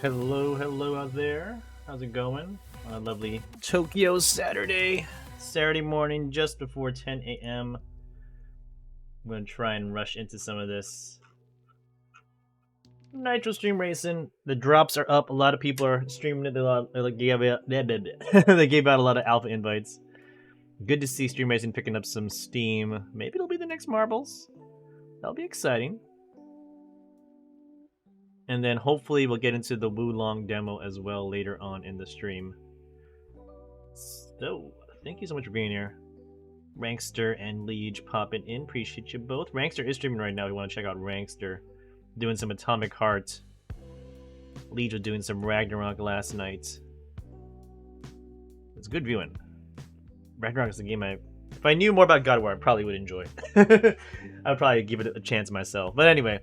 Hello, hello out there. How's it going? On a lovely Tokyo Saturday morning, just before 10 a.m. I'm gonna try and rush into some of this Nitro Stream Racing. The drops are up. A lot of people are streaming it. They gave out a lot of alpha invites. Good to see Stream Racing picking up some steam. Maybe it'll be the next Marbles. That'll be exciting. And then hopefully we'll get into the Wulong demo as well later on in the stream. So, thank you so much for being here. Rankster and Liege popping in. Appreciate you both. Rankster is streaming right now. We want to check out Rankster. Doing some Atomic Heart. Liege was doing some Ragnarok last night. It's good viewing. Ragnarok is a game if I knew more about God of War, I probably would enjoy. I'd probably give it a chance myself. But anyway,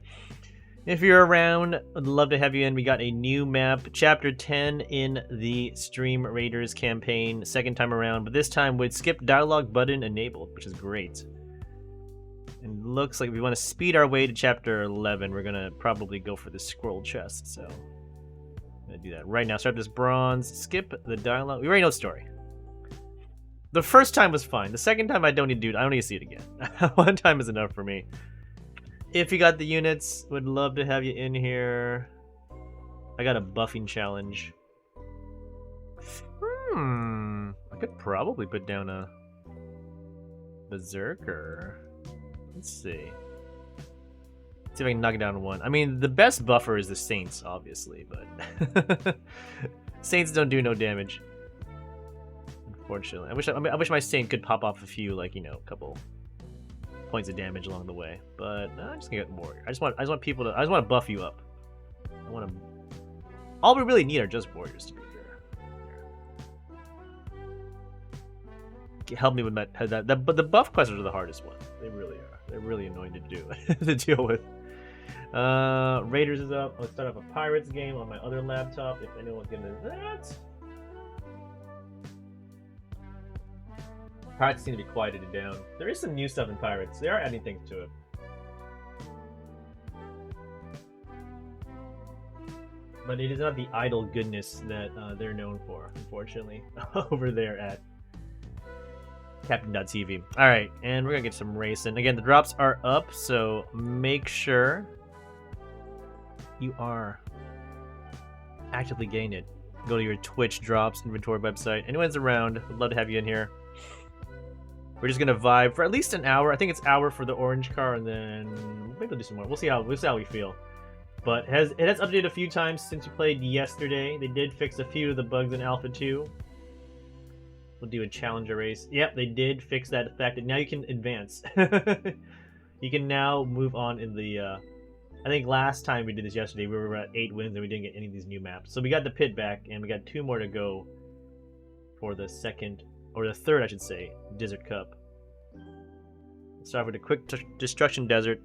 if you're around, I'd love to have you in. We got a new map, Chapter 10 in the Stream Raiders campaign, second time around, but this time with skip dialogue button enabled, which is great. And looks like we want to speed our way to Chapter 11. We're going to probably go for the scroll chest, so I'm going to do that right now. Start this bronze, skip the dialogue. We already know the story. The first time was fine. The second time I don't need to do it. I don't need to see it again. One time is enough for me. If you got the units, would love to have you in here. I got a buffing challenge. I could probably put down a Berserker. Let's see. Let's see if I can knock it down one. I mean, the best buffer is the Saints, obviously, but Saints don't do no damage. Unfortunately, I wish my Saint could pop off a few, like, you know, a couple points of damage along the way, but I'm just gonna get warrior. I just want people to. I just want to buff you up. I want to. All we really need are just warriors, to be fair. Help me with that. But the buff quests are the hardest one. They really are. They're really annoying to do to deal with. Raiders is up. Let's start off a Pirates game on my other laptop. If anyone's gonna do that. Pirates seem to be quieted down. There is some new stuff in Pirates. They are adding things to it. But it is not the idle goodness that they're known for, unfortunately, over there at Captain.tv. Alright, and we're going to get some racing. Again, the drops are up, so make sure you are actively getting it. Go to your Twitch drops inventory website. Anyone's around, would love to have you in here. We're just gonna vibe for at least an hour. I think it's an hour for the orange car, and then maybe we'll do some more. We'll see how we feel. But it has updated a few times since you played yesterday. They did fix a few of the bugs in Alpha 2. We'll do a challenger race. Yep, they did fix that fact that now you can advance. You can now move on in the. I think last time we did this yesterday, we were at 8 wins and we didn't get any of these new maps. So we got the pit back, and we got 2 more to go for the second. Or the third, I should say, Desert Cup. Let's start with a quick Destruction Desert.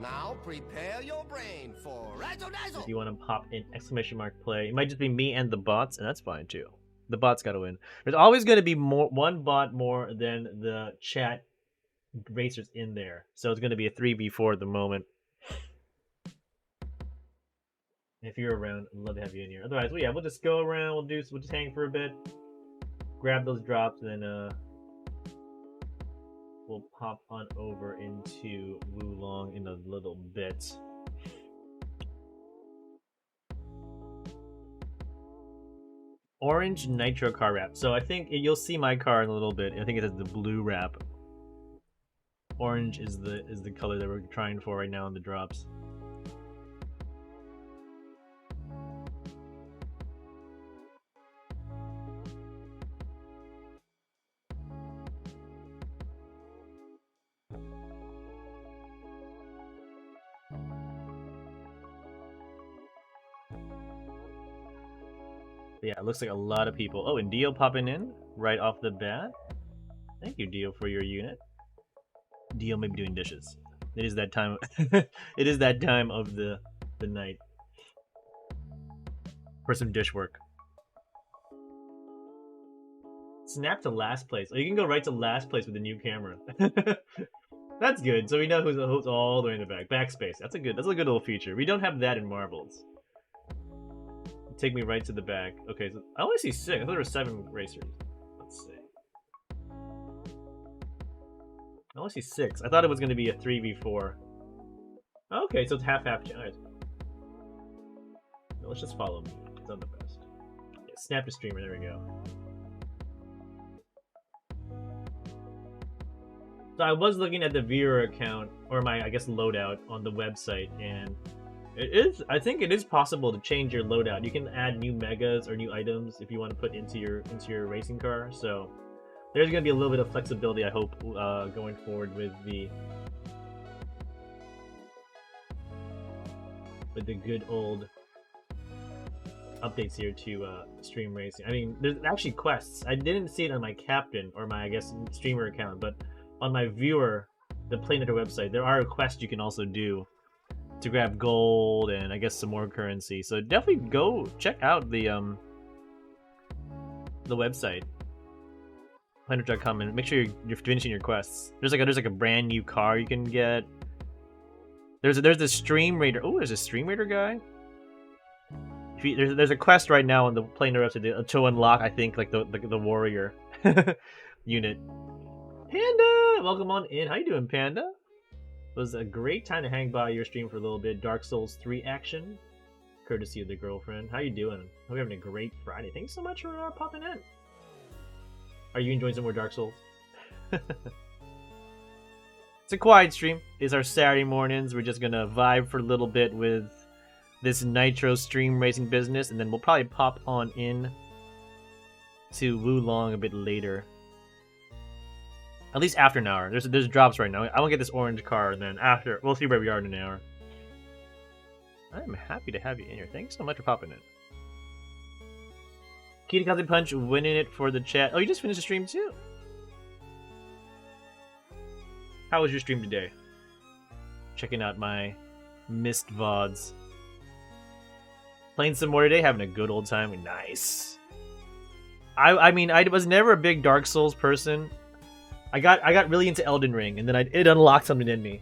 Now prepare your brain for Razzle Dazzle. If you want to pop in exclamation mark play, it might just be me and the bots, and that's fine too. The bots got to win. There's always going to be one bot more than the chat racers in there, so it's going to be a 3v4 at the moment. If you're around, I'd love to have you in here. Otherwise, well, yeah, we'll just go around. We'll just hang for a bit. Grab those drops, and then we'll pop on over into Wulong in a little bit. Orange Nitro car wrap. So I think you'll see my car in a little bit. I think it has the blue wrap. Orange is the color that we're trying for right now in the drops. Yeah, it looks like a lot of people. Oh, and Dio popping in right off the bat. Thank you, Dio, for your unit. Dio may be doing dishes. It is that time. It is that time of the night for some dish work. Snap to last place. Oh, you can go right to last place with the new camera. That's good. So we know who's all the way in the back. Backspace. That's a good little feature. We don't have that in Marbles. Take me right to the back. Okay, so I only see 6. I thought there were 7 racers. Let's see. I only see 6. I thought it was going to be a 3v4. Okay, so it's half-half. Alright. Let's just follow me. It's on the best. Yeah, snap to streamer. There we go. So I was looking at the viewer account, or my, I guess, loadout on the website, and I think it is possible to change your loadout. You can add new megas or new items if you want to put into your racing car. So there's going to be a little bit of flexibility, I hope, going forward with the good old updates here to stream racing. I mean, there's actually quests. I didn't see it on my captain or my, I guess, streamer account, but on my viewer, the PlayNetter website, there are quests you can also do to grab gold and I guess some more currency. So definitely go check out the website, PlayNetter.com, and make sure you're finishing your quests. There's like a brand new car you can get. There's the Stream Raider. Oh, there's a Stream Raider guy. There's a quest right now on the PlayNetter website to unlock, I think, like the warrior unit. Panda, welcome on in. How you doing, Panda? It was a great time to hang by your stream for a little bit. Dark Souls 3 action, courtesy of the girlfriend. How you doing? Hope you're having a great Friday. Thanks so much for popping in. Are you enjoying some more Dark Souls? It's a quiet stream. It's our Saturday mornings. We're just gonna vibe for a little bit with this Nitro stream racing business, and then we'll probably pop on in to Wulong a bit later. At least after an hour. There's drops right now. I want to get this orange car, and then after, we'll see where we are in an hour. I'm happy to have you in here. Thanks so much for popping in. Kitakaze Punch winning it for the chat. Oh, you just finished the stream too? How was your stream today? Checking out my missed VODs. Playing some more today, having a good old time. Nice. I mean, I was never a big Dark Souls person. I got really into Elden Ring, and then it unlocked something in me.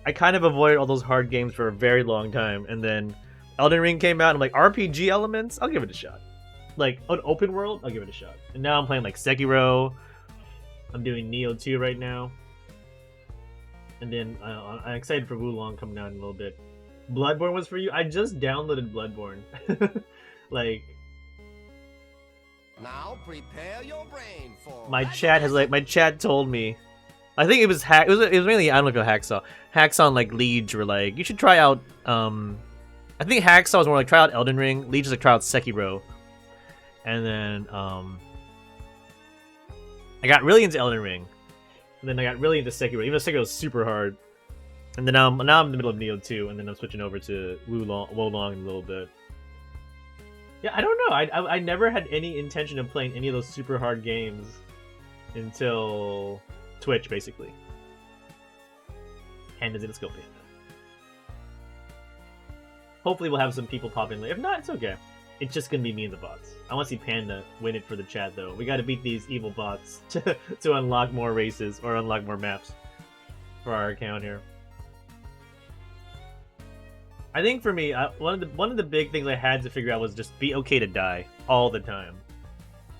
I kind of avoided all those hard games for a very long time, and then Elden Ring came out, and I'm like, RPG elements? I'll give it a shot. Like, an open world? I'll give it a shot. And now I'm playing, like, Sekiro. I'm doing Nioh 2 right now. And then I'm excited for Wulong coming out in a little bit. Bloodborne was for you? I just downloaded Bloodborne. Like... Now prepare your brain for my chat told me, I think it was it was mainly, I don't know, Hacksaw. Hacksaw and like Liege were like, you should try out I think Hacksaw was more like, try out Elden Ring. Liege was like, try out Sekiro. And then I got really into Elden Ring. And then I got really into Sekiro, even though Sekiro was super hard. And then now I'm in the middle of Nioh 2, and then I'm switching over to Wulong in a little bit. Yeah, I don't know. I never had any intention of playing any of those super hard games until Twitch, basically. Panda's let's go, Panda. Hopefully we'll have some people pop in later. If not, it's okay. It's just gonna be me and the bots. I want to see Panda win it for the chat, though. We gotta beat these evil bots to unlock more races or unlock more maps for our account here. I think for me, one of the big things I had to figure out was just be okay to die all the time.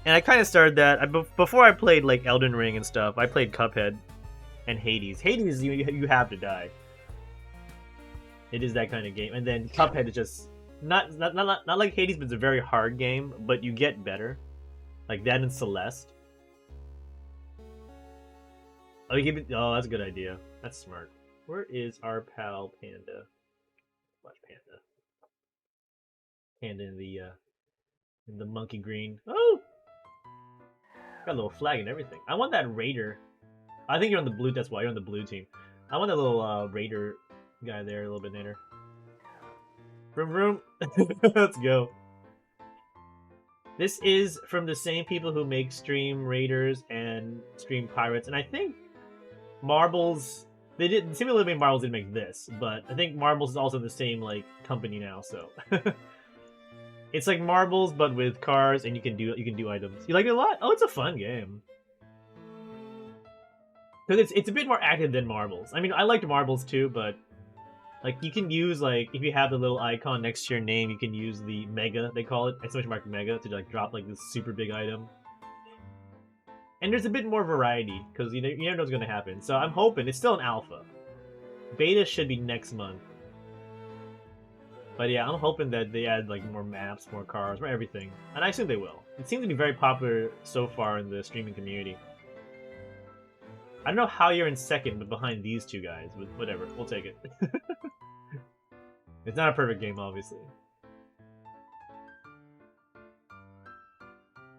And I kind of started that before I played like Elden Ring and stuff. I played Cuphead and Hades. Hades, you have to die. It is that kind of game. And then Cuphead is just not like Hades, but it's a very hard game. But you get better, like that and Celeste. Oh, that's a good idea. That's smart. Where is our pal Panda? Watch Panda. Panda in the monkey green. Oh! Got a little flag and everything. I want that Raider. I think you're on the blue, that's why you're on the blue team. I want that little Raider guy there a little bit later. Vroom vroom. Let's go. This is from the same people who make Stream Raiders and Stream Pirates, and I think Marbles... They didn't. Simulated Marbles didn't make this, but I think Marbles is also the same like company now. So it's like Marbles, but with cars, and you can do items. You like it a lot? Oh, it's a fun game. Because it's a bit more active than Marbles. I mean, I liked Marbles too, but Like, you can use, like, if you have the little icon next to your name, you can use the Mega, they call it, exclamation mark Mega, to, like, drop, like, this super big item. And there's a bit more variety, because you never know what's going to happen. So I'm hoping, it's still an alpha. Beta should be next month. But yeah, I'm hoping that they add, like, more maps, more cars, more everything. And I assume they will. It seems to be very popular so far in the streaming community. I don't know how you're in second, but behind these two guys, but whatever, we'll take it. It's not a perfect game, obviously.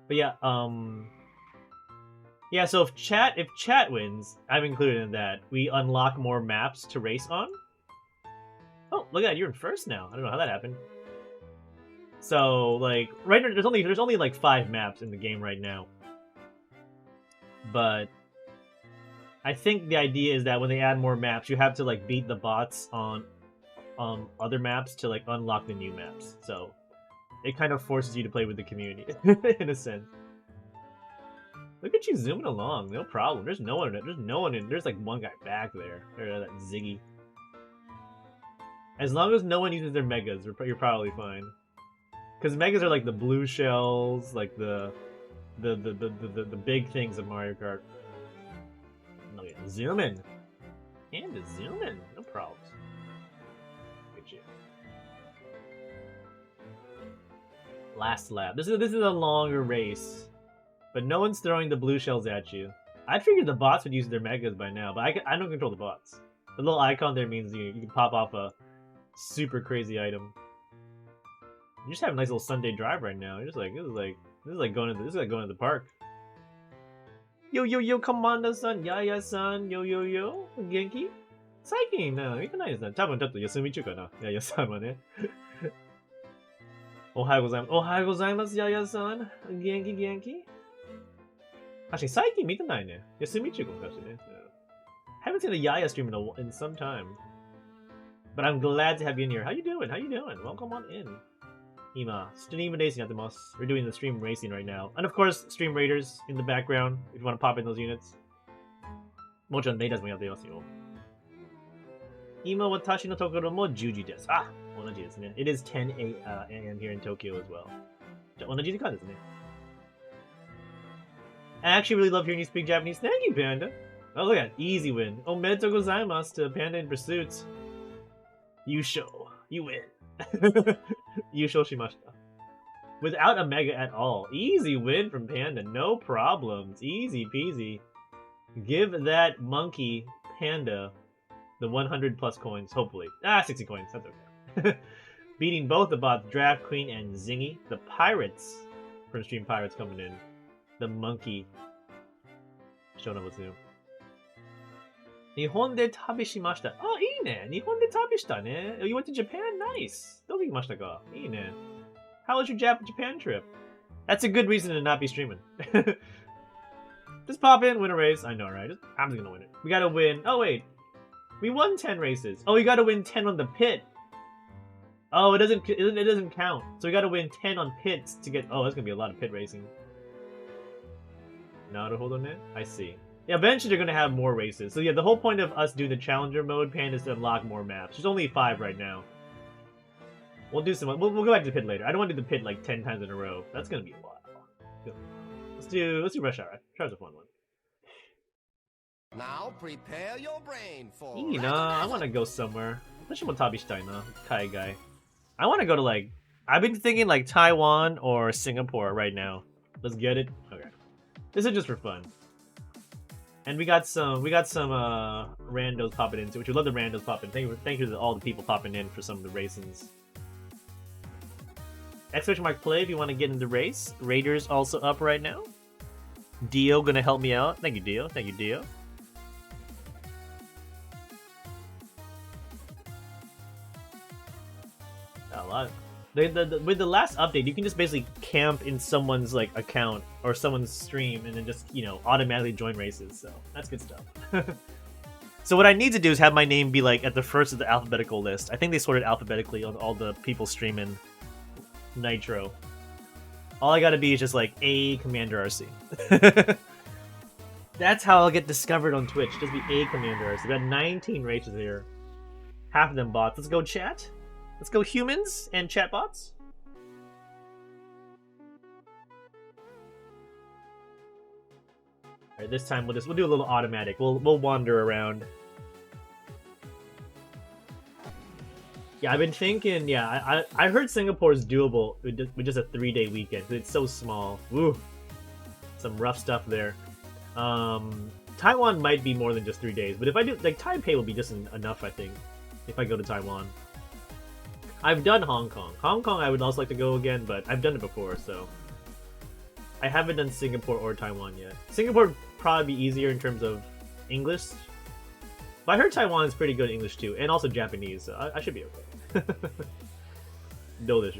But yeah, yeah, so if chat wins, I'm included in that, we unlock more maps to race on. Oh, look at that, you're in first now. I don't know how that happened. So, like, right now, there's only like 5 maps in the game right now. But I think the idea is that when they add more maps, you have to, like, beat the bots on other maps to, like, unlock the new maps. So it kind of forces you to play with the community in a sense. Look at you zooming along, no problem. There's no one in. There's like one guy back there. That Ziggy. As long as no one uses their megas, you're probably fine. Because megas are like the blue shells, like the big things of Mario Kart. No, yeah, zoom in. And zoom in, no problems. Last lap. This is a longer race, but no one's throwing the blue shells at you. I figured the bots would use their megas by now, but I don't control the bots. The little icon there means you can pop off a super crazy item. You just have a nice little Sunday drive right now. You're just like this is like going to the park. Yo yo yo, Commander-san, Yaya-san, yo yo yo, Genki. 最近行かないですね。多分ちょっと休み中かな。ヤヤさんはね。おはようございます。おはようございます、ヤヤさん。元気元気確かに最近見てないね。休み中かもしれないね。Haven't seen a Yaya stream in some time. But I'm glad to have you in here. How you doing? How you doing? Welcome on in. 今、stream racing やってます。We're doing the stream racing right now. And of course, stream raiders in the background if you want to pop in those units. もちろんレイダーズもやってますよ。今私のところも10時です。あ、同じですね。It is 10 a.m. here in Tokyo as well. じゃあ同じ時間ですね。I actually really love hearing you speak Japanese. Thank you, Panda. Oh, look at easy win. Omedetou gozaimasu to Panda in pursuit. Yusho. You win. Yusho shimashita. Without a mega at all. Easy win from Panda. No problems. Easy peasy. Give that monkey Panda the 100 plus coins, hopefully. 60 coins. That's okay. Beating both the bots, Draft Queen and Zingy. The Pirates from Stream Pirates coming in. The monkey. Showing up with you. 日本で旅しました。あ、いいね。日本で旅したね。You went to Japan? Nice. どう行きましたか？いいね。How was your Japan trip? That's a good reason to not be streaming. Just pop in, win a race. I know, right? I'm just gonna win it. We gotta win. Oh, wait. We won 10 races. Oh, we gotta win 10 on the pit. Oh, it doesn't count. So we gotta win 10 on pits to get... Oh, that's gonna be a lot of pit racing. Naruhodo ne? I see. Yeah, eventually they're gonna have more races. So yeah, the whole point of us doing the challenger mode, Pan, is to unlock more maps. There's only 5 right now. We'll do some... We'll go back to the pit later. I don't want to do the pit like 10 times in a row. That's gonna be a while. Let's do Rush Hour. Try's a fun one. Now prepare your brain for... いいな, I want to go somewhere. 私も旅したいな, Kaigai. I want to go to like... I've been thinking like Taiwan or Singapore right now. Let's get it? Okay. This is just for fun. And we got some randos popping in, which we love the randos popping. Thank you to all the people popping in for some of the races. Exclamation mark play if you want to get in the race. Raiders also up right now. Dio gonna help me out. Thank you, Dio. Thank you, Dio. A lot. With the last update, you can just basically camp in someone's like account or someone's stream and then just, you know, automatically join races. So that's good stuff. So what I need to do is have my name be like at the first of the alphabetical list. I think they sorted alphabetically on all the people streaming Nitro. All I gotta be is just like A Commander RC. That's how I'll get discovered on Twitch. Just be A Commander RC. We got 19 races here. half of them bots. Let's go chat. Let's go humans and chat bots. Alright, this time we'll do a little automatic. We'll wander around. Yeah, I've been thinking. Yeah, I heard Singapore is doable with just a 3-day weekend because it's so small. Woo, some rough stuff there. Taiwan might be more than just 3 days, but if I do, like, Taipei will be just enough, I think, if I go to Taiwan. I've done Hong Kong. Hong Kong I would also like to go again, but I've done it before, so. I haven't done Singapore or Taiwan yet. Singapore would probably be easier in terms of English. But I heard Taiwan is pretty good at English too, and also Japanese, so I should be okay. Do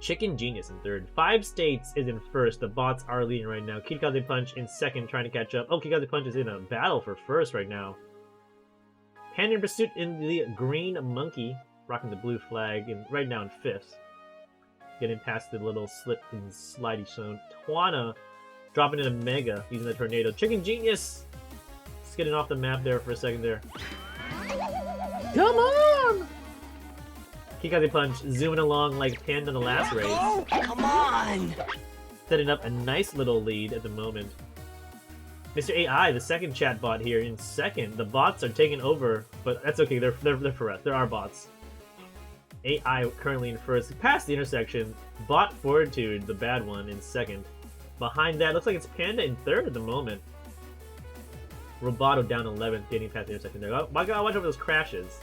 Chicken Genius in third. 5 States is in first. The bots are leading right now. Kikaze Punch in second, trying to catch up. Oh, Kikaze Punch is in a battle for first right now. Panda in Pursuit in the Green Monkey, rocking the blue flag, right now in 5th. Getting past the little slip and slidey zone. Twana dropping in a Mega, using the Tornado. Chicken Genius skidding off the map there for a second there. Come on! Kikaze Punch zooming along like Panda in the last race. Oh, come on! Setting up a nice little lead at the moment. Mr. AI, the second chat bot here, in second. The bots are taking over, but that's okay. They're for us. There are bots. AI currently in first. Past the intersection. Bot Fortitude, the bad one, in second. Behind that, looks like it's Panda in third at the moment. Roboto down 11th, getting past the intersection there. Oh my god, watch over those crashes.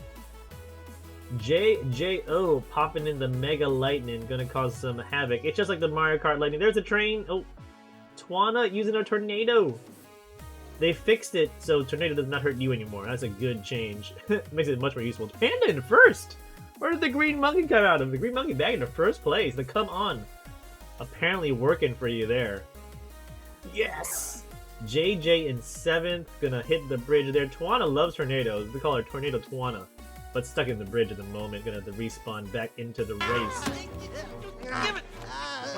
JJO popping in the Mega Lightning, gonna cause some havoc. It's just like the Mario Kart Lightning. There's a train. Oh, Twana using a Tornado. They fixed it so Tornado does not hurt you anymore. That's a good change. Makes it much more useful. Panda in first! Where did the Green Monkey come out of? The Green Monkey back into first place. The come on. Apparently working for you there. Yes! JJ in 7th, gonna hit the bridge there. Twana loves tornadoes. We call her Tornado Twana. But stuck in the bridge at the moment. Gonna have to respawn back into the race. Give it!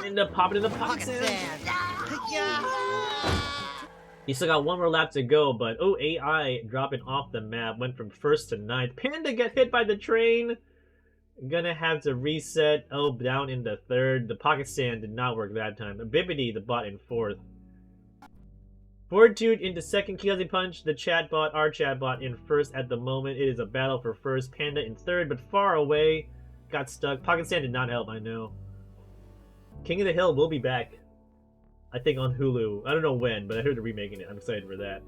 End up popping in the pocket sand. You still got one more lap to go, but oh, AI dropping off the map. Went from 1st to 9th. Panda get hit by the train. Gonna have to reset. Oh, down into 3rd. The pocket sand did not work that time. Bibbidi, the bot, in 4th. Fortitude into 2nd. Kikaze Punch, the chatbot, our chatbot, in 1st at the moment. It is a battle for 1st. Panda in 3rd, but far away. Got stuck. Pocket sand did not help, I know. King of the Hill will be back. I think on Hulu. I don't know when, but I heard they're remaking it. I'm excited for that.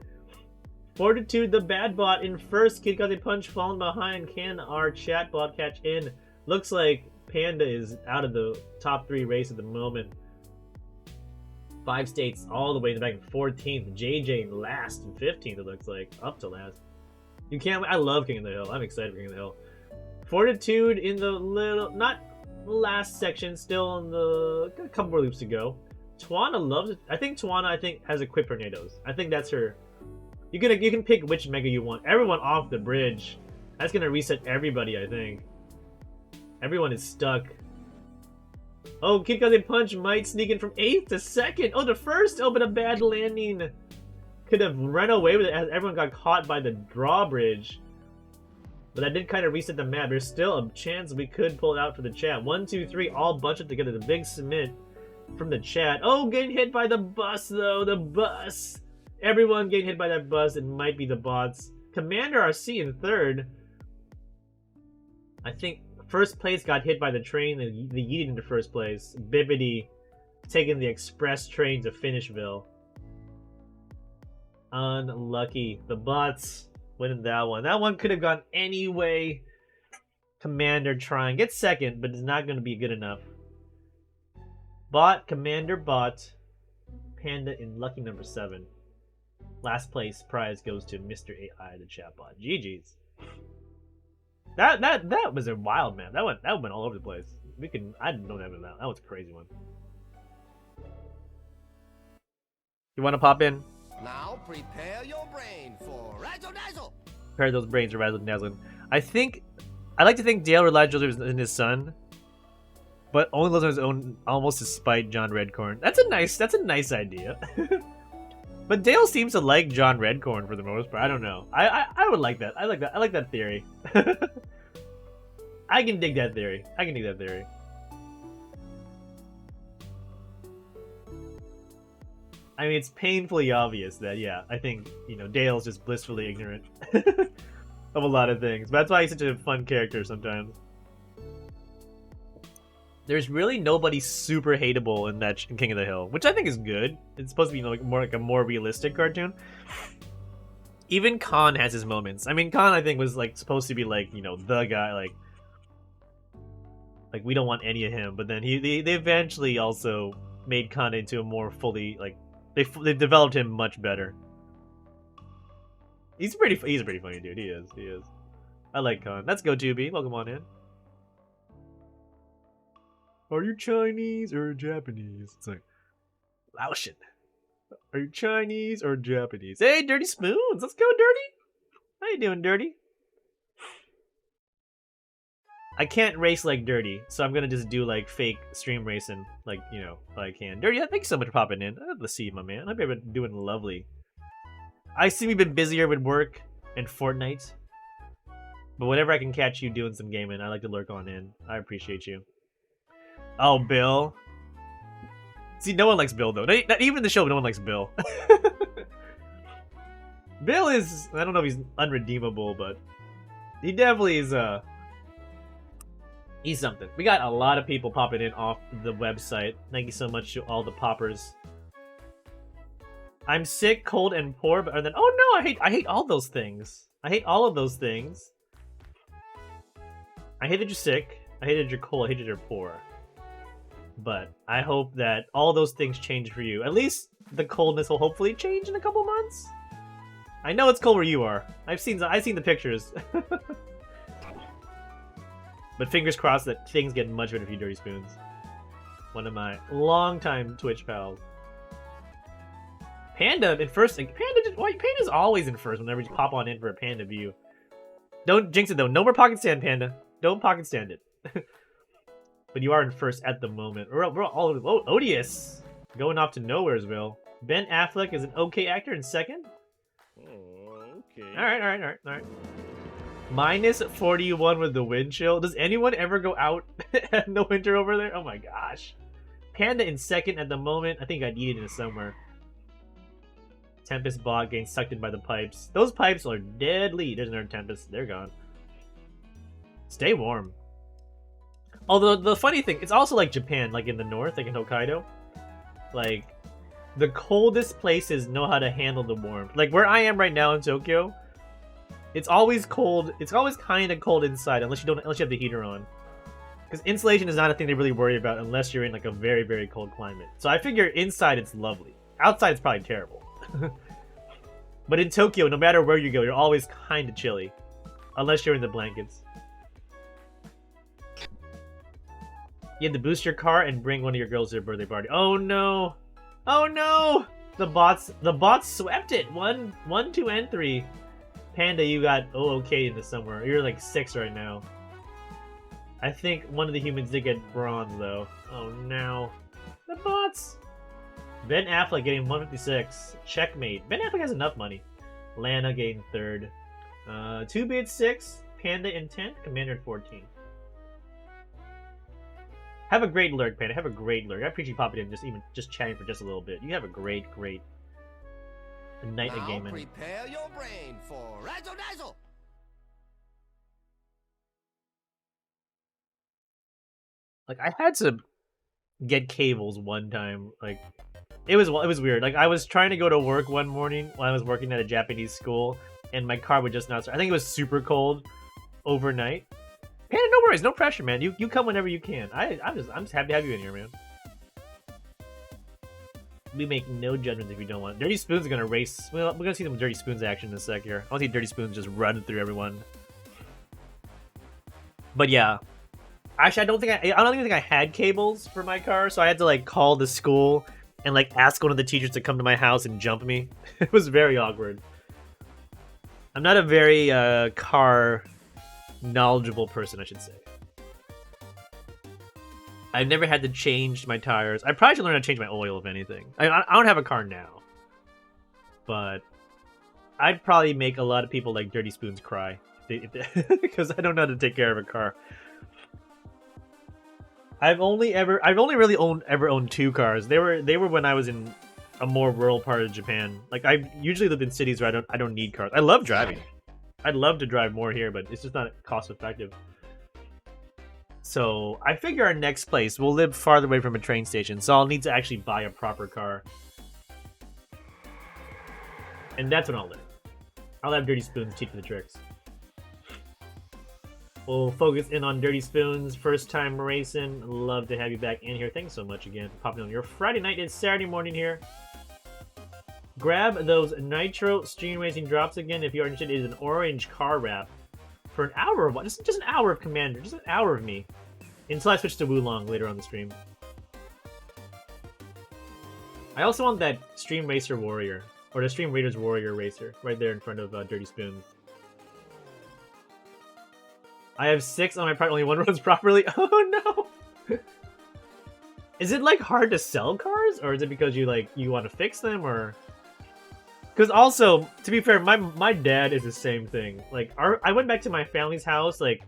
Fortitude, the bad bot, in 1st. Kikaze Punch falling behind. Can our chatbot catch in? Looks like Panda is out of the top 3 race at the moment. 5 States all the way in the back in 14th. JJ in last and 15th, it looks like. Up to last. You can't. I love King of the Hill. I'm excited for King of the Hill. Fortitude in the little. Not the last section, still in the. Got a couple more loops to go. Twana loves it. I think Twana has equipped tornadoes. I think that's her. You can pick which Mega you want. Everyone off the bridge. That's gonna reset everybody, I think. Everyone is stuck. Oh, Kikaze Punch might sneak in from 8th to 2nd. Oh, the 1st. Oh, but a bad landing. Could have run away with it as everyone got caught by the drawbridge. But that did kind of reset the map. There's still a chance we could pull it out for the chat. 1, 2, 3, all bunched together. The big submit from the chat. Oh, getting hit by the bus, though. The bus. Everyone getting hit by that bus. It might be the bots. Commander RC in 3rd. I think 1st place got hit by the train. They yeeted into 1st place. Bibbidi taking the express train to Finishville. Unlucky. The bots winning that one. That one could have gone any way. Commander trying. Get 2nd, but it's not going to be good enough. Bot, Commander, Bot. Panda in lucky number 7. Last place prize goes to Mr. AI, the chatbot. GG's. That was a wild map. That went all over the place. I didn't know that was that. That was a crazy one. You want to pop in? Now prepare your brain for Razzle Dazzle. Prepare those brains for Razzle Dazzle. I like to think Dale relied Joseph in his son, but only lives on his own, almost to spite John Redcorn. That's a nice idea. But Dale seems to like John Redcorn for the most part. I don't know. I would like that. I like that. I like that theory. I can dig that theory. I can dig that theory. I mean, it's painfully obvious that, yeah, I think, you know, Dale's just blissfully ignorant of a lot of things. But that's why he's such a fun character sometimes. There's really nobody super hateable in that in King of the Hill, which I think is good. It's supposed to be, you know, like a more realistic cartoon. Even Khan has his moments. I mean, Khan, I think, was like supposed to be like, you know, the guy, like we don't want any of him. But then they eventually also made Khan into a more fully, like, they developed him much better. He's a pretty funny dude. He is. I like Khan. Let's go, 2B. Welcome on in. Are you Chinese or Japanese? It's like, Laotian. Are you Chinese or Japanese? Hey, Dirty Spoons! Let's go, Dirty! How you doing, Dirty? I can't race like Dirty, so I'm gonna just do, like, fake stream racing, like, you know, I can. Dirty, thanks so much for popping in. I'd love to see you, my man. I hope you've been doing lovely. I see we've been busier with work and Fortnite, but whenever I can catch you doing some gaming, I like to lurk on in. I appreciate you. Oh, Bill. See, no one likes Bill, though. Not even in the show, no one likes Bill. Bill is... I don't know if he's unredeemable, but... he definitely is, he's something. We got a lot of people popping in off the website. Thank you so much to all the poppers. I'm sick, cold, and poor, but then... oh, no! I hate all those things. I hate all of those things. I hate that you're sick. I hate that you're cold. I hate that you're poor. But I hope that all those things change for you. At least the coldness will hopefully change in a couple months. I know it's cold where you are. I've seen the pictures. But fingers crossed that things get much better for you, Dirty Spoons. One of my longtime Twitch pals. Panda in first. Panda's always in first whenever you pop on in for a Panda view. Don't jinx it though. No more pocket stand, Panda. Don't pocket stand it. But you are in first at the moment. We're all Odious going off to Nowheresville. Ben Affleck is an okay actor in second. Oh, okay. All right. Minus 41 with the wind chill. Does anyone ever go out in the winter over there? Oh my gosh. Panda in second at the moment. I think I needed it somewhere. Tempest bot getting sucked in by the pipes. Those pipes are deadly. There's another Tempest. They're gone. Stay warm. Although, the funny thing, it's also like Japan, like in the north, like in Hokkaido. Like, the coldest places know how to handle the warmth. Like, where I am right now in Tokyo, it's always cold. It's always kind of cold inside, unless you have the heater on. Because insulation is not a thing they really worry about unless you're in, like, a very, very cold climate. So I figure inside it's lovely. Outside it's probably terrible. But in Tokyo, no matter where you go, you're always kind of chilly. Unless you're in the blankets. You had to boost your car and bring one of your girls to their birthday party. Oh no! Oh no! The bots swept it. 1, 2, and 3. Panda, you got okay in this somewhere. You're like 6 right now. I think one of the humans did get bronze though. Oh no! The bots. Ben Affleck getting 156. Checkmate. Ben Affleck has enough money. Lana getting 3rd. 2B at 6. Panda in 10th. Commander at 14. Have a great lurk, Panda. Have a great lurk. I appreciate you popping in, just chatting for just a little bit. You have a great night of gaming. Prepare your brain for Razzle Dazzle. Like, I had to get cables one time. Like, it was weird. Like, I was trying to go to work one morning when I was working at a Japanese school, and my car would just not start. I think it was super cold overnight. Panda, no worries, no pressure, man. You come whenever you can. I'm just happy to have you in here, man. We make no judgments if you don't want. Dirty Spoon's gonna race. Well, we're gonna see some Dirty Spoons action in a sec here. I want to see Dirty Spoons just run through everyone. But yeah, actually, I don't even think I had cables for my car, so I had to like call the school and like ask one of the teachers to come to my house and jump me. It was very awkward. I'm not a very car knowledgeable person, I should say. I've never had to change my tires. I probably should learn how to change my oil, if anything. I don't have a car now. but I'd probably make a lot of people like Dirty Spoons cry because I don't know how to take care of a car. I've only really owned 2 cars. They were when I was in a more rural part of Japan. Like I usually live in cities where I don't need cars. I love driving. I'd love to drive more here, but it's just not cost effective. So I figure our next place we'll live farther away from a train station, so I'll need to actually buy a proper car. And that's when I'll live. I'll have Dirty Spoons teach me the tricks. We'll focus in on Dirty Spoons. First time racing. Love to have you back in here. Thanks so much again for popping on your Friday night and Saturday morning here. Grab those Nitro Stream Racing drops again if you're interested. It is an orange car wrap for an hour of what? Just an hour of Commander. Just an hour of me. Until I switch to Wulong later on the stream. I also want that Stream Racer Warrior. Or the Stream Raiders Warrior Racer. Right there in front of Dirty Spoons. I have 6 on my part, only 1 runs properly. Oh no! Is it like hard to sell cars? Or is it because you want to fix them? Or... Because also, to be fair, my dad is the same thing. Like, I went back to my family's house, like...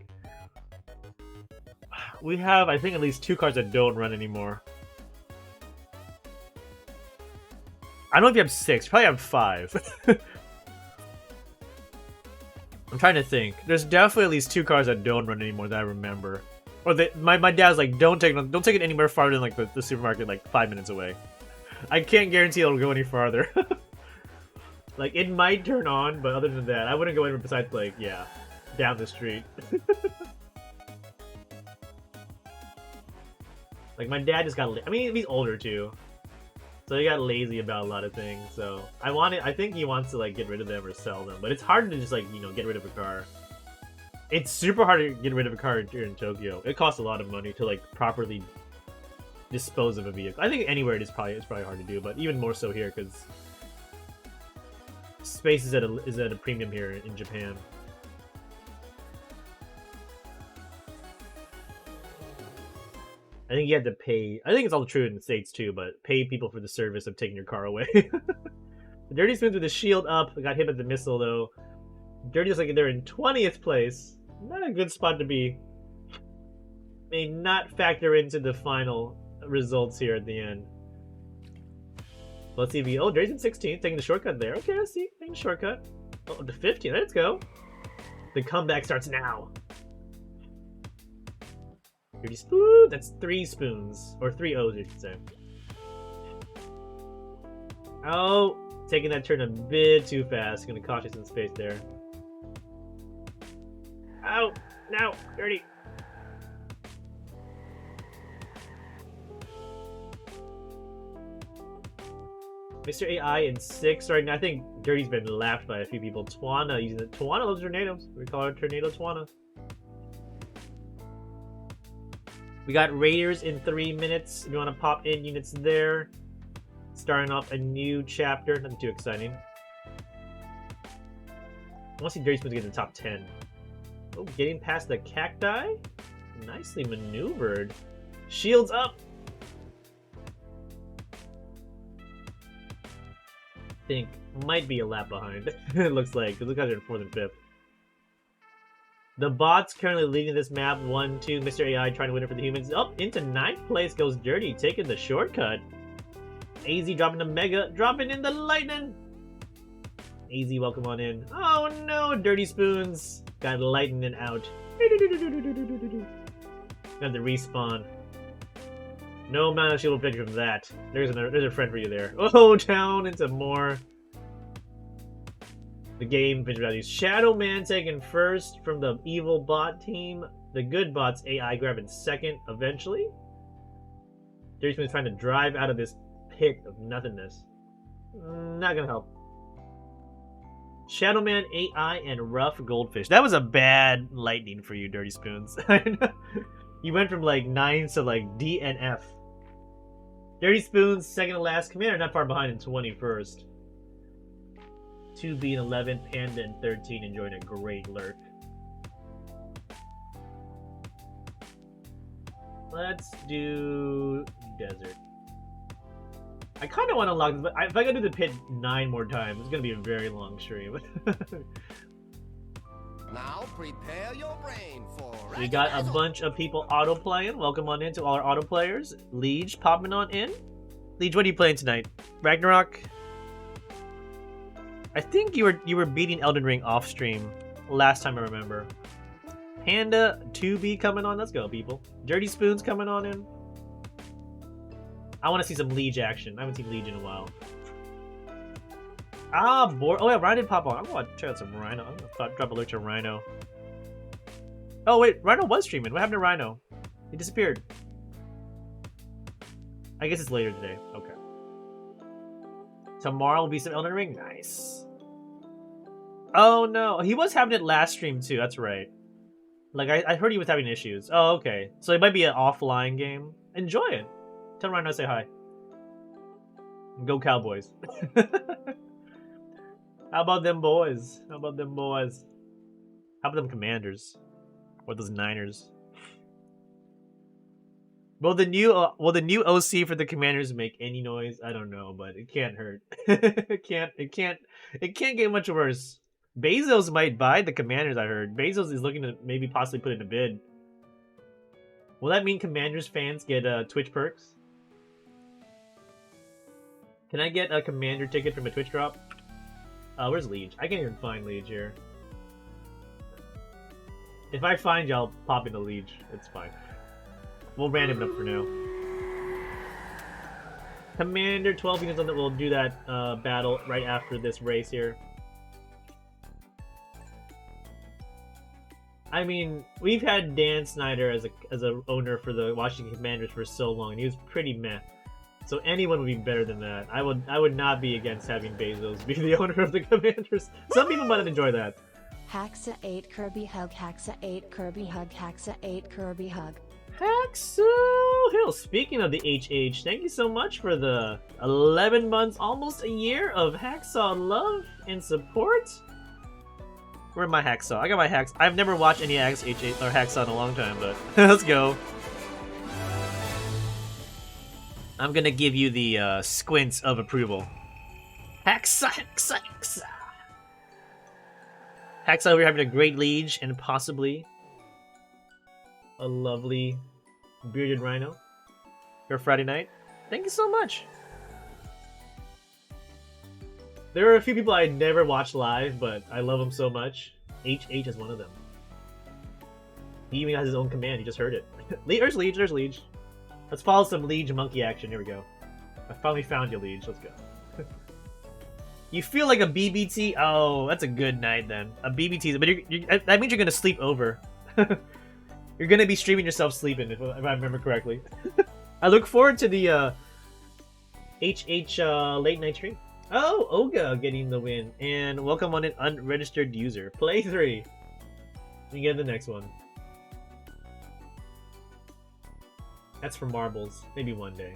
We have, I think, at least 2 cars that don't run anymore. I don't know if you have 6. You probably have 5. I'm trying to think. There's definitely at least 2 cars that don't run anymore that I remember. Or my dad's like, don't take it anywhere farther than like the supermarket, like 5 minutes away. I can't guarantee it'll go any farther. Like, it might turn on, but other than that, I wouldn't go anywhere besides, like, yeah, down the street. Like, my dad just got... I mean, he's older, too. So he got lazy about a lot of things, so... I think he wants to, like, get rid of them or sell them. But it's hard to just, like, you know, get rid of a car. It's super hard to get rid of a car here in Tokyo. It costs a lot of money to, like, properly dispose of a vehicle. I think anywhere it's probably hard to do, but even more so here, because... space is at a premium here in Japan. I think you have to pay. I think it's all true in the States too, but pay people for the service of taking your car away. The Dirty Spoons with the shield up. Got hit with the missile though. Dirty looks like they're in 20th place. Not a good spot to be. May not factor into the final results here at the end. Let's see if we... Oh, Dirty's in 16th, taking the shortcut there. Okay, let's see. Taking the shortcut. Oh, to 15th. Let's go. The comeback starts now. Dirty Spoon. That's 3 spoons. Or 3 O's, I should say. Oh, taking that turn a bit too fast. Gonna cost you some space there. Oh, no. Dirty. Mr. AI in 6 right now. I think Dirty's been laughed by a few people. Twana using it. Twana loves tornadoes. We call her Tornado Twana. We got Raiders in 3 minutes. If you want to pop in units there. Starting off a new chapter. Nothing too exciting. I want to see Dirty Spoons get in the top 10. Oh, getting past the cacti. Nicely maneuvered. Shields up. Think might be a lap behind. It looks like, because look at it in 4th and 5th. The bots currently leading this map 1-2. Mr. AI trying to win it for the humans. Up into 9th place goes Dirty, taking the shortcut. AZ dropping the mega, dropping in the lightning. AZ, welcome on in. Oh no, Dirty Spoons got lightning out. Got the respawn. No amount of shield will protect you from that. There's a friend for you there. Oh, down into more. The game finished values. Shadow Man taken first from the evil bot team. The good bots AI grabbing 2nd eventually. Dirty Spoon's trying to drive out of this pit of nothingness. Not gonna help. Shadow Man AI and Rough Goldfish. That was a bad lightning for you, Dirty Spoons. You went from like 9s to like D and F. Dirty Spoons, 2nd to last. Commander not far behind in 21st. 2B in 11th. Panda in 13, enjoying a great lurk. Let's do desert. I kind of want to unlock this, but if I gotta do the pit 9 more times, it's gonna be a very long stream. Now prepare your brain for We got a bunch of people auto playing. Welcome on in to all our auto players. Liege popping on in. Liege, what are you playing tonight? Ragnarok? I think you were beating Elden Ring off stream last time I remember. Panda 2B coming on. Let's go, people. Dirty Spoons coming on in. I want to see some Liege action. I haven't seen Liege in a while. Ah, bored. Oh yeah, Rhino did pop on. I'm gonna check out some Rhino. I'm gonna drop alert to Rhino. Oh wait, Rhino was streaming. What happened to Rhino? He disappeared. I guess it's later today. Okay. Tomorrow will be some Elden Ring. Nice. Oh no, he was having it last stream too. That's right. Like I heard he was having issues. Oh okay, so it might be an offline game. Enjoy it. Tell Rhino to say hi. Go Cowboys. How about them boys? How about them boys? How about them Commanders? Or those Niners? Will the new OC for the Commanders make any noise? I don't know, but it can't hurt. it can't get much worse. Bezos might buy the Commanders, I heard. Bezos is looking to maybe possibly put in a bid. Will that mean Commanders fans get Twitch perks? Can I get a Commander ticket from a Twitch drop? Where's Liege? I can't even find Liege here. If I find you, I'll pop into Liege. It's fine. We'll random it up for now. Commander 12 units on that. We'll do that battle right after this race here. I mean, we've had Dan Snyder as a owner for the Washington Commanders for so long, and he was pretty meh. So anyone would be better than that. I would not be against having Bezos be the owner of the Commanders. Some people might enjoy that. Haxa 8 Kirby hug, Haxa 8 Kirby hug, Haxa 8 Kirby hug. Haxo Hill, speaking of the HH, thank you so much for the 11 months, almost a year of Hacksaw love and support. Where's my Hacksaw? I got my Hacksaw. I've never watched any HH or Hacksaw in a long time, but let's go. I'm gonna give you the squints of approval. Hacksaw, Hacksaw, Hacksaw. Hacksaw, we're having a great Liege and possibly a lovely bearded Rhino for Friday night. Thank you so much. There are a few people I never watch live, but I love them so much. HH is one of them. He even has his own command. You just heard it. There's Liege. There's Liege. Let's follow some Liege monkey action. Here we go. I finally found you, Liege. Let's go. You feel like a BBT? Oh, that's a good night then. A BBT, but that means you're gonna sleep over. You're gonna be streaming yourself sleeping, if I remember correctly. I look forward to the HH late night stream. Oh, Oga getting the win, and welcome on an unregistered user. Play 3. You get the next one. That's for marbles. Maybe one day.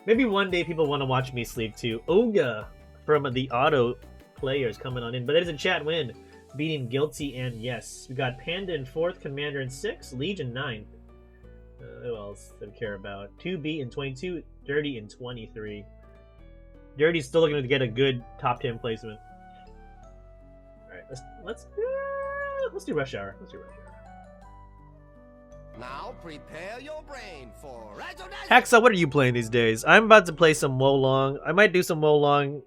Maybe one day people want to watch me sleep too. Oga from the auto players coming on in. But there's a chat win. Beating Guilty and Yes. We got Panda in 4th, Commander in 6th, Liege in 9th. Who else do I care about? 2B in 22, Dirty in 23. Dirty's still looking to get a good top 10 placement. Alright, let's do Rush Hour. Let's do Rush Hour. Now prepare your brain for Hacksaw, what are you playing these days? I'm about to play some Wolong. I might do some Wolong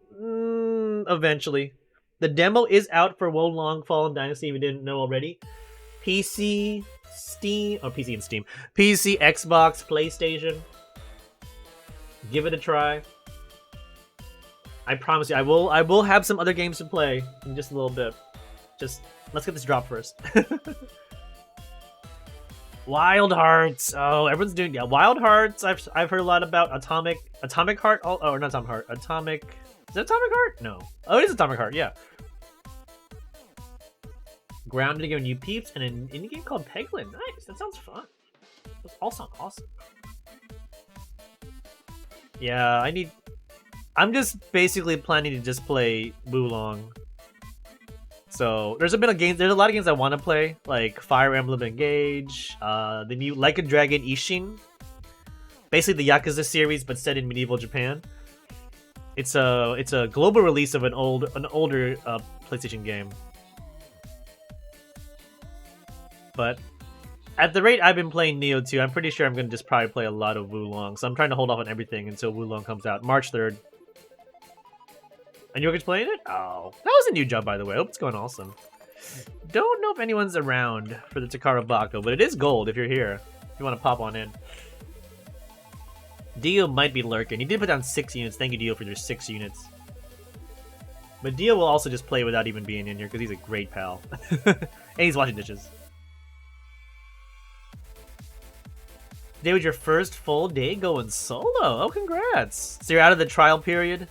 eventually. The demo is out for Wolong Fallen Dynasty if you didn't know already. PC, Steam, or PC and Steam. PC, Xbox, PlayStation. Give it a try. I promise you, I will have some other games to play in just a little bit. Just let's get this drop first. Wild Hearts. Oh, everyone's doing Wild Hearts. I've heard a lot about Atomic Heart. Oh, not Atomic Heart. Atomic. Is it Atomic Heart? No. Oh, it is Atomic Heart. Yeah. Grounded to give new peeps and an indie game called Peglin. Nice. That sounds fun. Those all sound awesome. Yeah, I'm just basically planning to just play Wulong. So there's a lot of games I want to play, like Fire Emblem Engage, the new Like a Dragon Ishin, basically the Yakuza series but set in medieval Japan. It's a global release of an older PlayStation game. But at the rate I've been playing Nioh 2, I'm pretty sure I'm gonna just probably play a lot of Wulong. So I'm trying to hold off on everything until Wulong comes out, March 3rd. And you're just playing it? Oh, that was a new job, by the way. I hope it's going awesome. Don't know if anyone's around for the Takara Bako, but it is gold if you're here. If you want to pop on in. Dio might be lurking. He did put down 6 units. Thank you, Dio, for your 6 units. But Dio will also just play without even being in here because he's a great pal. And he's washing dishes. Today was your first full day going solo. Oh, congrats. So you're out of the trial period?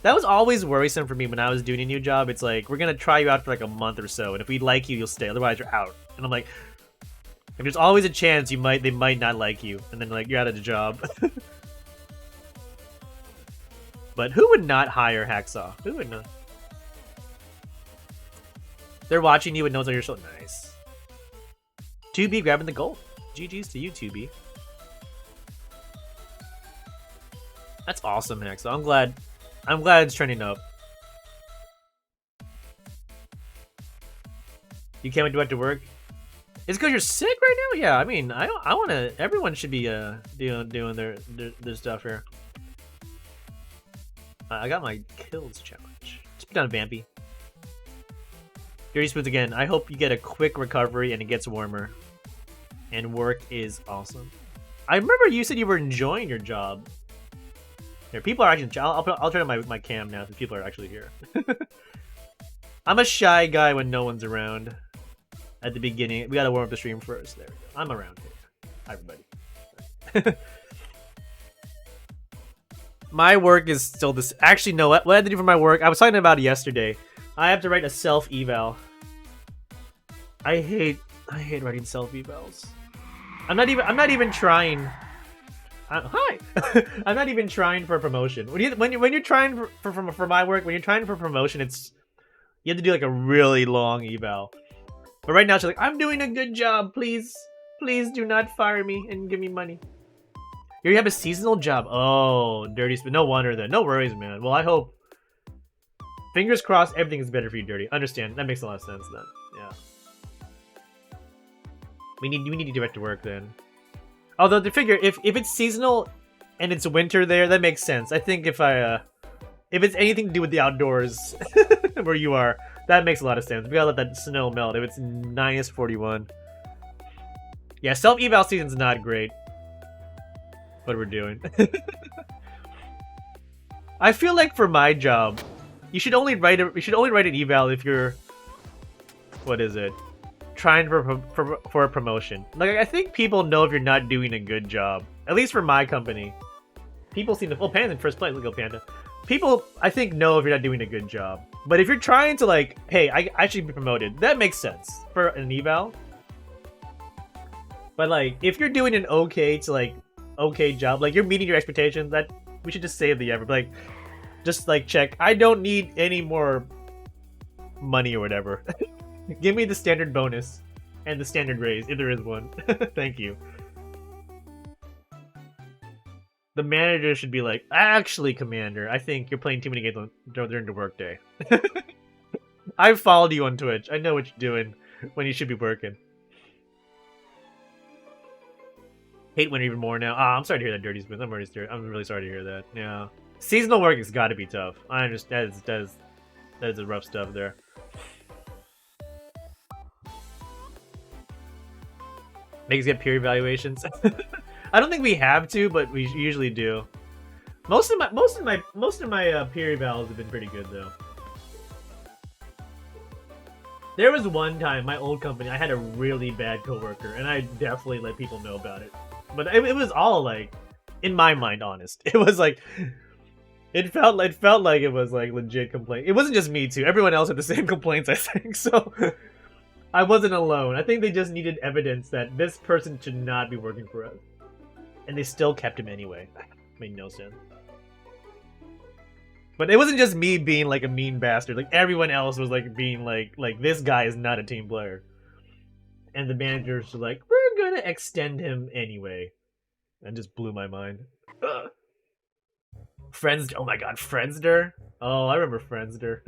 That was always worrisome for me when I was doing a new job. It's like, we're going to try you out for like a month or so, and if we like you, you'll stay. Otherwise, you're out. And I'm like, if there's always a chance they might not like you, and then like you're out of the job. But who would not hire Hacksaw? Who would not? They're watching you and knows that you're so nice. 2B grabbing the gold. GG's to you, 2B. That's awesome, Hacksaw. I'm glad it's trending up. You can't wait to go back to work? It's because you're sick right now? Yeah, I mean, I want to... Everyone should be doing their stuff here. I got my kills challenge. Just put down Vampy. Dirty Spoons again. I hope you get a quick recovery and it gets warmer. And work is awesome. I remember you said you were enjoying your job. Here, people are actually... I'll turn on my cam now so people are actually here. I'm a shy guy when no one's around. At the beginning, we gotta warm up the stream first. There we go. I'm around here. Hi, everybody. My work is still this. Actually, no. What I had to do for my work, I was talking about it yesterday. I have to write a self eval. I hate writing self evals. I'm not even trying. Hi. I'm not even trying for a promotion. When you're trying for my work, when you're trying for promotion, you have to do like a really long eval. But right now, she's like, I'm doing a good job. Please do not fire me and give me money. You have a seasonal job. Oh, Dirty Spoon. No wonder then. No worries, man. Well, I hope. Fingers crossed everything is better for you, Dirty. Understand. That makes a lot of sense then. Yeah. We need to get back to work then. Although, to figure, if it's seasonal and it's winter there, that makes sense. I think if it's anything to do with the outdoors where you are, that makes a lot of sense. We gotta let that snow melt if it's -41. Yeah, self-eval season's not great. What we're doing. I feel like for my job, you should only write an eval if you're, what is it? Trying for a promotion. Like, I think people know if you're not doing a good job. At least for my company. People seem to... Oh, Panda's in first place. Look at Panda. People, I think, know if you're not doing a good job. But if you're trying to, like, hey, I should be promoted, that makes sense for an eval. But, like, if you're doing an okay job, like, you're meeting your expectations, that we should just save the effort. Like, just, like, check. I don't need any more money or whatever. Give me the standard bonus and the standard raise, if there is one. Thank you. The manager should be like, actually, Commander, I think you're playing too many games during the workday. I've followed you on Twitch. I know what you're doing when you should be working. Hate winter even more now. I'm sorry to hear that, Dirty Spoons. I'm really sorry to hear that. Yeah. Seasonal work has got to be tough. I understand. That is the rough stuff there. Make us get peer evaluations. I don't think we have to, but we usually do. Most of my peer evals have been pretty good though. There was one time, my old company, I had a really bad coworker, and I definitely let people know about it. But it was all like, in my mind, honest. It was like, it felt like it was like legit complaint. It wasn't just me too. Everyone else had the same complaints, I think. So I wasn't alone. I think they just needed evidence that this person should not be working for us. And they still kept him anyway. Made no sense. But it wasn't just me being like a mean bastard. Like everyone else was like being like this guy is not a team player. And the managers were like, we're gonna extend him anyway. And just blew my mind. Ugh. Friends. Oh my god, Friendster. Oh, I remember Friendster.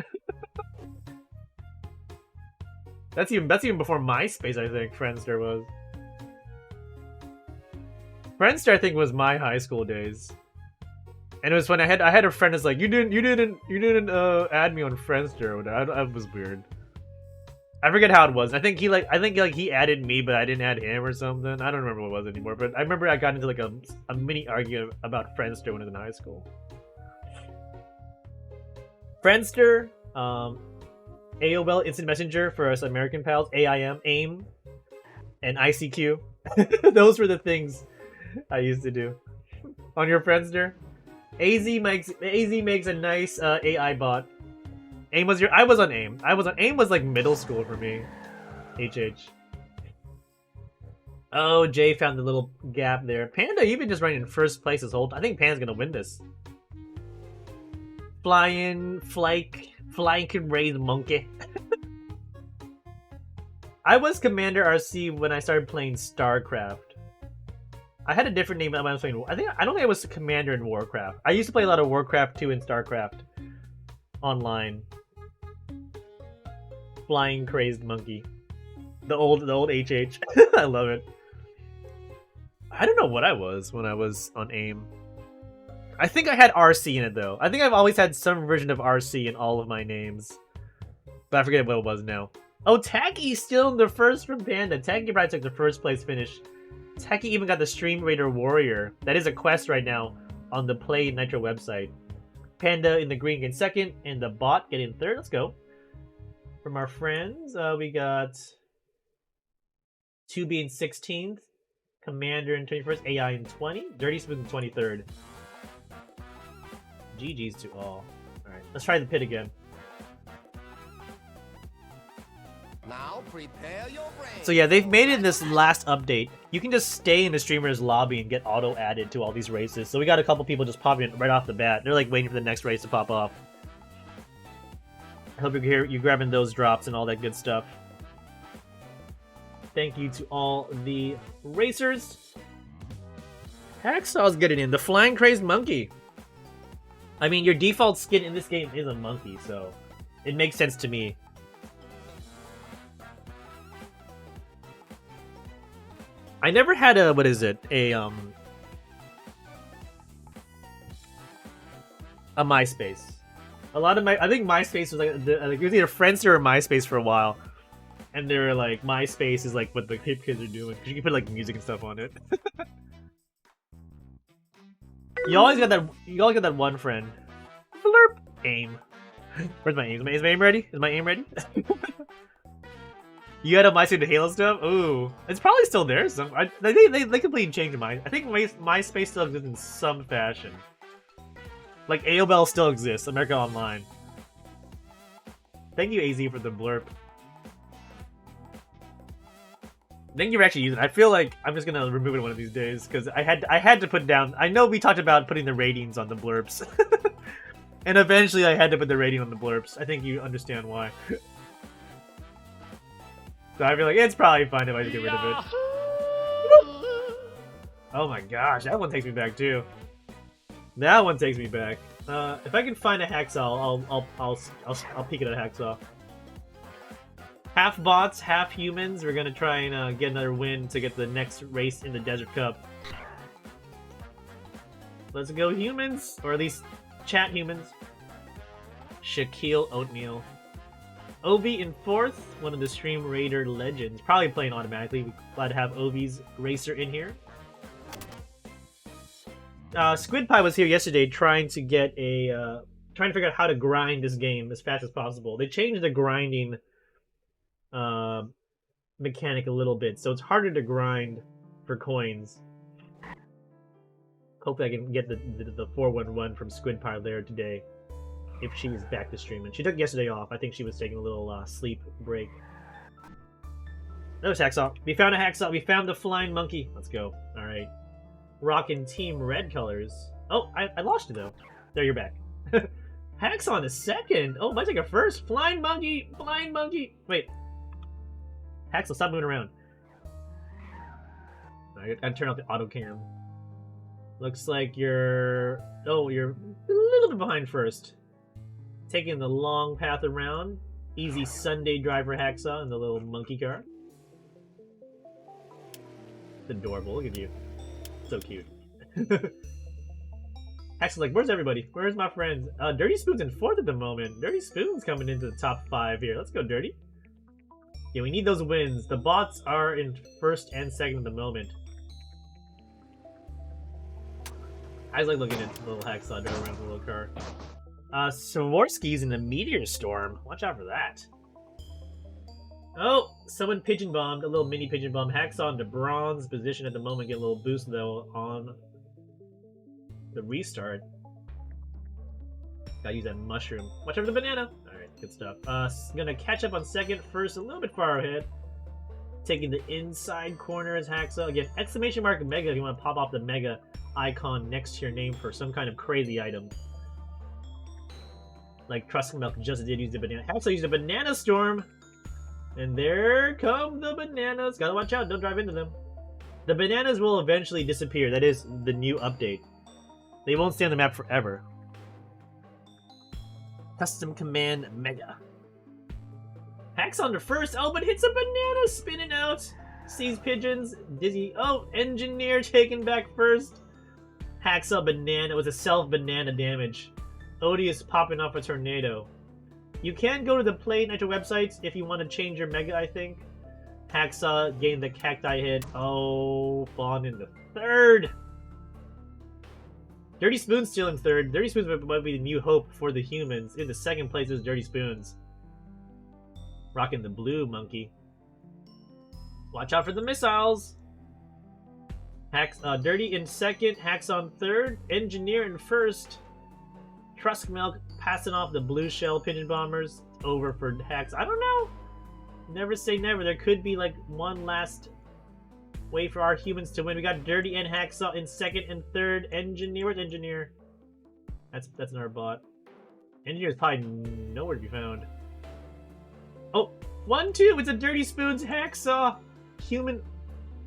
That's even before MySpace, I think. Friendster was. Friendster, I think, was my high school days. And it was when I had a friend that's like, you didn't add me on Friendster. That was weird. I forget how it was. I think he added me, but I didn't add him or something. I don't remember what it was anymore. But I remember I got into like a mini argument about Friendster when I was in high school. Friendster, AOL Instant Messenger for us American pals, AIM, and ICQ. Those were the things I used to do. On your Friendster, AZ makes a nice AI bot. I was on AIM. AIM was like middle school for me. HH. Oh, Jay found the little gap there. Panda, you've been just running in first place this whole time. I think Panda's gonna win this. Flying can raise monkey. I was Commander RC when I started playing StarCraft. I had a different name when I was playing. I don't think I was Commander in Warcraft. I used to play a lot of Warcraft 2 and StarCraft online. Flying crazed monkey. The old HH. I love it. I don't know what I was when I was on AIM. I think I had RC in it though. I think I've always had some version of RC in all of my names. But I forget what it was now. Oh, Tacky still in the first from Panda. Tacky probably took the first place finish. Tacky even got the Stream Raider Warrior. That is a quest right now on the Play Nitro website. Panda in the green getting second, and the bot getting third. Let's go. From our friends, we got 2B in 16th, Commander in 21st, AI in 20, Dirty Smooth in 23rd. GG's to all. Alright, let's try the pit again. Now prepare your brain. So yeah, they've made it in this last update. You can just stay in the streamer's lobby and get auto-added to all these races. So we got a couple people just popping in right off the bat. They're like waiting for the next race to pop off. I hope you're grabbing those drops and all that good stuff. Thank you to all the racers. Hacksaw's getting in. The Flying Crazed Monkey. I mean, your default skin in this game is a monkey, so it makes sense to me. I never had a, what is it? A MySpace. A lot of I think MySpace was like it was either Friendster or MySpace for a while. And they were like, MySpace is like what the hip kids are doing. Because you can put like music and stuff on it. You always got that one friend. Blurp. AIM. Where's my AIM? Is my AIM ready? Is my AIM ready? You had a MySpace to Halo stuff? Ooh. It's probably still there. They completely changed mine. I think MySpace still exists in some fashion. Like AOL still exists. America Online. Thank you, AZ, for the blurp. Thank you for actually using it. I feel like I'm just gonna remove it one of these days because I had to put it down. I know we talked about putting the ratings on the blurps, and eventually I had to put the rating on the blurps. I think you understand why. So I feel like it's probably fine if I just get rid of it. Oh my gosh, that one takes me back too. That one takes me back. If I can find a hacksaw, I'll peek at a hacksaw. Half bots, half humans. We're gonna try and get another win to get the next race in the Desert Cup. Let's go humans, or at least chat humans. Shaquille Oatmeal. Ovi in 4th, one of the Stream Raider legends. Probably playing automatically. We're glad to have Ovi's racer in here. Squid Pie was here yesterday trying to get a trying to figure out how to grind this game as fast as possible. They changed the grinding mechanic a little bit, so it's harder to grind for coins. Hopefully I can get the 411 from Squid Pie there today, if she's back to streaming. She took yesterday off. I think she was taking a little sleep break. Another hacksaw. We found a hacksaw. We found the flying monkey. Let's go. All right. Rocking Team Red colors. Oh, I lost you though. There, you're back. Hacksaw in a second. Oh, might take a first. Flying monkey. Flying monkey. Wait. Hacksaw, stop moving around. I gotta turn off the auto cam. Looks like you're... Oh, you're a little bit behind first. Taking the long path around. Easy Sunday driver Hacksaw in the little monkey car. It's adorable. Look at you. So cute. Hacksaw's like, where's everybody? Where's my friends? Dirty Spoon's in 4th at the moment. Dirty Spoon's coming into the top 5 here. Let's go, Dirty. Yeah, we need those wins. The bots are in 1st and 2nd at the moment. I just like looking at the little Hacksaw drive around the little car. Swarovski's in the Meteor Storm. Watch out for that. Oh, someone pigeon bombed. A little mini pigeon bomb. Hacksaw into bronze position at the moment. Get a little boost though on the restart. Gotta use that mushroom. Watch out for the banana. Alright, good stuff. Gonna catch up on 2nd. First, a little bit far ahead. Taking the inside corner as Hacksaw. Again, exclamation mark mega if you want to pop off the mega icon next to your name for some kind of crazy item. Like Trusting Milk just did use the banana. Hacksaw used a banana storm. And there come the bananas. Gotta watch out, don't drive into them. The bananas will eventually disappear. That is the new update. They won't stay on the map forever. Custom Command Mega. Hacksaw to first. Oh, but hits a banana spinning out. Sees pigeons. Dizzy. Oh, Engineer taken back first. Hacksaw banana. It was a self-banana damage. Odious popping off a tornado. You can go to the Play Nitro websites if you want to change your mega, I think. Hacksaw gained the cacti hit. Oh, falling into 3rd. Dirty Spoon's still in 3rd. Dirty Spoons might be the new hope for the humans. In the 2nd place is Dirty Spoons. Rocking the blue monkey. Watch out for the missiles. Dirty in 2nd. Hacksaw in 3rd. Engineer in 1st. Trusk Milk passing off the blue shell pigeon bombers. Over for Hacks. I don't know. Never say never. There could be like one last way for our humans to win. We got Dirty and Hacksaw in 2nd and 3rd. Engineer with Engineer. That's another bot. Engineer is probably nowhere to be found. Oh, 1-2. It's a Dirty Spoons Hacksaw. Human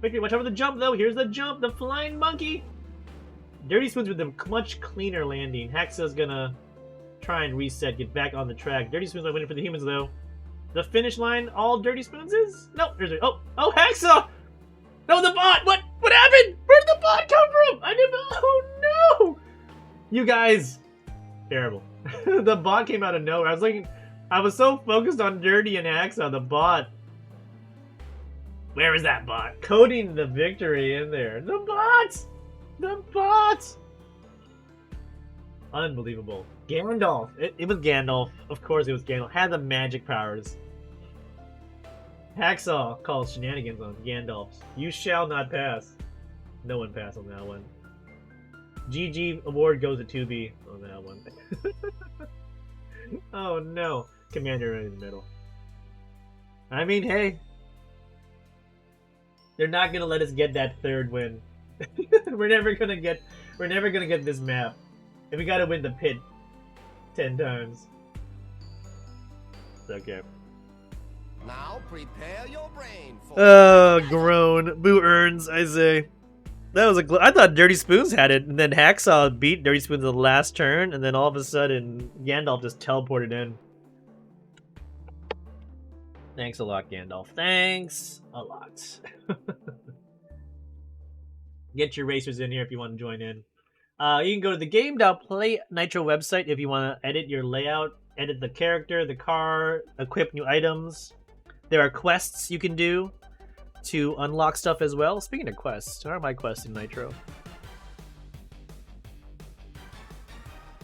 victory. Watch out for the jump though. Here's the jump. The flying monkey. Dirty Spoons with a much cleaner landing. Hacksaw's gonna try and reset, get back on the track. Dirty Spoons are winning for the humans though. The finish line, all Dirty Spoons is? No, there's a, oh, Hacksaw! No, the bot! What happened? Where'd the bot come from? I didn't know. Oh no! You guys, terrible. The bot came out of nowhere. I was so focused on Dirty and Hacksaw, the bot. Where is that bot? Coding the victory in there. The bot! The bot! Unbelievable. Gandalf. It was Gandalf. Of course it was Gandalf. Had the magic powers. Hacksaw calls shenanigans on Gandalf's. You shall not pass. No one passed on that one. GG award goes to 2B on that one. Oh no. Commander in the middle. I mean, hey. They're not gonna let us get that 3rd win. We're never gonna get this map. And we gotta win the pit 10 times. It's okay. Now prepare your brain for Groan. Boo earns, I say. That was I thought Dirty Spoons had it, and then Hacksaw beat Dirty Spoons at the last turn, and then all of a sudden Gandalf just teleported in. Thanks a lot, Gandalf. Thanks a lot. Get your racers in here if you want to join in. You can go to the Game.Play Nitro website if you want to edit your layout, edit the character, the car, equip new items. There are quests you can do to unlock stuff as well. Speaking of quests, where are my quests in Nitro?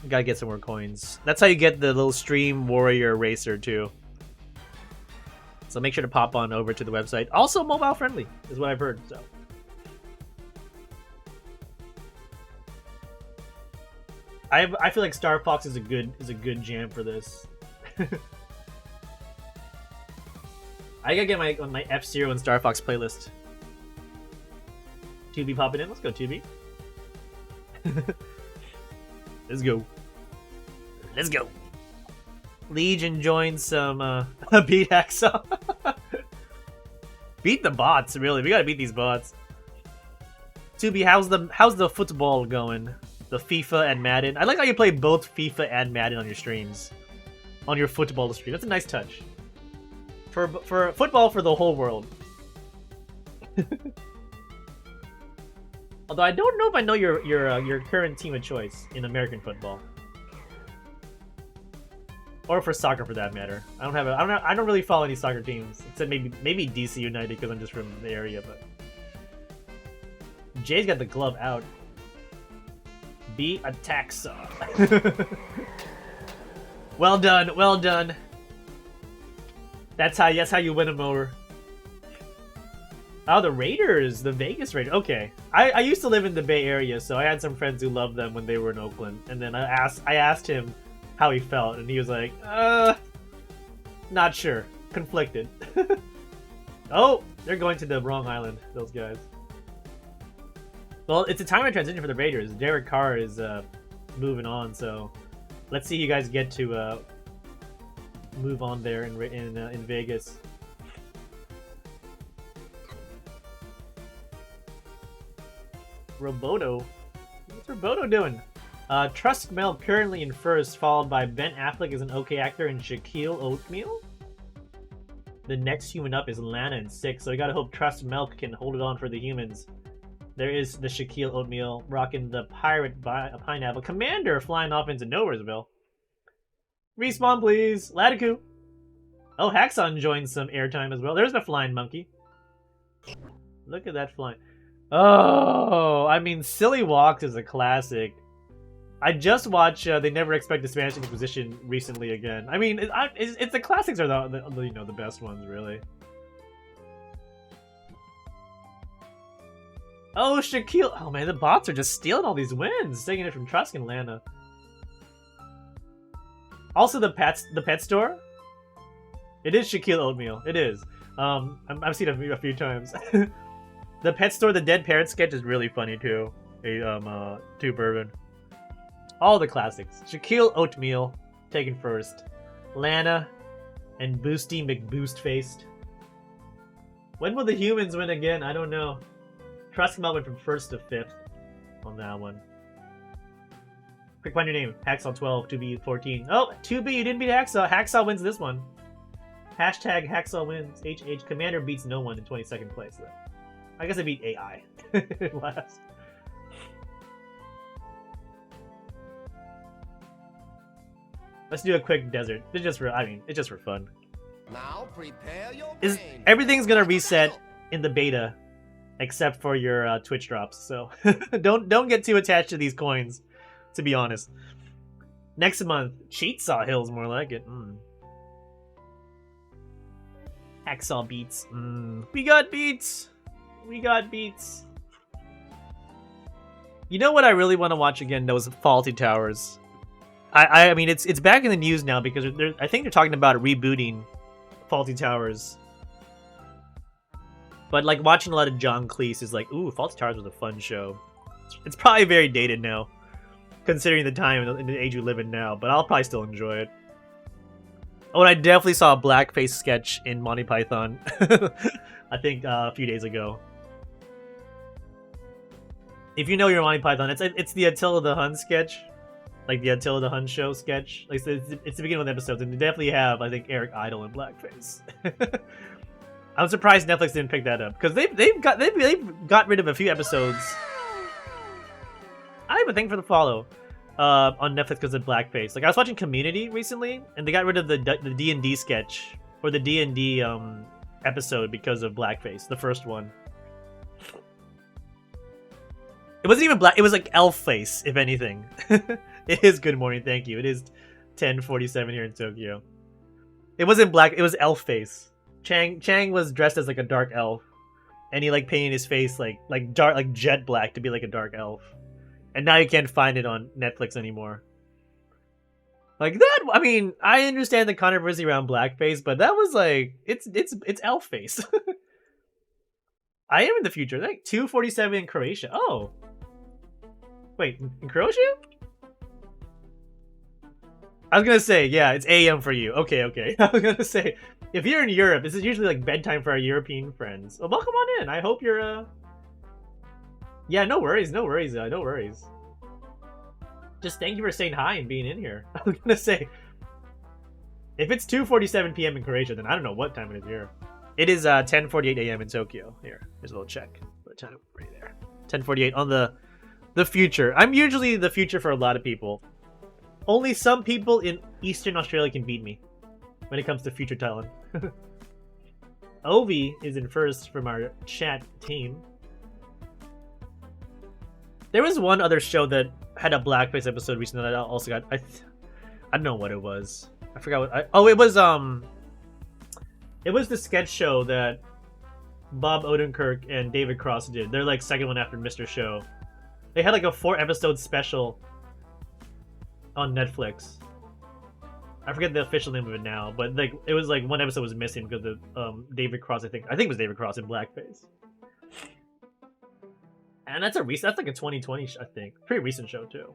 Gotta get some more coins. That's how you get the little stream warrior racer too. So make sure to pop on over to the website. Also mobile friendly is what I've heard. So I feel like Star Fox is a good jam for this. I gotta get my F-Zero and Star Fox playlist. 2B popping in. Let's go 2B. Let's go. Let's go. Legion joins some beat Hacksaw. Beat the bots, really. We gotta beat these bots. 2B, how's the football going? The FIFA and Madden. I like how you play both FIFA and Madden on your streams, on your football stream. That's a nice touch. For football for the whole world. Although I don't know if I know your current team of choice in American football, or for soccer for that matter. I don't really follow any soccer teams except maybe DC United because I'm just from the area. But Jay's got the glove out. Be a taxa. Well done, well done. That's how you win them over. Oh, the Raiders, the Vegas Raiders. Okay, I used to live in the Bay Area, so I had some friends who loved them when they were in Oakland. And then I asked him how he felt, and he was like, not sure, conflicted. Oh, they're going to the wrong island, those guys. Well, it's a time of transition for the Raiders. Derek Carr is moving on, so let's see you guys get to move on there in Vegas. Roboto. What's Roboto doing? Trusk Mel currently in first, followed by Ben Affleck as an okay actor and Shaquille Oatmeal. The next human up is Lana in 6, so we gotta hope Trusk Milk can hold it on for the humans. There is the Shaquille Oatmeal rocking the pirate pineapple. Commander flying off into Nowheresville. Respawn, please. Latiku. Oh, Haxon joins some airtime as well. There's the flying monkey. Look at that flying. Oh, I mean, Silly Walks is a classic. I just watched They Never Expect the Spanish Inquisition recently again. I mean, it's the classics are the best ones, really. Oh, Shaquille. Oh, man, the bots are just stealing all these wins, taking it from Trusk and Lana. Also, the pet store. It is Shaquille Oatmeal. It is. I've seen it a few times. The pet store, the dead parrot sketch is really funny too. Two bourbon. All the classics. Shaquille Oatmeal taken first. Lana and Boosty McBoostfaced. When will the humans win again? I don't know. Trusk Mel went from 1st to 5th on that one. Quick, find your name. Hacksaw 12, 2B 14. Oh, 2B, you didn't beat Hacksaw. Hacksaw wins this one. Hashtag Hacksaw wins. HH Commander beats no one in 22nd place though. I guess I beat AI last. Let's do a quick desert. It's just for fun. Now prepare your Is brain. everything's gonna reset in the beta, except for your Twitch drops. So don't get too attached to these coins. To be honest, next month Cheat Saw Hills more like it. Hacksaw beats. We got beats. We got beats. You know what I really want to watch again? Those Faulty Towers. I mean, it's back in the news now because I think they're talking about rebooting Faulty Towers. But like watching a lot of John Cleese is like, ooh, Faulty Towers was a fun show. It's probably very dated now, considering the time and the age we live in now. But I'll probably still enjoy it. Oh, and I definitely saw a blackface sketch in Monty Python. I think a few days ago. If you know your Monty Python, it's the Attila the Hun sketch, like the Attila the Hun show sketch. Like it's the beginning of the episodes, and they definitely have, I think, Eric Idle in blackface. I'm surprised Netflix didn't pick that up because they've got rid of a few episodes. I have a thing for the follow on Netflix because of blackface. Like I was watching Community recently, and they got rid of the D&D sketch or the D&D episode because of blackface. The first one. It wasn't even black. It was like elf face, if anything. It is good morning, thank you. It is 10:47 here in Tokyo. It wasn't black. It was elf face. Chang was dressed as like a dark elf, and he like painted his face like dark, like jet black to be like a dark elf. And now you can't find it on Netflix anymore. Like that. I mean, I understand the controversy around blackface, but that was like it's elf face. I am in the future. Like 2:47 in Croatia. Oh. Wait, in Croatia? I was gonna say, yeah, it's AM for you. Okay. I was gonna say, if you're in Europe, this is usually like bedtime for our European friends. Well, welcome on in. I hope you're Yeah, no worries, no worries, no worries. Just thank you for saying hi and being in here. I was gonna say, if it's 2:47 p.m. in Croatia, then I don't know what time it is here. It is 10:48 a.m. in Tokyo. Here, here's a little check. What time? Right there. 10:48 on the future. I'm usually the future for a lot of people. Only some people in Eastern Australia can beat me when it comes to future talent. Ovi is in first from our chat team. There was one other show that had a blackface episode recently that I also got. I don't know what it was. I forgot what. It was the sketch show that Bob Odenkirk and David Cross did. They're like second one after Mr. Show. They had like a 4-episode special on Netflix. I forget the official name of it now, but like it was like one episode was missing because of David Cross. I think it was David Cross in blackface. And that's that's like a 2020 I think. Pretty recent show too.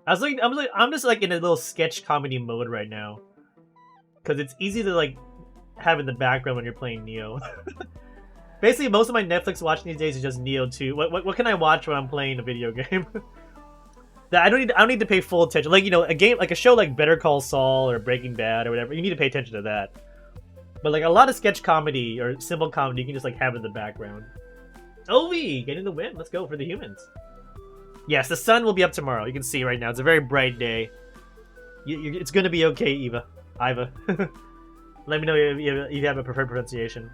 I'm just like in a little sketch comedy mode right now. Cause it's easy to like have in the background when you're playing Neo. Basically most of my Netflix watching these days is just Neo 2. What can I watch when I'm playing a video game? That I don't need to pay full attention. Like, you know, a game like a show like Better Call Saul or Breaking Bad or whatever, you need to pay attention to that. But like a lot of sketch comedy or simple comedy, you can just like have in the background. Ovi getting the win. Let's go for the humans. Yes, the sun will be up tomorrow. You can see right now. It's a very bright day. It's going to be okay, Iva. Let me know if you have a preferred pronunciation.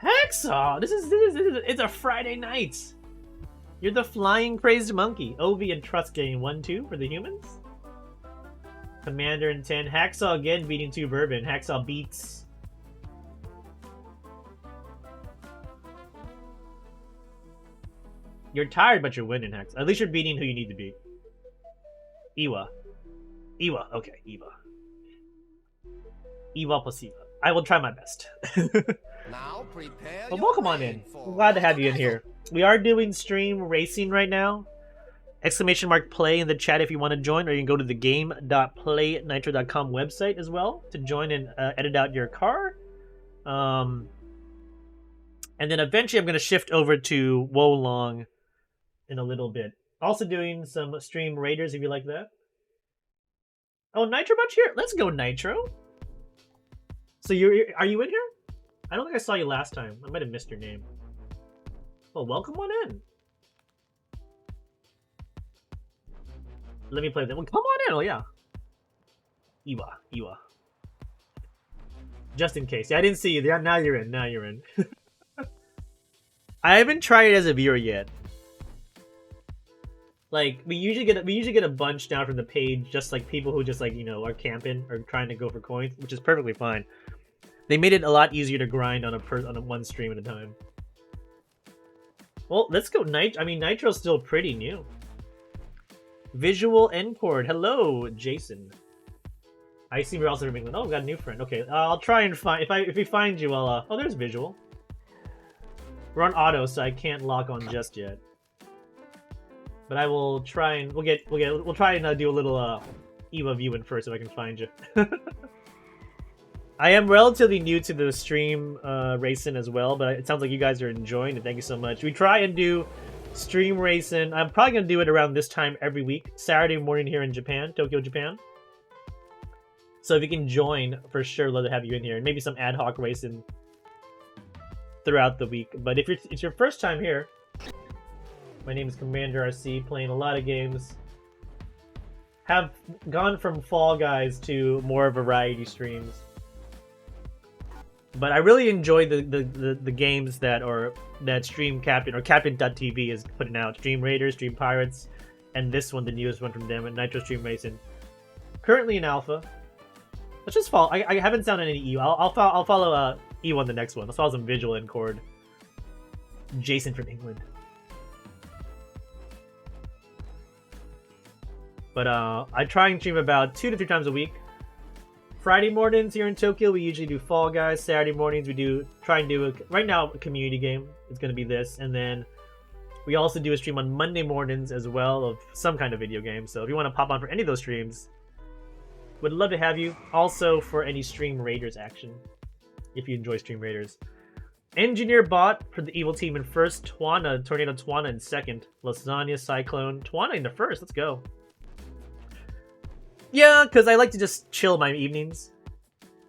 Hacksaw! It's a Friday night. You're the flying crazed monkey. Ovi and Trust getting 1-2 for the humans. Commander and 10. Hacksaw again beating 2 Bourbon. Hacksaw beats. You're tired, but you're winning, Hacksaw. At least you're beating who you need to beat. Iwa. Okay, Iwa. Iwa plus Iwa. I will try my best. Now prepare Well, your welcome on brain in. for I'm glad to have you in Resurrection. here. We are doing stream racing right now. !play in the chat if you want to join, or you can go to the game.playnitro.com website as well to join and edit out your car. And then eventually I'm going to shift over to Wolong in a little bit. Also doing some stream raiders if you like that. Oh, Nitro Bunch here? Let's go, Nitro. So are you in here? I don't think I saw you last time. I might have missed your name. Well, welcome on in. Let me play them. Well, come on in. Oh, yeah. Iwa. Just in case. Yeah, I didn't see you there. Now you're in. I haven't tried it as a viewer yet. Like, we usually get a bunch down from the page, just like people who just like, you know, are camping or trying to go for coins, which is perfectly fine. They made it a lot easier to grind on a one stream at a time. Well, let's go Nitro's still pretty new. Visual Encord. Hello, Jason. I see we're also from England. Oh, we got a new friend. Okay, I'll try and find if we find you. I'll oh, there's Visual. We're on auto, so I can't lock on just yet. But I will try and we'll try and do a little Eva viewing first if I can find you. I am relatively new to the stream racing as well, but it sounds like you guys are enjoying it. Thank you so much. We try and do stream racing. I'm probably gonna do it around this time every week, Saturday morning here in Japan, Tokyo, Japan. So if you can join, for sure, love to have you in here, and maybe some ad hoc racing throughout the week. But if it's your first time here, my name is Commander RC, playing a lot of games. Have gone from Fall Guys to more variety streams. But I really enjoy the games that Stream Captain or Captain.tv is putting out. Stream Raiders, Stream Pirates, and this one, the newest one from them, and Nitro Stream Racing. Currently in alpha. Let's just follow. I haven't found any EU. I'll follow EU on the next one. Let's follow some Visual Encord. Jason from England. But I try and stream about 2 to 3 times a week. Friday mornings here in Tokyo, we usually do Fall Guys. Saturday mornings, we try and do right now a community game. It's going to be this, and then we also do a stream on Monday mornings as well of some kind of video game. So if you want to pop on for any of those streams, would love to have you. Also for any Stream Raiders action, if you enjoy Stream Raiders. Engineer bot for the evil team in first. Twana, Tornado Twana in second. Lasagna, Cyclone. Twana in the first. Let's go. Yeah, because I like to just chill my evenings.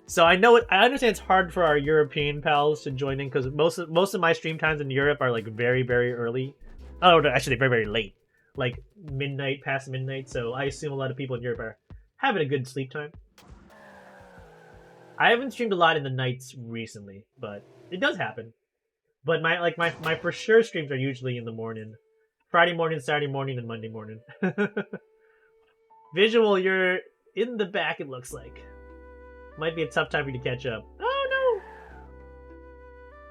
So I understand it's hard for our European pals to join in because most of my stream times in Europe are like very, very early. Oh, no, actually very, very late. Like midnight, past midnight. So I assume a lot of people in Europe are having a good sleep time. I haven't streamed a lot in the nights recently, but it does happen. But my for sure streams are usually in the morning. Friday morning, Saturday morning, and Monday morning. Visual, you're in the back, it looks like. Might be a tough time for you to catch up. Oh no!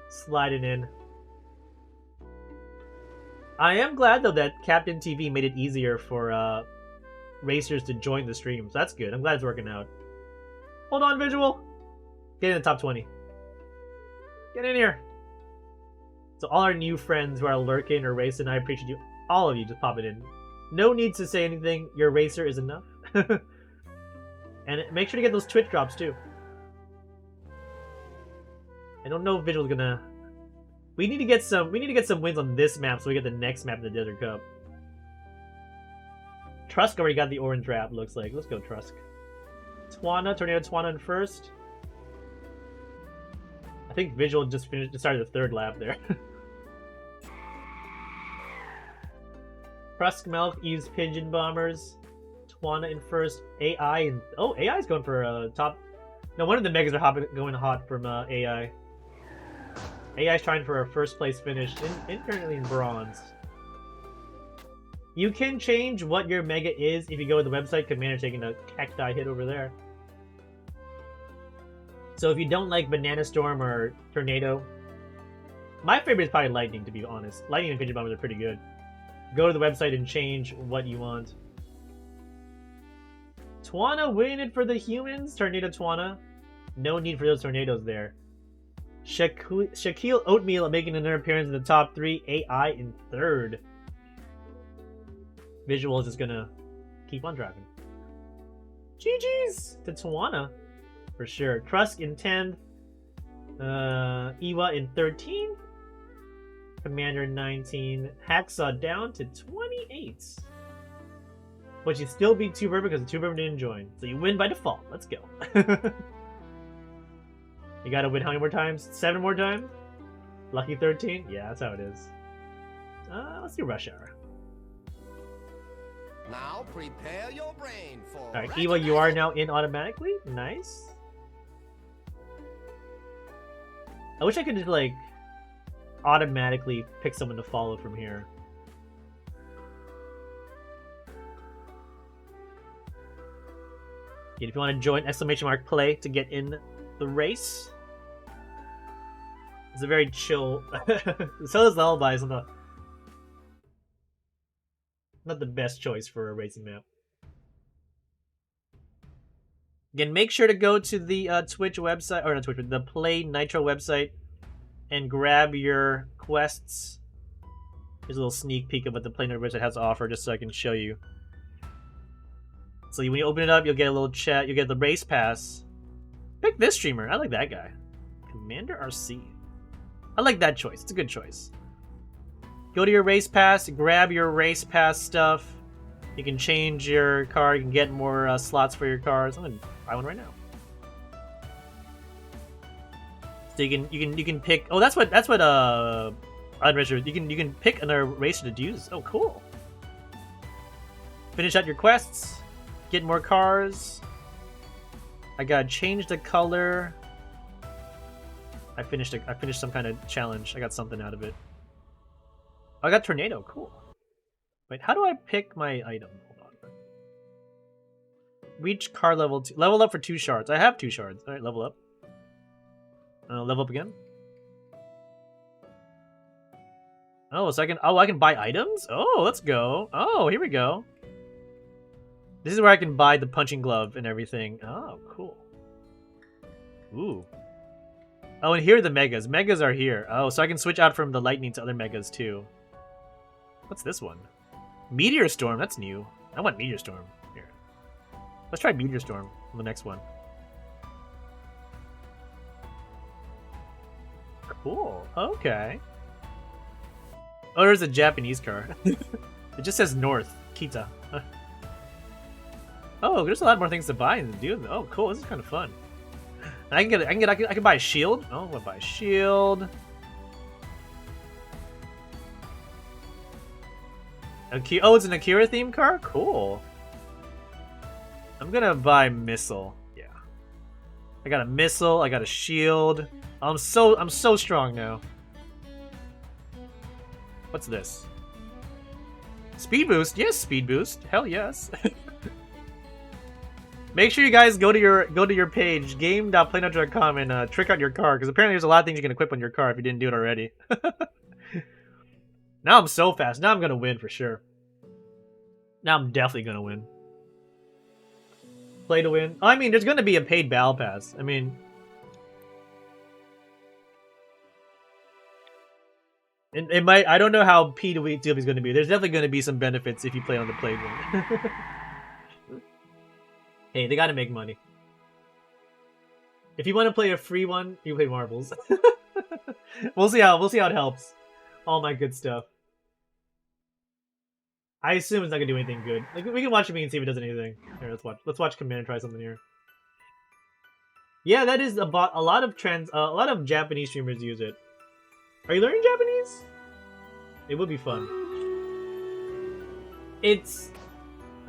Sliding in. I am glad though that Captain TV made it easier for racers to join the stream. So that's good. I'm glad it's working out. Hold on, Visual. Get in the top 20. Get in here. So all our new friends who are lurking or racing, I appreciate you. All of you just popping in. No need to say anything. Your racer is enough. And make sure to get those Twitch drops too. I don't know if Visual's gonna. We need to get some wins on this map so we get the next map in the Desert Cup. Trusk already got the orange wrap, looks like. Let's go, Trusk. Tornado Twana in first. I think Visual just started the third lap there. Trusk Milk used Pigeon Bombers. Twana in first. AI and AI is going for a top. No, one of the megas are going hot from AI. AI is trying for a first place finish, currently in bronze. You can change what your mega is if you go to the website. Commander taking a cacti hit over there. So if you don't like Banana Storm or Tornado, my favorite is probably Lightning, to be honest. Lightning and Pigeon Bombers are pretty good. Go to the website and change what you want. Twana win it for the humans. Tornado Twana. No need for those tornadoes there. Shaquille Oatmeal making an appearance in the top 3. AI in third. Visual is just gonna keep on driving. GG's to Twana. For sure. Trusk in 10th. Iwa in 13th. Commander in 19. Hacksaw down to 28. But you still beat Two Burger because the Two Burger didn't join. So you win by default. Let's go. You gotta win how many more times? 7 more times? Lucky 13? Yeah, that's how it is. Let's do Rush Hour. Now prepare your brain for. Alright, Iwa, you are now in automatically. Nice. I wish I could just, like, automatically pick someone to follow from here. And if you want to join !play to get in the race. It's a very chill. So is Lullaby is not the best choice for a racing map. Again, make sure to go to the Twitch website, or not Twitch, the Play Nitro website, and grab your quests. Here's a little sneak peek of what the Play Nitro website has to offer, just so I can show you. So when you open it up, you'll get a little chat. You'll get the race pass. Pick this streamer. I like that guy. Commander RC. I like that choice. It's a good choice. Go to your race pass. Grab your race pass stuff. You can change your car. You can get more slots for your cars. I'm gonna buy one right now. So you can pick. Oh, that's what unregistered. You can pick another racer to use. Oh, cool. Finish out your quests. Get more cars. I gotta change the color. I finished some kind of challenge. I got something out of it. I got Tornado. Cool. Wait, how do I pick my item? Hold on. Reach car level 2. Level up for 2 shards. I have 2 shards. Alright, level up. Level up again. Oh, so I can buy items? Oh, let's go. Oh, here we go. This is where I can buy the punching glove and everything. Oh, cool. Ooh. Oh, and here are the megas. Megas are here. Oh, so I can switch out from the lightning to other megas too. What's this one? Meteor Storm. That's new. I want Meteor Storm. Here. Let's try Meteor Storm on the next one. Cool. Okay. Oh, there's a Japanese car. It just says North Kita. Oh, there's a lot more things to buy and do. Oh, cool. This is kind of fun. And I can buy a shield. Oh, I'm gonna buy a shield. Oh, it's an Akira themed car. Cool. I'm gonna buy missile. Yeah. I got a missile. I got a shield. I'm so strong now. What's this? Speed boost? Yes, speed boost. Hell yes. Make sure you guys go to your page, game.playnut.com, and trick out your car, because apparently there's a lot of things you can equip on your car if you didn't do it already. Now I'm so fast. Now I'm gonna win for sure. Now I'm definitely gonna win. Play to win. Oh, I mean, there's gonna be a paid battle pass. I mean, it might. I don't know how P2E is going to be. There's definitely going to be some benefits if you play on the play one. Hey, they got to make money. If you want to play a free one, you play Marbles. We'll see how it helps. All my good stuff. I assume it's not gonna do anything good. Like, we can watch it and see if it does anything. Here, let's watch Commander try something here. Yeah, that is a lot of Japanese streamers use it. Are you learning Japanese? It would be fun.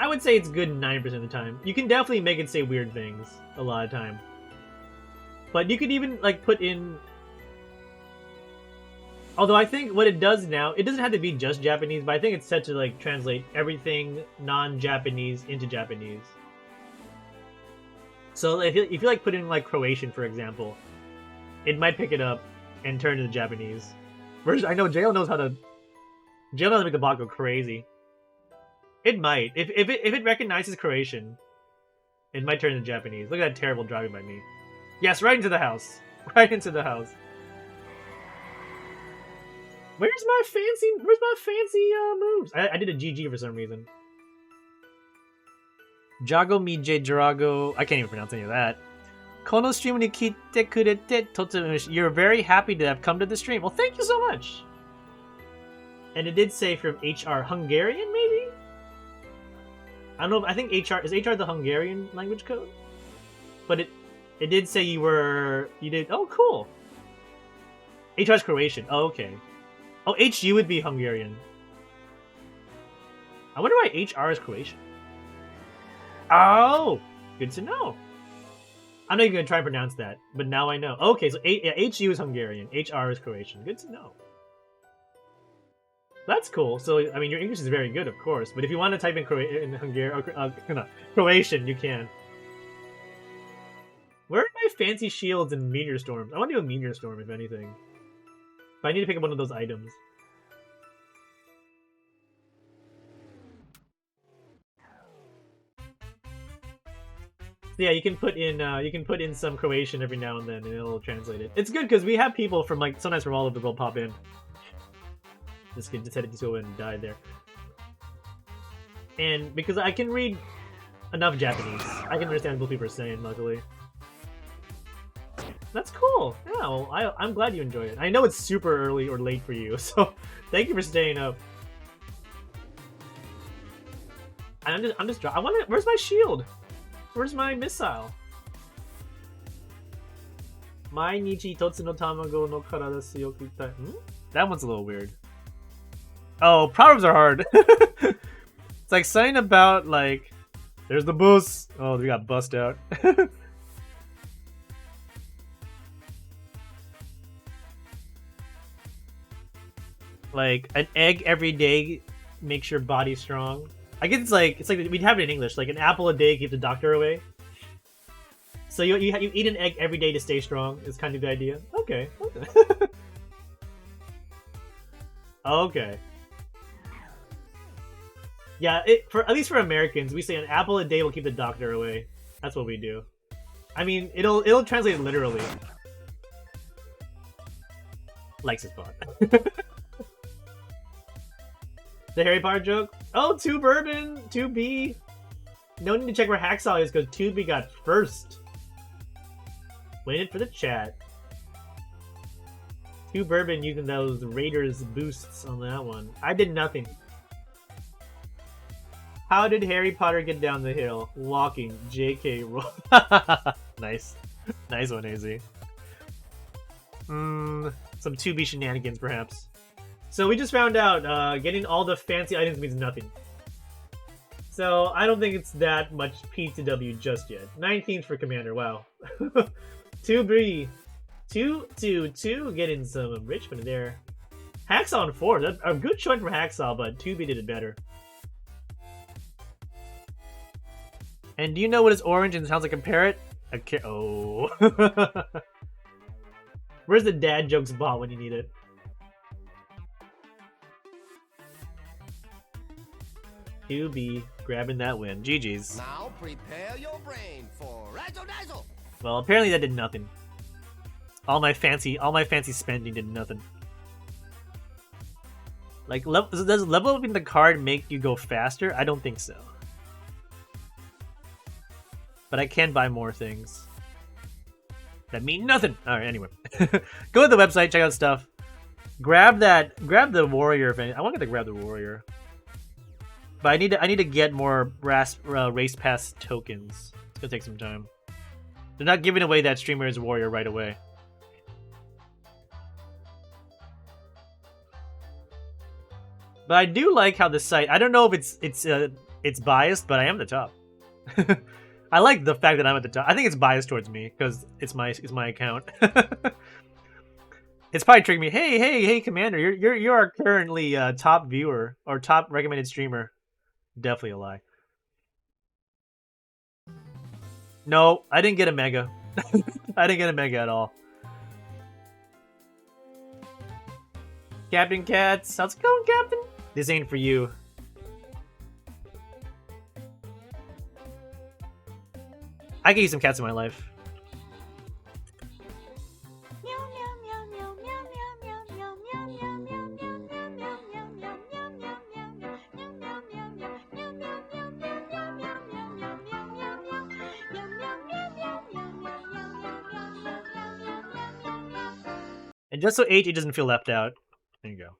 I would say it's good 90% of the time. You can definitely make it say weird things a lot of time. But you could even like put in. Although I think what it does now, it doesn't have to be just Japanese, but I think it's set to like translate everything non-Japanese into Japanese. So if you like put in like Croatian, for example, it might pick it up and turn into Japanese. Whereas I know JL knows how to make the bot go crazy. It might. If it recognizes Croatian, it might turn into Japanese. Look at that terrible driving by me. Yes, right into the house. Right into the house. Where's my fancy moves? I did a GG for some reason. Jago Mije Drago. I can't even pronounce any of that. Kono stream ni kite kurete totemu. You're very happy to have come to the stream. Well, thank you so much. And it did say from HR Hungarian, maybe? I don't know. I think HR is HR the Hungarian language code, but it did say you did. Oh, cool. HR is Croatian. Oh, okay. Oh, HU would be Hungarian. I wonder why HR is Croatian. Oh, good to know. I'm not even gonna try and pronounce that, but now I know. Okay, so HU is Hungarian, HR is Croatian. Good to know. That's cool. So, I mean, your English is very good, of course, but if you want to type in Croatian, you can. Where are my fancy shields and meteor storms? I want to do a meteor storm, if anything. But I need to pick up one of those items. So yeah, you can put in some Croatian every now and then, and it'll translate it. It's good because we have people from like sometimes from all over the world pop in. This kid decided to go in and died there. And because I can read enough Japanese, I can understand what people are saying. Luckily. That's cool. Yeah, well, I'm glad you enjoy it. I know it's super early or late for you, so thank you for staying up. And I want to. Where's my shield? Where's my missile? Mainichi totsu no tamago no karada suyoku itai. That one's a little weird. Oh, proverbs are hard. It's like something about like, there's the bus. Oh, we got bust out. Like an egg every day makes your body strong. I guess it's like we'd have it in English, like an apple a day keeps the doctor away. So you eat an egg every day to stay strong is kind of the idea. Okay. Okay. Yeah, at least for Americans, we say an apple a day will keep the doctor away. That's what we do. I mean, it'll translate literally. Likes his bot. The Harry Potter joke? Oh, 2 bourbon, 2B. No need to check where Hacksaw is because 2B got first. Waited for the chat. 2 bourbon using those Raiders boosts on that one. I did nothing. How did Harry Potter get down the hill? Walking. JK. Nice. Nice one, AZ. Some 2B shenanigans, perhaps. So we just found out getting all the fancy items means nothing. So I don't think it's that much P2W just yet. 19th for Commander, wow. 2B. 2-2-2, getting some enrichment there. Hacksaw on 4. That's a good showing from Hacksaw, but 2B did it better. And do you know what is orange and sounds like a parrot? Oh. Where's the dad jokes bot when you need it? QB grabbing that win. GG's. Now prepare your brain for Razzle Dazzle. Well, apparently that did nothing. All my fancy spending did nothing. Like, does level upping the card make you go faster? I don't think so. But I can buy more things. That mean nothing. All right, anyway, go to the website, check out stuff. Grab the warrior. If I want to grab the warrior, but I need to get more race pass tokens. It's gonna take some time. They're not giving away that streamer's warrior right away. But I do like how the site. I don't know if it's biased, but I am the top. I like the fact that I'm at the top. I think it's biased towards me because it's my account. It's probably tricking me. Hey, Commander, you're our currently top viewer or top recommended streamer. Definitely a lie. No, I didn't get a mega. I didn't get a mega at all. Captain Cats, how's it going, Captain? This ain't for you. I can use some cats in my life. And just so HE doesn't feel left out. There you go.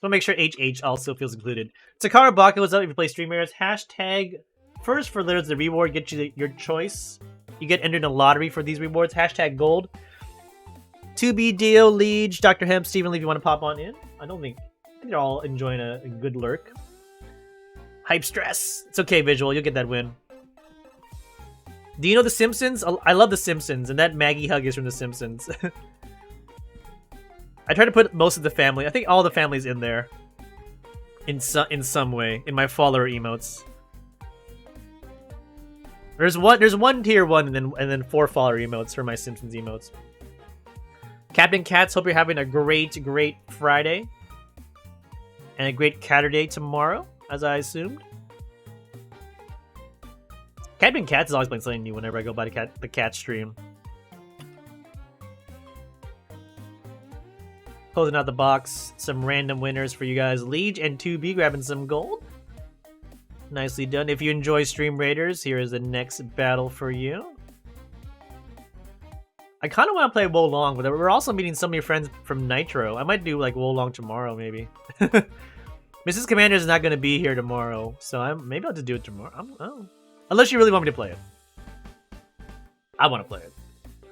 So make sure HH also feels included. Takara Baka was up if you play streamers. Hashtag first for there's the reward, get you your choice. You get entered in a lottery for these rewards. Hashtag gold. 2B Dio, Liege, Dr. Hemp, Stephen Lee, if you want to pop on in. I think they're all enjoying a good lurk. Hype stress. It's okay, Visual. You'll get that win. Do you know The Simpsons? I love The Simpsons, and that Maggie hug is from The Simpsons. I try to put most of the family. I think all the family's in there, in some way, in my follower emotes. There's one tier 1, and then 4 follower emotes for my Simpsons emotes. Captain Cats, hope you're having a great Friday and a great Catterday tomorrow, as I assumed. Captain Cats is always playing something new whenever I go by the cat stream. Closing out the box, some random winners for you guys. Liege and 2B grabbing some gold. Nicely done. If you enjoy Stream Raiders, here is the next battle for you. I kind of want to play Wolong, but we're also meeting some of your friends from Nitro. I might do like Wolong tomorrow, maybe. Mrs. Commander is not going to be here tomorrow, so maybe I'll just do it tomorrow. Oh. Unless you really want me to play it. I want to play it.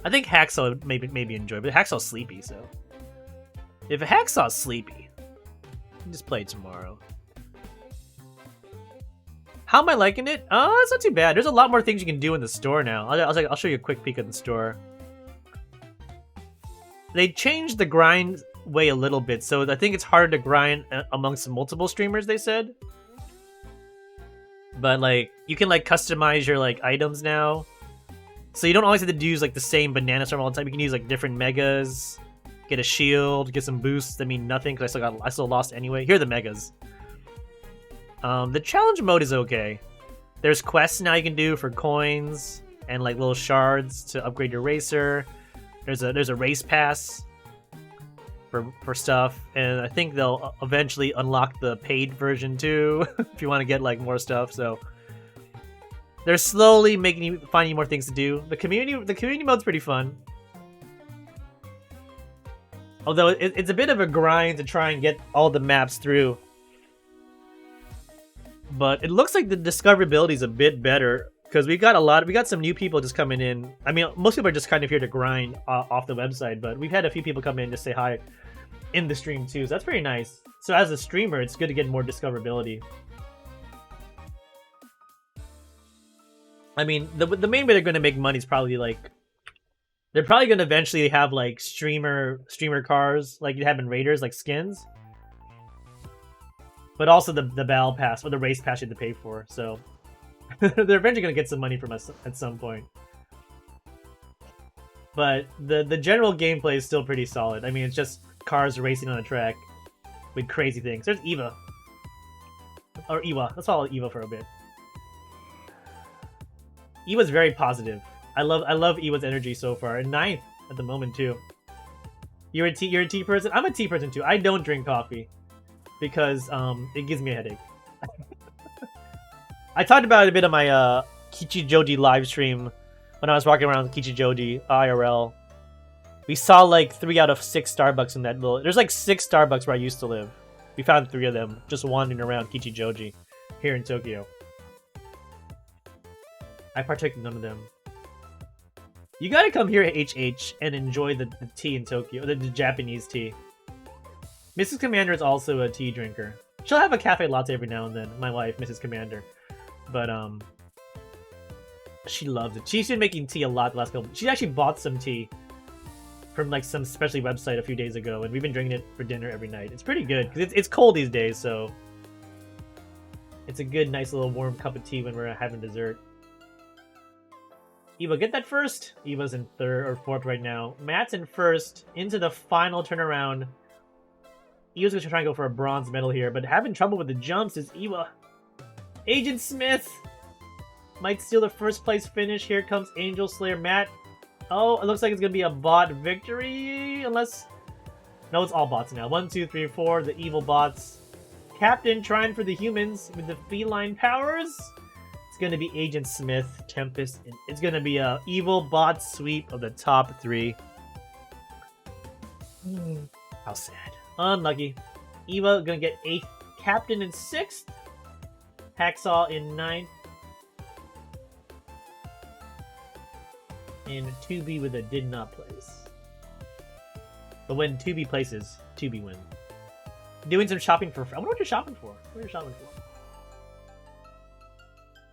I think Hacksaw would maybe enjoy, but Hacksaw's sleepy, so... If Hacksaw's sleepy, you can just play it tomorrow. How am I liking it? It's not too bad. There's a lot more things you can do in the store now. I'll show you a quick peek at the store. They changed the grind way a little bit, so I think it's harder to grind amongst multiple streamers, they said. But like, you can like customize your like items now. So you don't always have to use like the same banana storm all the time. You can use like different megas. Get a shield, get some boosts that mean nothing because I still lost anyway. Here are the megas. The challenge mode is okay. There's quests now you can do for coins and like little shards to upgrade your racer. There's a race pass. for stuff, and I think they'll eventually unlock the paid version too if you want to get like more stuff. So they're slowly finding more things to do. The community mode's pretty fun, although it's a bit of a grind to try and get all the maps through. But it looks like the discoverability is a bit better because we got some new people just coming in. I mean, most people are just kind of here to grind off the website, but we've had a few people come in to say hi in the stream too, so that's pretty nice. So as a streamer, it's good to get more discoverability. I mean, the main way they're going to make money is probably like they're probably going to eventually have like streamer cars like you have in Raiders, like skins. But also the battle pass or the race pass you have to pay for. So they're eventually going to get some money from us at some point. But the general gameplay is still pretty solid. I mean, it's just cars racing on a track with crazy things. There's Eva. Or Ewa. Let's call it Eva for a bit. Ewa's very positive. I love Ewa's energy so far. And 9th at the moment too. You're a tea person? I'm a tea person too. I don't drink coffee because it gives me a headache. I talked about it a bit on my Kichijoji live stream when I was walking around Kichijoji IRL. We saw like 3 out of 6 Starbucks in that little... There's like 6 Starbucks where I used to live. We found 3 of them just wandering around Kichijoji here in Tokyo. I partook in none of them. You gotta come here at HH and enjoy the tea in Tokyo, the Japanese tea. Mrs. Commander is also a tea drinker. She'll have a cafe latte every now and then, my wife, Mrs. Commander. But, she loves it. She's been making tea a lot the last couple... She actually bought some tea from, like, some specialty website a few days ago, and we've been drinking it for dinner every night. It's pretty good, because it's cold these days, so... It's a good, nice little warm cup of tea when we're having dessert. Eva, get that first! Eva's in 3rd or 4th right now. Matt's in 1st, into the final turnaround. Eva's gonna try and go for a bronze medal here, but having trouble with the jumps is Eva. Agent Smith might steal the 1st place finish. Here comes Angel Slayer. Matt. Oh, it looks like it's gonna be a bot victory, unless... No, it's all bots now. 1, 2, 3, 4, the evil bots. Captain trying for the humans with the feline powers. It's gonna be Agent Smith, Tempest, and it's gonna be a evil bot sweep of the top 3. How sad. Unlucky. Eva gonna get 8th. Captain in 6th. Hacksaw in 9th. And 2B with a did not place. But when 2B places, 2B wins. Doing some shopping for... I wonder what you're shopping for. What are you shopping for?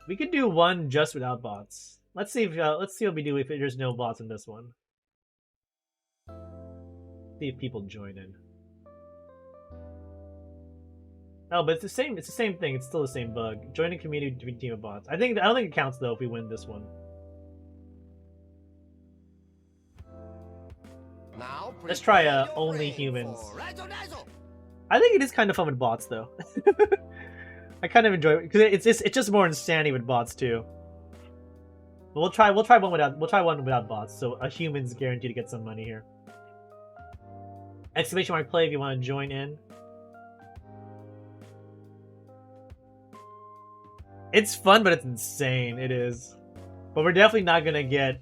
We could do one just without bots. Let's see what we do if there's no bots in this one. See if people join in. Oh, but it's the same thing. It's still the same bug. Join a community between team of bots. I don't think it counts though if we win this one. Now, Let's try prepare your only brain humans. for razzle-dazzle. I think it is kind of fun with bots though. I kind of enjoy it because it's just more insanity with bots too. But we'll try one without bots. So a human's guaranteed to get some money here. Exclamation mark play if you want to join in. It's fun, but it's insane. It is. But we're definitely not gonna get...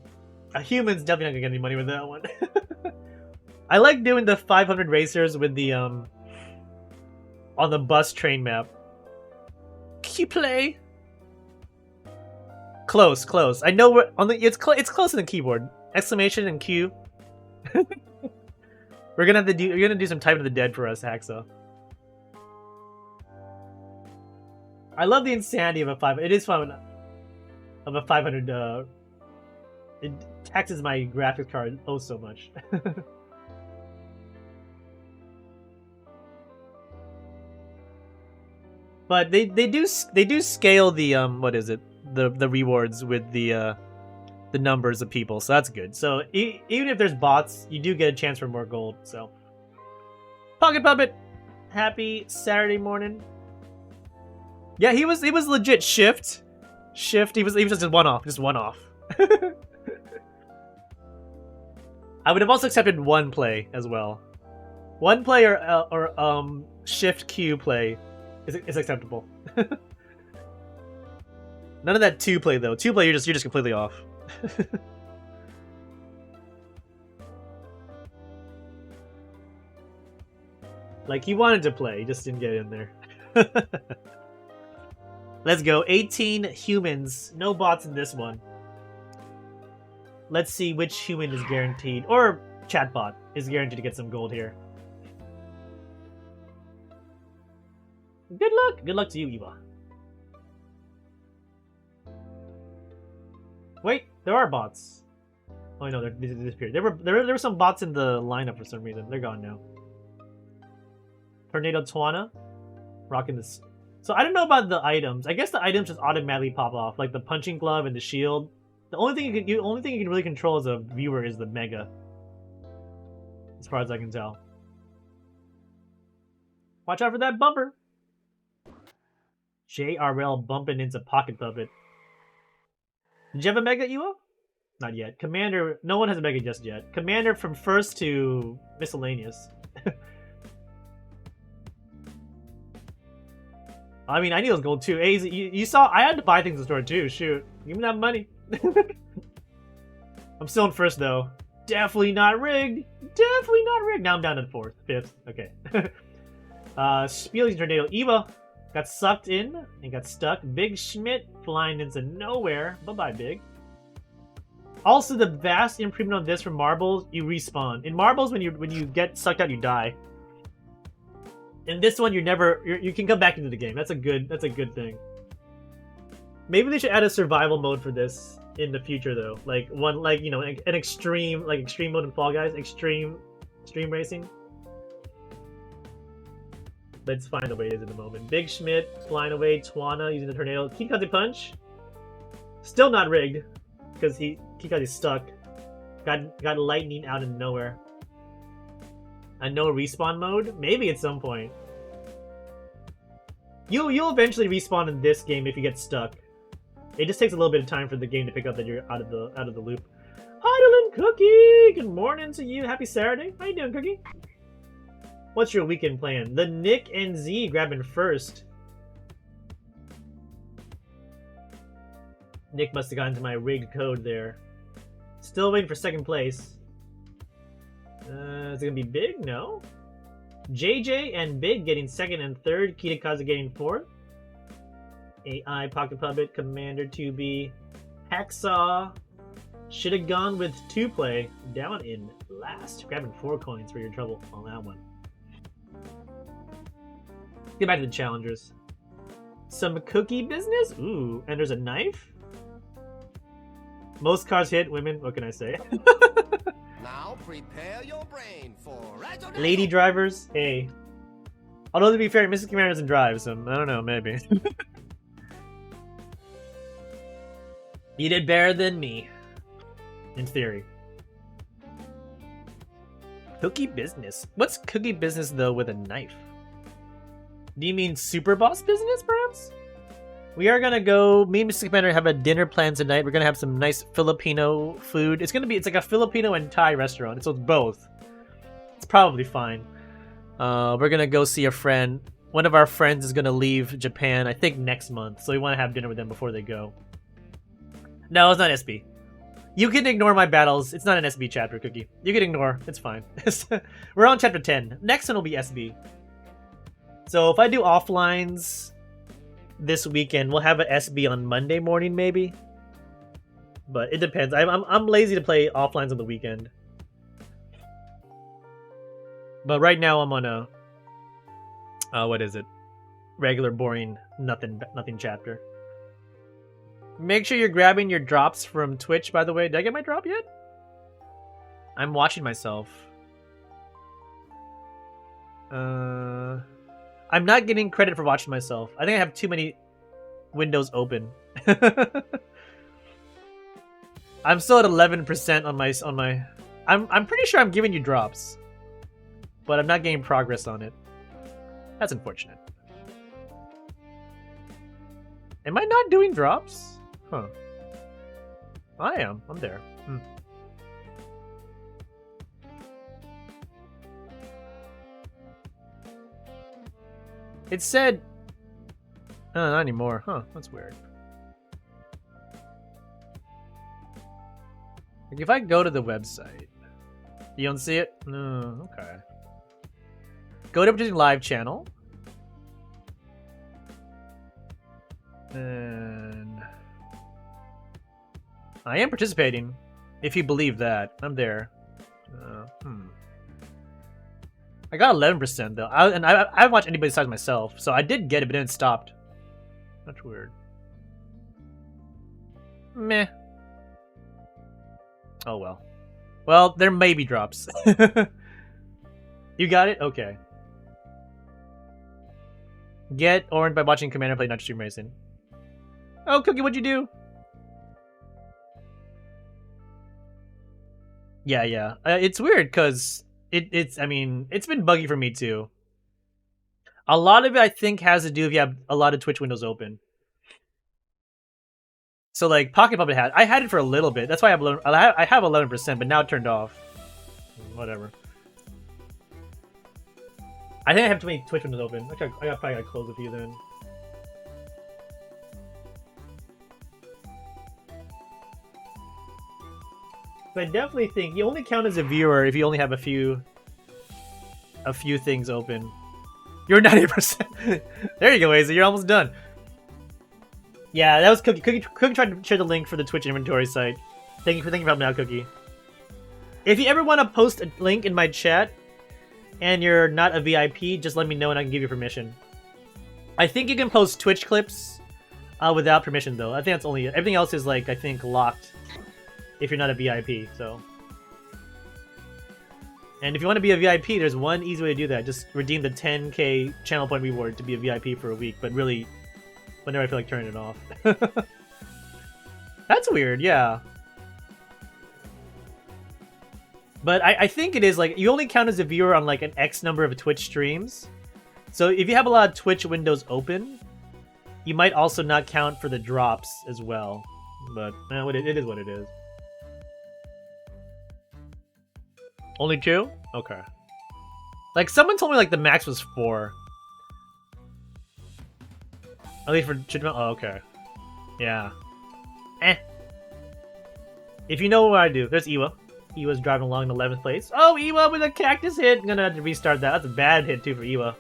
A human's definitely not gonna get any money with that one. I like doing the 500 racers with the, on the bus train map. Key play! Close. I know we're on the... It's close in the keyboard. Exclamation and Q. We're gonna do some Type of the Dead for us, Hacksaw. I love the insanity of a 5. It is fun of a 500. It taxes my graphics card oh so much. But they do scale the what is it, the rewards with the numbers of people, so that's good. So even if there's bots, you do get a chance for more gold. So Pocket Puppet, happy Saturday morning. Yeah, he was legit shift. He was just one off. I would have also accepted one play as well. One play or shift Q play is acceptable. None of that 2 play though. 2 play you're just completely off. Like he wanted to play, he just didn't get in there. Let's go. 18 humans. No bots in this one. Let's see which human is guaranteed, or chatbot is guaranteed to get some gold here. Good luck. Good luck to you, Eva. Wait, there are bots. Oh no, they disappeared. There were some bots in the lineup for some reason. They're gone now. Tornado Twana, rocking this. So I don't know about the items. I guess the items just automatically pop off, like the punching glove and the shield. The only thing you can really control as a viewer is the mega, as far as I can tell. Watch out for that bumper. JRL bumping into Pocket Puppet. Did you have a mega, Ewa? Not yet. Commander, no one has a mega just yet. Commander from first to miscellaneous. I mean, I need those gold too. Hey, you saw I had to buy things in the store too. Shoot, give me that money. I'm still in first though. Definitely not rigged. Definitely not rigged. Now I'm down to 4th, 5th. Okay. Spiel's Tornado Eva got sucked in and got stuck. Big Schmidt flying into nowhere. Bye bye, Big. Also, the vast improvement on this from marbles, you respawn. In marbles, when you get sucked out, you die. In this one, you can come back into the game. That's a good thing. Maybe they should add a survival mode for this in the future though. Like an extreme mode in Fall Guys, extreme racing. Let's find the way it is in the moment. Big Schmidt flying away, Twana using the tornado. Kikaze punch. Still not rigged because Kikaze's stuck. Got lightning out of nowhere. A no respawn mode? Maybe at some point. You'll eventually respawn in this game if you get stuck. It just takes a little bit of time for the game to pick up that you're out of the loop. Heidelin Cookie! Good morning to you. Happy Saturday. How you doing, Cookie? What's your weekend plan? The Nick and Z grabbing first. Nick must have gotten to my rigged code there. Still waiting for second place. Is it gonna be Big? No. JJ and Big getting second and third. Kitakaze getting fourth. AI, Pocket Puppet, Commander 2B, Hacksaw. Should have gone with 2 play. Down in last. Grabbing 4 coins for your trouble on that one. Get back to the challengers. Some cookie business? Ooh, and there's a knife? Most cars hit women. What can I say? Now prepare your brain for resurrection. Lady drivers? Hey. Although to be fair, Mrs. Commander doesn't drive, so I don't know, maybe. You did better than me. In theory. Cookie business? What's cookie business though with a knife? Do you mean super boss business, perhaps? We are gonna go, me and Mr. Commander have a dinner planned tonight. We're gonna have some nice Filipino food. It's like a Filipino and Thai restaurant, so it's both. It's probably fine. We're gonna go see a friend. One of our friends is gonna leave Japan, I think next month, so we wanna have dinner with them before they go. No, it's not SB. You can ignore my battles. It's not an SB chapter, Cookie. You can ignore. It's fine. We're on chapter 10. Next one will be SB. So if I do offlines this weekend, we'll have an SB on Monday morning, maybe. But it depends. I'm lazy to play offlines on the weekend. But right now I'm on a what is it? Regular, boring, nothing chapter. Make sure you're grabbing your drops from Twitch, by the way. Did I get my drop yet? I'm watching myself. I'm not getting credit for watching myself. I think I have too many windows open. I'm still at 11% on my I'm pretty sure I'm giving you drops. But I'm not getting progress on it. That's unfortunate. Am I not doing drops? Huh. I am. I'm there. It said... Oh, not anymore. Huh, that's weird. Like if I go to the website, you don't see it? No, okay. Go to participating live channel. And... I am participating, if you believe that. I'm there. I got 11% though. I haven't watched anybody besides myself, so I did get it, but then it stopped. That's weird. Meh. Oh well. Well, there may be drops. You got it? Okay. Get orange by watching Commander play Nitro Stream Racing. Oh, Cookie, what'd you do? Yeah. It's weird because it's been buggy for me too. A lot of it I think has to do if you have a lot of Twitch windows open. So like Pocket Puppet I had it for a little bit. That's why I have 11%, but now it turned off. Whatever. I think I have too many Twitch windows open. I probably gotta close a few then. But I definitely think you only count as a viewer if you only have a few things open. You're 90%. There you go, Aza. You're almost done. Yeah, that was Cookie. Cookie tried to share the link for the Twitch inventory site. Thank you for helping me out, Cookie. If you ever want to post a link in my chat and you're not a VIP, just let me know and I can give you permission. I think you can post Twitch clips without permission though. I think that's only everything else is like I think locked if you're not a VIP. So, and if you want to be a VIP, there's one easy way to do that. Just redeem the 10k channel point reward to be a VIP for a week. But really, whenever I feel like turning it off. That's weird, yeah. But I think it is like you only count as a viewer on like an X number of Twitch streams. So if you have a lot of Twitch windows open, you might also not count for the drops as well. But it is what it is. Only 2? Okay. Like someone told me like the max was 4. At least for Chidma. Oh, okay. Yeah. If you know what I do, there's Iwa. Iwa's driving along in 11th place. Oh, Iwa with a cactus hit. I'm gonna have to restart that. That's a bad hit too for Iwa.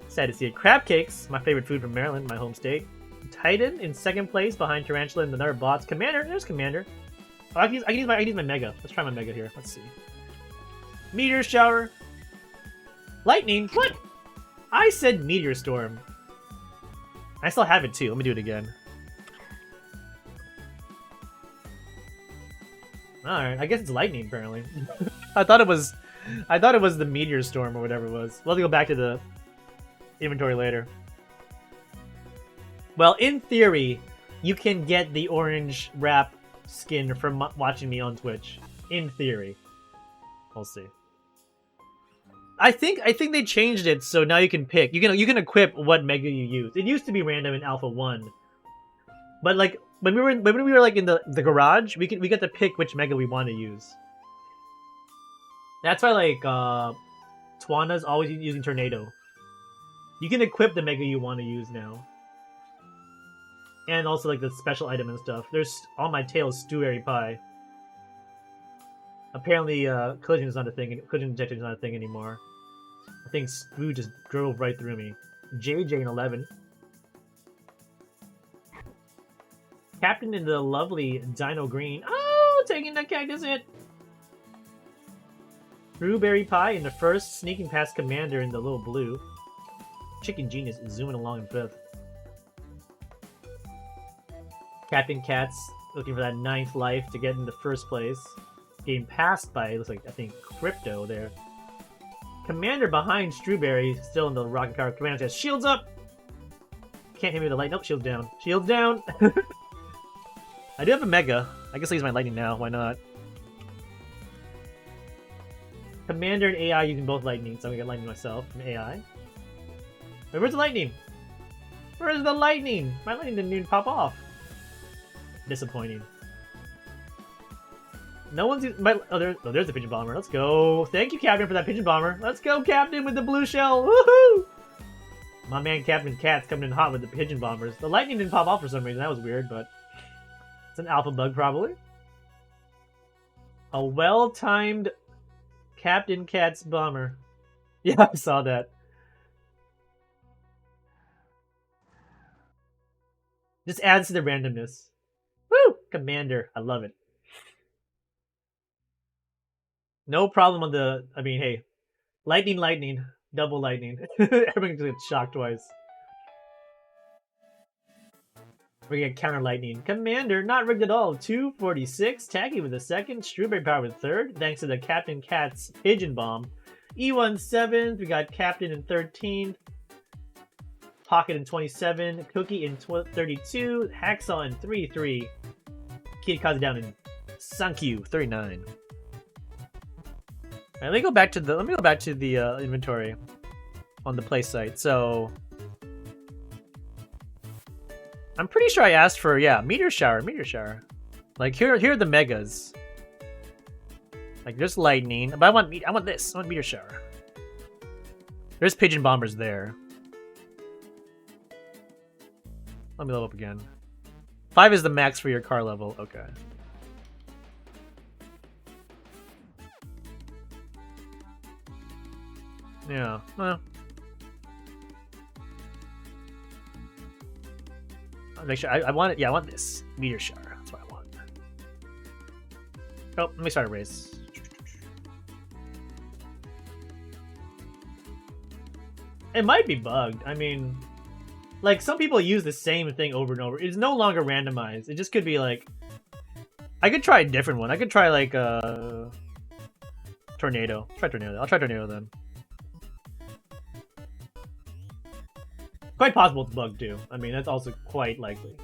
Sad to see it. Crab cakes, my favorite food from Maryland, my home state. Titan in 2nd place behind Tarantula and the other bots. Commander, there's Commander. Oh, I can use my Mega. Let's try my Mega here. Let's see. Meteor shower. Lightning. What? I said meteor storm. I still have it too. Let me do it again. Alright, I guess it's lightning apparently. I thought it was the meteor storm or whatever it was. We'll have to go back to the inventory later. Well, in theory, you can get the orange wrap skin from watching me on Twitch. In theory. We'll see. I think they changed it so now you can pick. You can equip what Mega you use. It used to be random in Alpha 1. But like when we were like in the garage, we get to pick which Mega we want to use. That's why like Twana's always using Tornado. You can equip the Mega you want to use now. And also like the special item and stuff. There's on my tail Stewberry Pie. Apparently collision is not a thing. Collision detection is not a thing anymore. I think Stu just drove right through me. JJ in 11. Captain in the lovely Dino Green. Oh, taking the cactus hit. Strawberry Pie in the first, sneaking past Commander in the little blue. Chicken Genius is zooming along in 5th. Captain Cats looking for that 9th life to get into 1st place. Getting passed by, it looks like, I think, Crypto there. Commander behind Strawberry, still in the rocket car. Commander says, shields up! Can't hit me with the light. Nope, shields down. Shields down! I do have a Mega. I guess I'll use my lightning now. Why not? Commander and AI using both lightning, so I'm gonna get lightning myself from AI. Wait, where's the lightning? Where's the lightning? My lightning didn't even pop off. Disappointing. No one's there's the Pigeon Bomber. Let's go. Thank you, Captain, for that Pigeon Bomber. Let's go, Captain, with the blue shell. Woohoo! My man Captain Cat's coming in hot with the pigeon bombers. The lightning didn't pop off for some reason. That was weird, but it's an alpha bug probably. A well-timed Captain Cat's bomber. Yeah, I saw that. Just adds to the randomness. Woo! Commander. I love it. No problem on the... I mean, hey. Lightning. Double lightning. Everyone gets shocked twice. We get counter lightning. Commander, not rigged at all. 246. Tacky with the second. Strawberry Power with third. Thanks to the Captain Cat's Pigeon Bomb. E1 7th. We got Captain in 13th. Pocket in 27. Cookie in 32. Hacksaw in 33. Kid down in Sankyu 39. Let me go back to the inventory on the play site. So I'm pretty sure I asked for meteor shower. Like here are the megas. Like there's lightning, but I want this. I want meteor shower. There's pigeon bombers there. Let me level up again. 5 is the max for your car level. Okay. Yeah, well. I'll make sure I want it. Yeah, I want this. Meteor shower. That's what I want. Oh, let me start a race. It might be bugged. I mean, like, some people use the same thing over and over. It's no longer randomized. It just could be like... I could try a different one. I could try, like, Tornado. Try Tornado. I'll try Tornado then. Quite possible it's bugged too. I mean, that's also quite likely.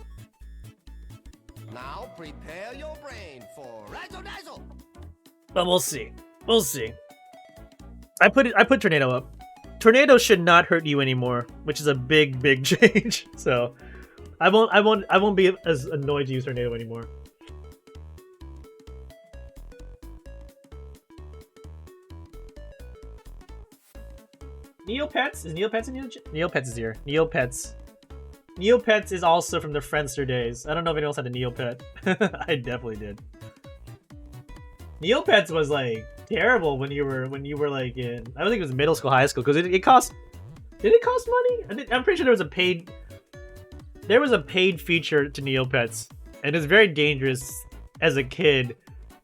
Now prepare your brain for Razzle Dazzle. But we'll see. We'll see. I put Tornado up. Tornado should not hurt you anymore, which is a big change. So I won't be as annoyed to use Tornado anymore. Neopets? Is Neopets in here? Neopets is here. Neopets. Neopets is also from the Friendster days. I don't know if anyone else had a Neopet. I definitely did. Neopets was like terrible when you were like in, I don't think it was middle school, high school, because it cost. Did it cost money? I'm pretty sure there was a paid feature to Neopets, and it's very dangerous as a kid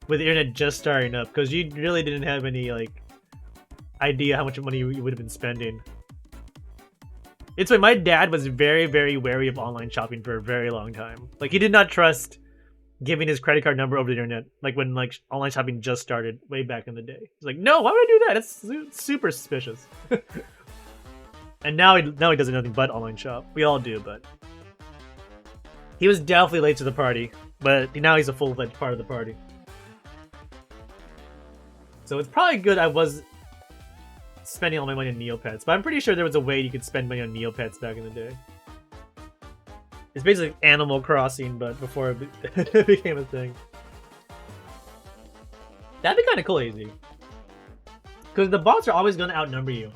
with the internet just starting up, because you really didn't have any like idea how much money you would have been spending. It's why my dad was very wary of online shopping for a very long time. Like, he did not trust giving his credit card number over the internet, like when like online shopping just started way back in the day. He's like, no, why would I do that? It's super suspicious. And now he doesn't nothing but online shop. We all do, but he was definitely late to the party, but now he's a full-fledged part of the party. So it's probably good I was spending all my money on Neopets, but I'm pretty sure there was a way you could spend money on Neopets back in the day. It's basically Animal Crossing, but before it became a thing. That'd be kind of cool, AZ. Because the bots are always going to outnumber you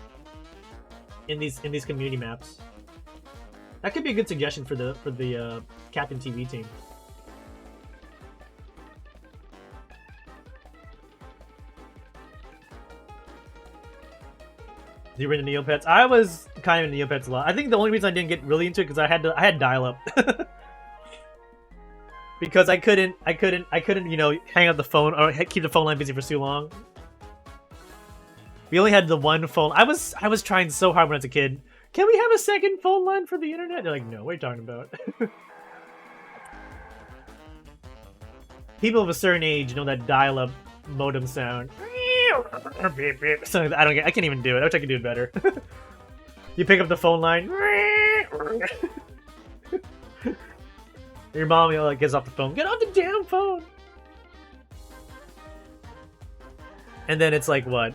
in these community maps. That could be a good suggestion for the Captain TV team. You were into Neopets? I was kind of into Neopets a lot. I think the only reason I didn't get really into it because I had dial-up. Because I couldn't, you know, hang up the phone or keep the phone line busy for too long. We only had the one phone. I was trying so hard when I was a kid. Can we have a second phone line for the internet? They're like, no, what are you talking about? People of a certain age know that dial-up modem sound. So I can't even do it. I wish I could do it better. You pick up the phone line. Your mom, you know, like, gets off the phone. Get off the damn phone! And then it's like, what?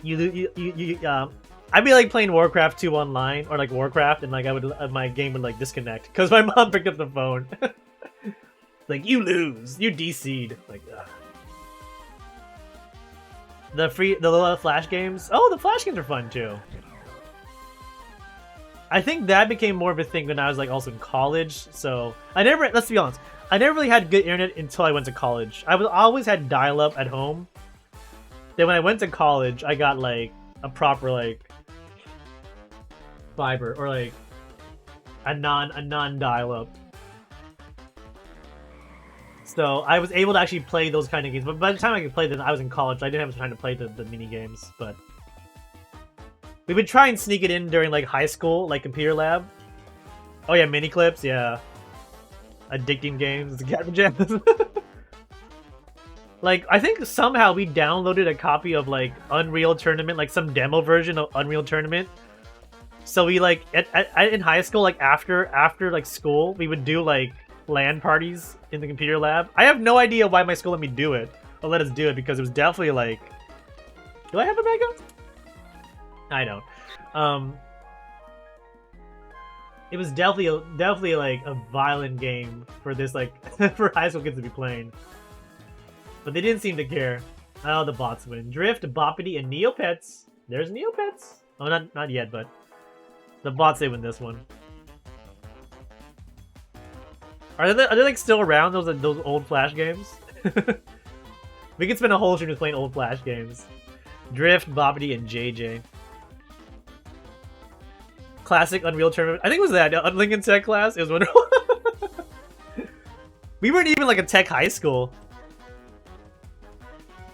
I'd be like playing Warcraft 2 online, or like Warcraft, and like my game would like disconnect because my mom picked up the phone. Like, you lose, you DC'd. Like, ugh. The little Flash games. Oh, the Flash games are fun too. I think that became more of a thing when I was like also in college. So I never, let's be honest, I never really had good internet until I went to college. I was always had dial-up at home. Then when I went to college, I got like a proper like fiber or like a non dial-up. So I was able to actually play those kind of games. But by the time I could play them, I was in college. So I didn't have time to play the mini games. But we would try and sneak it in during like high school, like computer lab. Oh yeah, mini clips, yeah. Addicting games, garbage jams. Like I think somehow we downloaded a copy of like Unreal Tournament, like some demo version of Unreal Tournament. So we like in high school, like after like school, we would do like LAN parties in the computer lab. I have no idea why my school let me do it or let us do it because it was definitely like. Do I have a backup? I don't. It was definitely like a violent game for this like for high school kids to be playing, but they didn't seem to care. Oh, the bots win. Drift, Boppity, and Neopets. There's Neopets. Oh, not yet, but the bots they win this one. Are they like still around those old Flash games? We could spend a whole stream just playing old Flash games. Drift, Boppity, and JJ. Classic Unreal Tournament. I think it was that Lincoln Tech class. It was wonderful. We weren't even like a tech high school.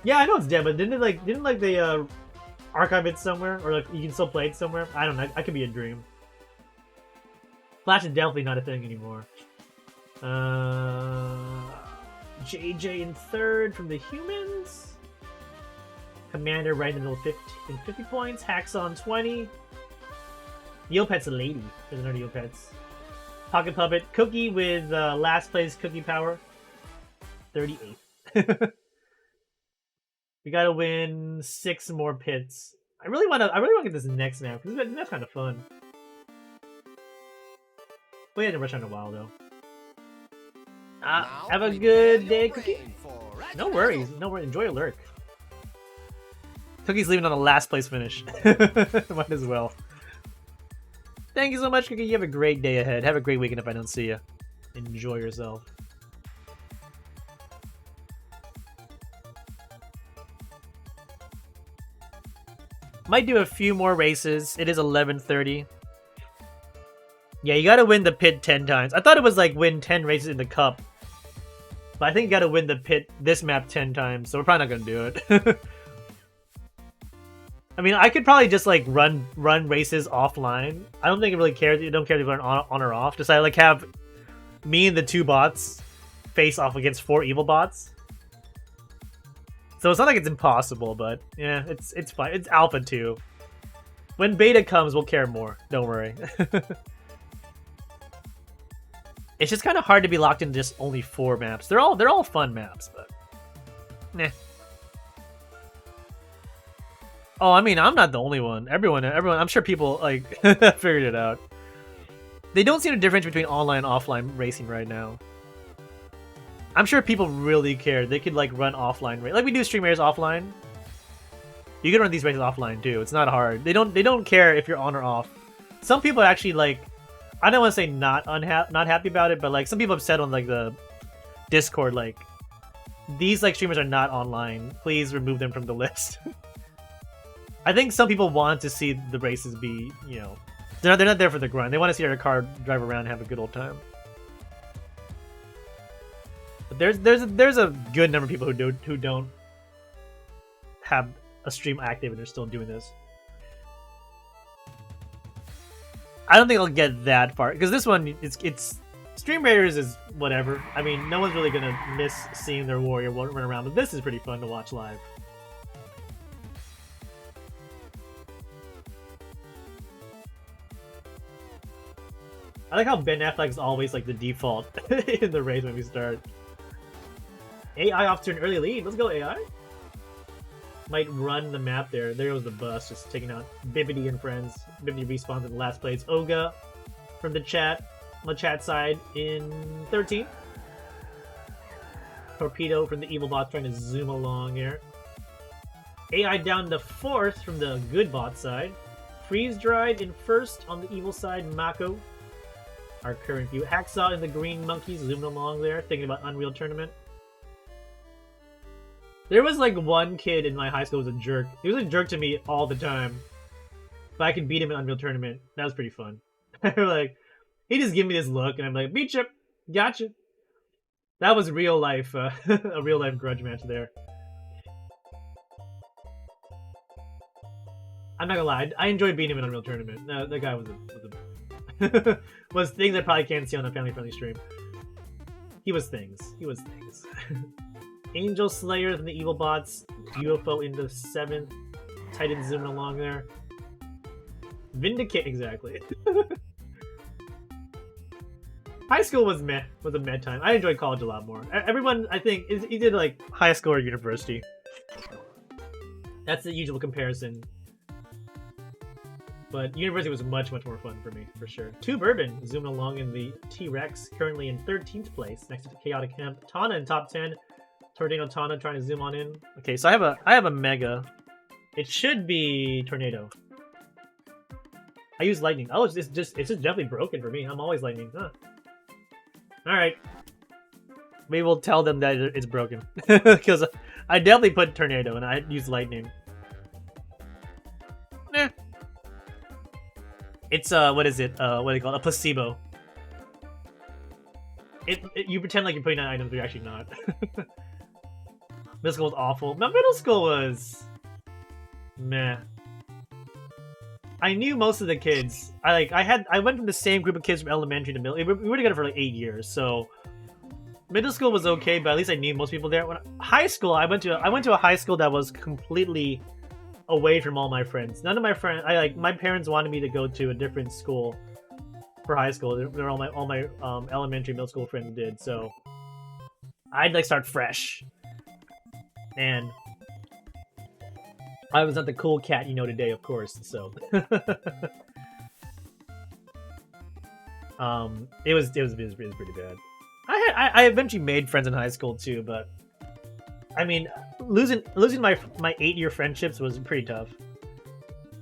Yeah, I know it's dead, but didn't they archive it somewhere, or like you can still play it somewhere? I don't know. I could be a dream. Flash is definitely not a thing anymore. JJ in third from the humans. Commander right in the middle, 50 points. Haxon 20. Neopet's a lady. There's another Neopets. Pocket Puppet. Cookie with last place Cookie Power. 38. We gotta win 6 more pits. I really wanna get this next map because that's kind of fun. We had to rush on a while though. Have a good day, Cookie. No worries. Enjoy your lurk. Cookie's leaving on the last place finish. Might as well. Thank you so much, Cookie. You have a great day ahead. Have a great weekend if I don't see you. Enjoy yourself. Might do a few more races. It is 11:30. Yeah, you gotta win the pit 10 times. I thought it was like win 10 races in the cup. But I think you gotta win the pit, this map 10 times, so we're probably not gonna do it. I mean, I could probably just like run races offline. I don't think it really cares. You don't care if you run on or off. Just I like have me and the 2 bots face off against 4 evil bots. So it's not like it's impossible, but yeah, it's fine. It's alpha 2. When beta comes, we'll care more. Don't worry. It's just kind of hard to be locked in just only 4 maps. They're all fun maps, but nah. Oh, I mean, I'm not the only one. Everyone, I'm sure people like figured it out. They don't see the difference between online and offline racing right now. I'm sure people really care. They could like run offline, like we do stream races offline. You can run these races offline too. It's not hard. They don't care if you're on or off. Some people are actually like, I don't want to say not happy about it, but like some people have said on like the Discord, like these like streamers are not online. Please remove them from the list. I think some people want to see the races be, you know, they're not there for the grind. They want to see their car drive around and have a good old time. But there's a good number of people who don't have a stream active and they're still doing this. I don't think I'll get that far because this one it's Stream Raiders is whatever. I mean, no one's really gonna miss seeing their warrior run around, but this is pretty fun to watch live. I like how Ben Affleck is always like the default in the race when we start. AI off to an early lead. Let's go, AI. Might run the map there. There goes the bus, just taking out Bibbidi and friends. Bibbidi respawns in the last place. Oga from the chat, on the chat side in 13th. Torpedo from the evil bot trying to zoom along here. AI down to 4th from the good bot side. Freeze dried in first on the evil side, Mako. Our current view. Hacksaw and the green monkeys zooming along there, thinking about Unreal Tournament. There was like one kid in my high school who was a jerk. He was a jerk to me all the time. But I could beat him in Unreal Tournament. That was pretty fun. Like, he just gave me this look, and I'm like, beat you, gotcha. That was real life, a real life grudge match there. I'm not gonna lie, I enjoyed beating him in Unreal Tournament. That guy was was things I probably can't see on a family-friendly stream. He was things. He was things. Angel Slayers and the Evil Bots. UFO into 7th. Titan zooming along there. Vindicate, exactly. High school was meh. Was a meh time. I enjoyed college a lot more. Everyone, I think, is either like high school or university. That's the usual comparison. But university was much, much more fun for me, for sure. 2 Bourbon zooming along in the T-Rex, currently in 13th place, next to the Chaotic Hemp. Tana in top 10. Tornado Tana trying to zoom on in. Okay, so I have a Mega. It should be Tornado. I use Lightning. Oh, it's just definitely broken for me. I'm always Lightning. Huh. Alright. Maybe we'll tell them that it's broken. Because I definitely put Tornado and I use Lightning. Eh. It's what is it? What do they call it? A placebo. You pretend like you're putting on items, but you're actually not. Middle school was awful. My middle school was meh. I knew most of the kids. I went from the same group of kids from elementary to middle. We were together for like 8 years, so middle school was okay, but at least I knew most people there. When high school, I went to a high school that was completely away from all my friends. None of my friends. My parents wanted me to go to a different school for high school. They're all my elementary, middle school friends did. So I'd like start fresh, and I was not the cool cat you know today, of course. So it was pretty bad. I eventually made friends in high school too, but I mean, losing my 8-year friendships was pretty tough.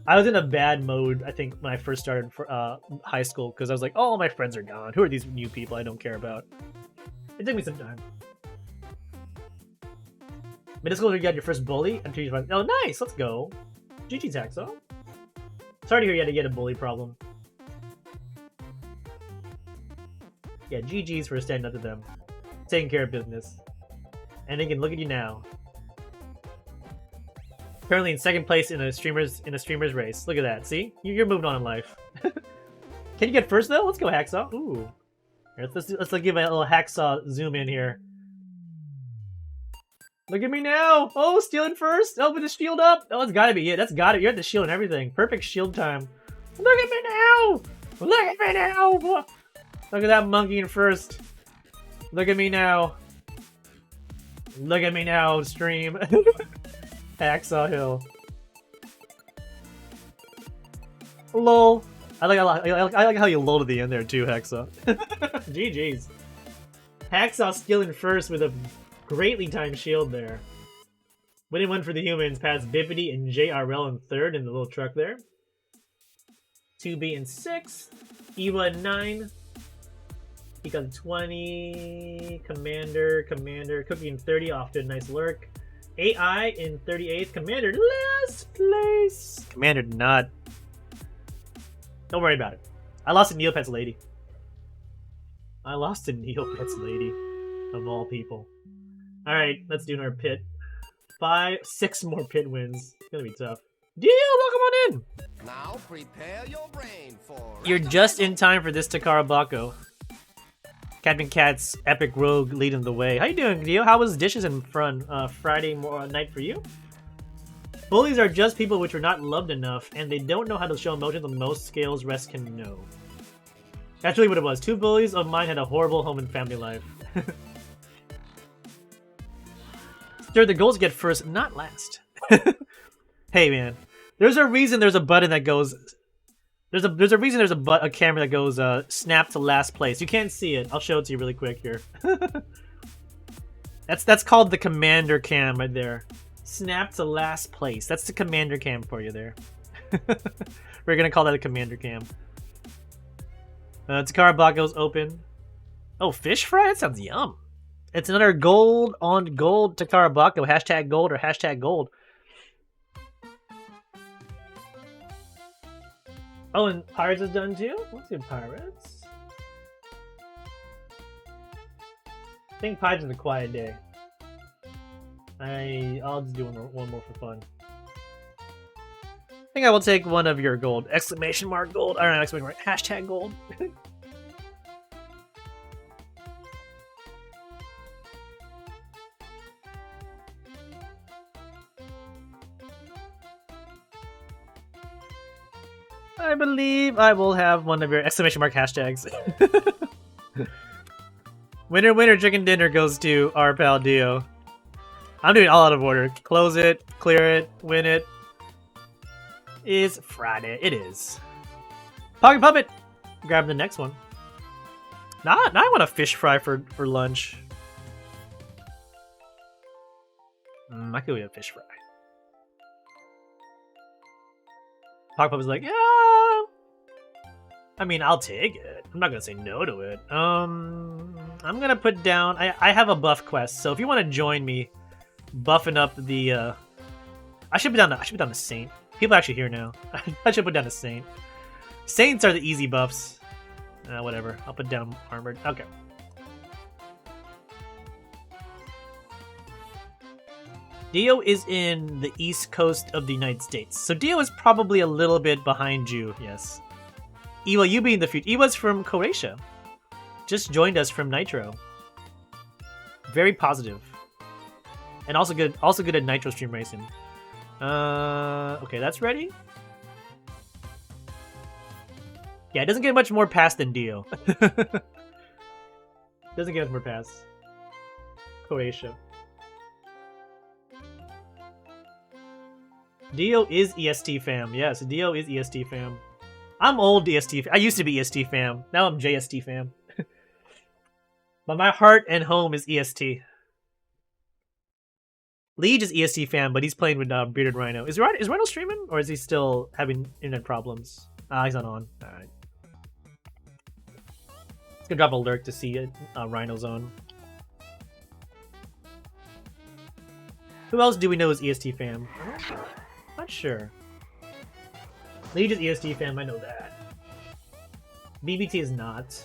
I was in a bad mode, I think, when I first started for, high school, because I was like, oh, all my friends are gone. Who are these new people I don't care about? It took me some time. Middle school, you got your first bully, and teachers went, oh, nice, let's go. GG's, Hacksaw. Sorry to hear you had to get a bully problem. Yeah, GG's for standing up to them. Taking care of business. And again, look at you now. Currently in 2nd place in a streamer's race. Look at that. See, you're moving on in life. Can you get first though? Let's go, Hacksaw. Ooh. Here, let's give a little Hacksaw zoom in here. Look at me now. Oh, stealing first. Oh, with the shield up. Oh, it's gotta be it. That's gotta. You're at the shield and everything. Perfect shield time. Look at me now. Look at me now. Look at that monkey in first. Look at me now. Look at me now, stream. Hacksaw Hill. Lol. I like how you lulled at the end there too, Hacksaw. GG's. Hacksaw skilling first with a greatly timed shield there. Winning one for the humans past Bippity and JRL in 3rd in the little truck there. 2B in 6th. Eva in 9. He got 20. Commander. Cookie in 30 off to a nice lurk. AI in 38th. Commander last place. Commander did not. Don't worry about it. I lost to Neopets Lady. I lost to Neopets Lady. Of all people. Alright, let's do our pit. 6 more pit wins. It's gonna be tough. Dio, welcome on in! Now prepare your brain for... You're just in time for this Takara Bako. Captain Cat's epic rogue leading the way. How you doing, Dio? How was dishes in front Friday night for you? Bullies are just people which are not loved enough, and they don't know how to show emotions on most scales rest can know. That's really what it was. 2 bullies of mine had a horrible home and family life. Sir, the goals get first, not last. Hey, man. There's a reason there's a button that goes... There's a reason there's a camera that goes snap to last place. You can't see it. I'll show it to you really quick here. That's called the commander cam right there. Snap to last place. That's the commander cam for you there. We're gonna call that a commander cam. Takara Bako's open. Oh, fish fry? That sounds yum. It's another gold on gold Takara Bako. Hashtag gold or hashtag gold. Oh, and Pirates is done too? Let's do Pirates. I think Pirates is a quiet day. I'll just do one more for fun. I think I will take one of your gold. Exclamation mark gold. I don't know, exclamation mark. Hashtag gold. I believe I will have one of your exclamation mark hashtags. Winner, winner, chicken dinner goes to our pal Dio. I'm doing all out of order. Close it, clear it, win it. It's Friday. It is. Pocket Puppet! Grab the next one. Now I want a fish fry for lunch. I could eat a fish fry. Pocket Puppet's like, yeah. I mean, I'll take it. I'm not gonna say no to it. I'm gonna put down. I have a buff quest, so if you want to join me, buffing up the. I should put down the Saint. People are actually here now. I should put down a Saint. Saints are the easy buffs. Whatever. I'll put down armored. Okay. Dio is in the east coast of the United States, so Dio is probably a little bit behind you. Yes. Iwa, you being the future. Iwa's from Croatia. Just joined us from Nitro. Very positive. And also good at Nitro Stream Racing. Okay, that's ready. Yeah, it doesn't get much more pass than Dio. Doesn't get much more pass. Croatia. Dio is EST fam. Yes, Dio is EST fam. I'm old EST. I used to be EST fam. Now I'm JST fam. But my heart and home is EST. Liege is EST fam, but he's playing with Bearded Rhino. Is Rhino streaming, or is he still having internet problems? He's not on. All right. Let's go drop a lurk to see Rhino's on. Who else do we know is EST fam? Not sure. Liege is EST fam, I know that. BBT is not.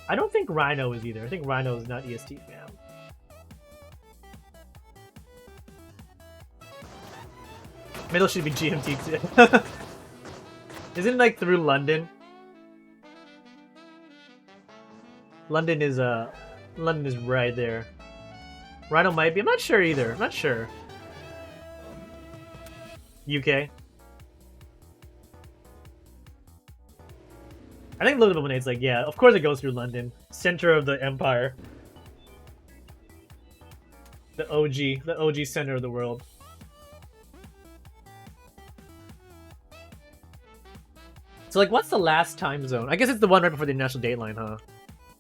I don't think Rhino is either. I think Rhino is not EST fam. Middle should be GMT too. Isn't it like through London? London is right there. Rhino might be. I'm not sure either. I'm not sure. UK. I think Little Lemonade's like, yeah, of course it goes through London. Center of the empire. The OG center of the world. So like, what's the last time zone? I guess it's the one right before the International Dateline, huh?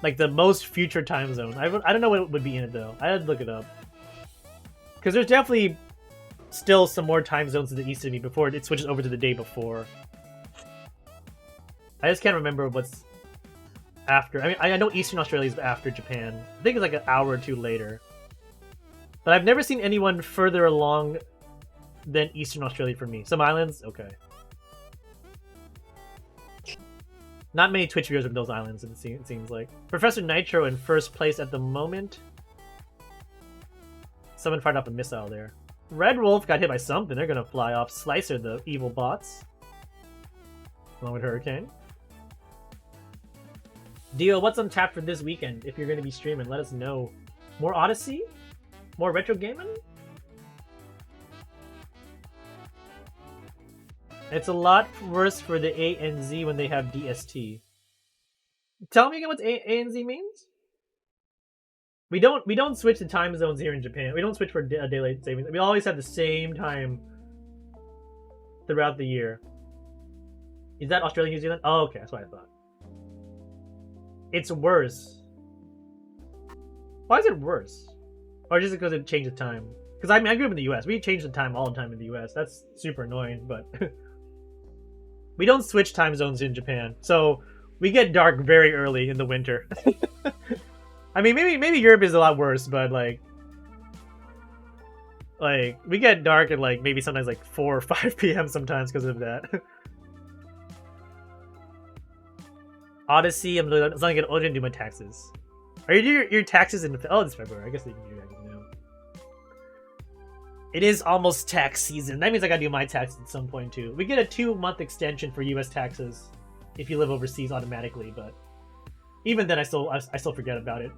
Like the most future time zone. I don't know what would be in it though. I had to look it up. Because there's definitely still some more time zones to the east of me before it switches over to the day before. I just can't remember what's after. I mean, I know Eastern Australia is after Japan. I think it's like an hour or two later. But I've never seen anyone further along than Eastern Australia for me. Some islands? Okay. Not many Twitch viewers of those islands, it seems like. Professor Nitro in first place at the moment. Someone fired off a missile there. Red Wolf got hit by something. They're gonna fly off. Slicer, the evil bots. Along with Hurricane. Dio, what's on tap for this weekend? If you're gonna be streaming, let us know. More Odyssey? More retro gaming? It's a lot worse for the A and Z when they have DST. Tell me again what A and Z means? We don't switch the time zones here in Japan. We don't switch for daylight savings. We always have the same time throughout the year. Is that Australia, New Zealand? Oh, okay, that's what I thought. It's worse. Why is it worse? Or just because it changed the time? Because I mean, I grew up in the US. We change the time all the time in the US. That's super annoying, but We don't switch time zones in Japan, so we get dark very early in the winter. I mean, maybe Europe is a lot worse, but like we get dark at like maybe sometimes like 4 or 5 p.m. sometimes because of that. Odyssey, I'm not gonna do my taxes. Are you doing your taxes in? Oh, it's February. I guess you can do that now. It is almost tax season. That means I gotta do my taxes at some point too. We get a 2-month extension for U.S. taxes if you live overseas automatically, but even then, I still forget about it.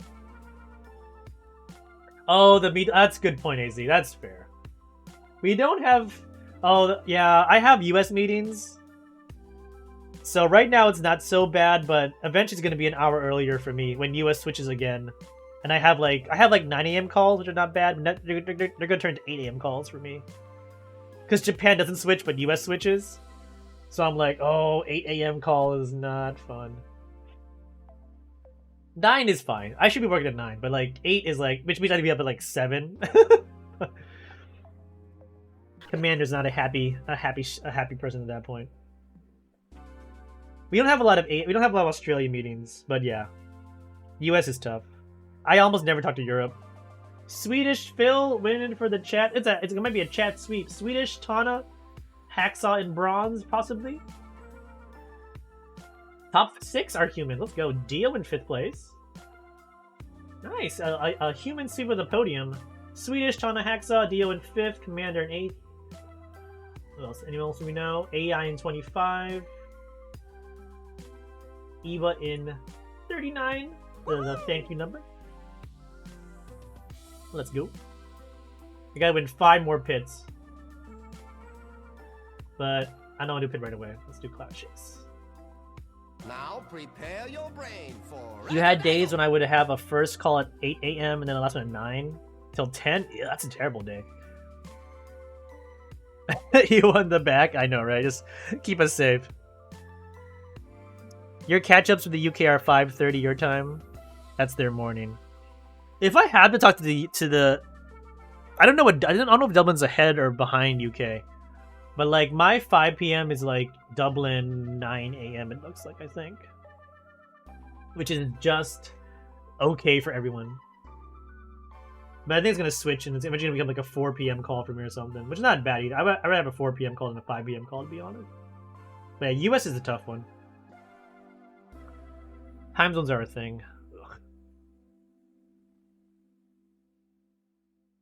Oh, that's a good point, AZ. That's fair. We don't have. Oh, yeah, I have U.S. meetings. So right now it's not so bad, but eventually it's gonna be an hour earlier for me when US switches again, and I have like 9 a.m. calls, which are not bad. But they're gonna turn to 8 a.m. calls for me, because Japan doesn't switch, but US switches. So I'm like, oh, 8 a.m. call is not fun. 9 is fine. I should be working at 9, but like 8 is like, which means I have to be up at like 7. Commander's not a happy person at that point. We don't have a lot of Australia meetings, but yeah. US is tough. I almost never talk to Europe. Swedish Phil winning for the chat. It might be a chat sweep. Swedish Tana, Hacksaw in bronze, possibly. Top 6 are human. Let's go. Dio in 5th place. Nice. A human sweep with a podium. Swedish Tana, Hacksaw, Dio in 5th, Commander in 8th. What else? Anyone else we know? AI in 25. Eva in 39, the thank you number. Let's go. I gotta win 5 more pits. But I don't want to do pit right away. Let's do Cloud Chase. Now prepare your brain for. You had days when I would have a first call at 8 a.m. and then the last one at 9 till 10. Yeah, that's a terrible day. You won the back? I know, right? Just keep us safe. Your catch-ups with the UK are 5:30 your time. That's their morning. If I had to talk to the, I don't know if Dublin's ahead or behind UK, but like my 5 p.m. is like Dublin 9 a.m. It looks like, I think, which is just okay for everyone. But I think it's gonna switch and it's eventually gonna become like a 4 p.m. call for me or something, which is not bad either. I'd rather have a 4 p.m. call than a 5 p.m. call, to be honest. But yeah, US is a tough one. Time zones are a thing. Ugh.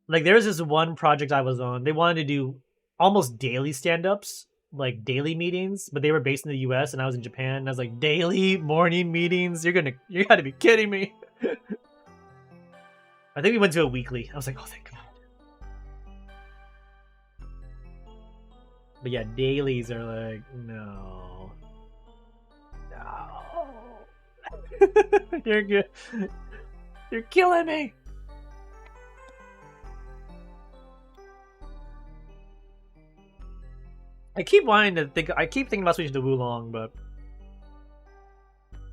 Like, there was this one project I was on. They wanted to do almost daily stand-ups, like daily meetings, but they were based in the US and I was in Japan. And I was like, daily morning meetings? You gotta be kidding me. I think we went to a weekly. I was like, oh, thank God. But yeah, dailies are like, no. No. You're good. You're killing me. I keep thinking about switching to Wulong, but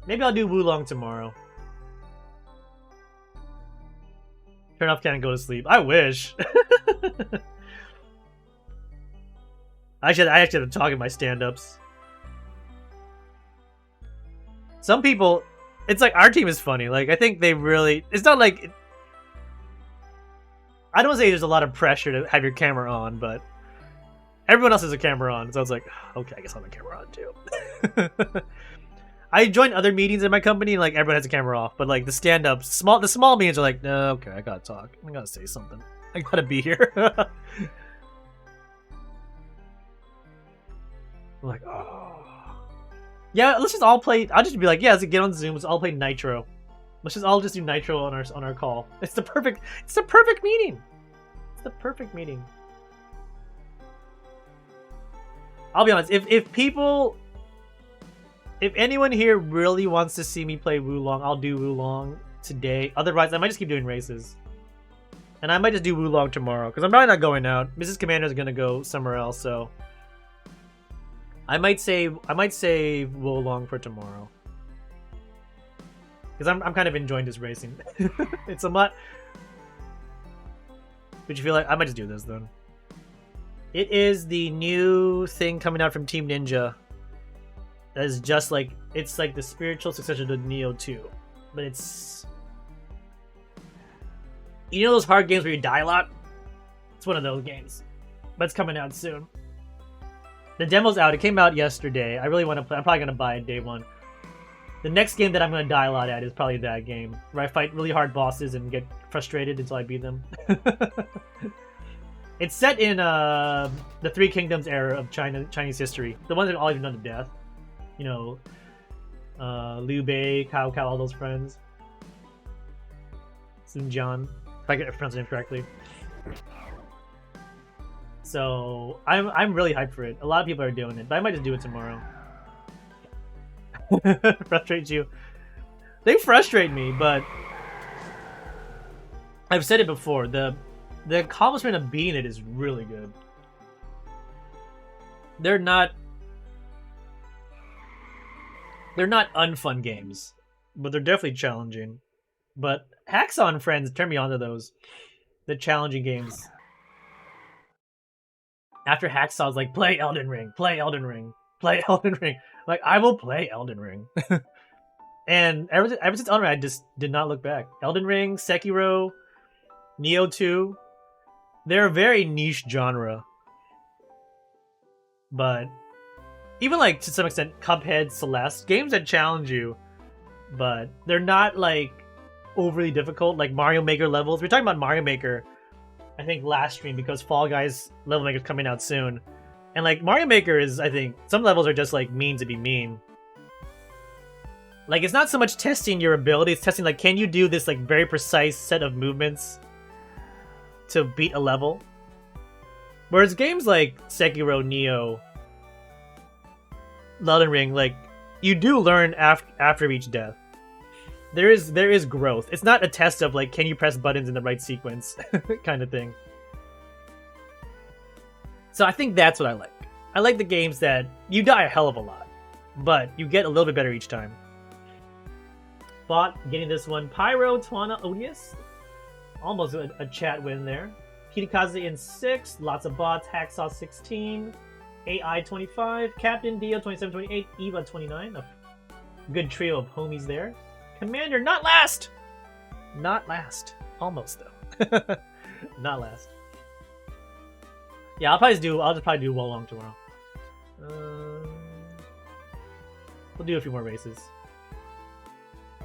maybe I'll do Wulong tomorrow. Turn off can't go to sleep. I wish. I actually have to talk in my stand-ups. Some people, it's like our team is funny. Like, I think they really, it's not like, I don't say there's a lot of pressure to have your camera on, but everyone else has a camera on. So I was like, okay, I guess I'll have a camera on too. I joined other meetings in my company and like everyone has a camera off, but like the stand-ups, the small meetings are like, no, okay, I gotta talk. I gotta say something. I gotta be here. I'm like, oh. Yeah, let's just all play. I'll just be like, yeah, let's get on Zoom. Let's all play Nitro. Let's just all just do Nitro on our call. It's the perfect meeting. It's the perfect meeting. I'll be honest, if anyone here really wants to see me play Wulong, I'll do Wulong today. Otherwise, I might just keep doing races. And I might just do Wulong tomorrow, because I'm probably not going out. Mrs. Commander's gonna go somewhere else, so I might save Wulong for tomorrow. Because I'm kind of enjoying this racing. It's a lot. But you feel like I might just do this then. It is the new thing coming out from Team Ninja. that is just like, it's like the spiritual successor to Neo 2, but it's, you know those hard games where you die a lot? It's one of those games, but it's coming out soon. The demo's out. It came out yesterday. I really want to play. I'm probably gonna buy it day one. The next game that I'm gonna die a lot at is probably that game, where I fight really hard bosses and get frustrated until I beat them. It's set in the Three Kingdoms era of Chinese history. The ones that are all even done to death. You know, Liu Bei, Cao Cao, all those friends. Sun Jian, if I get pronounced it correctly. So I'm really hyped for it. A lot of people are doing it, but I might just do it tomorrow. Frustrate you? They frustrate me, but I've said it before. The accomplishment of beating it is really good. They're not unfun games, but they're definitely challenging. But Hacksaw and Friends turned me onto those, the challenging games. After Hacksaw, I was like, play Elden Ring, play Elden Ring, play Elden Ring. Like, I will play Elden Ring. And ever since Elden Ring, I just did not look back. Elden Ring, Sekiro, Neo 2, they're a very niche genre. But even like, to some extent, Cuphead, Celeste, games that challenge you, but they're not like overly difficult, like Mario Maker levels. We were talking about Mario Maker, I think, last stream, because Fall Guys level maker is coming out soon. And like Mario Maker is, I think, some levels are just like mean to be mean. Like, it's not so much testing your ability, it's testing like, can you do this like very precise set of movements to beat a level? Whereas games like Sekiro, Neo, Elden Ring, like, you do learn after each death. There is growth. It's not a test of like, can you press buttons in the right sequence kind of thing. So I think that's what I like. I like the games that you die a hell of a lot, but you get a little bit better each time. Bot getting this one. Pyro, Twana, Odious. Almost a chat win there. Kitakaze in 6. Lots of bots. Hacksaw 16. AI 25. Captain Dio 27, 28. Eva 29. A good trio of homies there. Commander, not last! Not last. Almost, though. Not last. Yeah, I'll just probably do Wolong tomorrow. We'll do a few more races.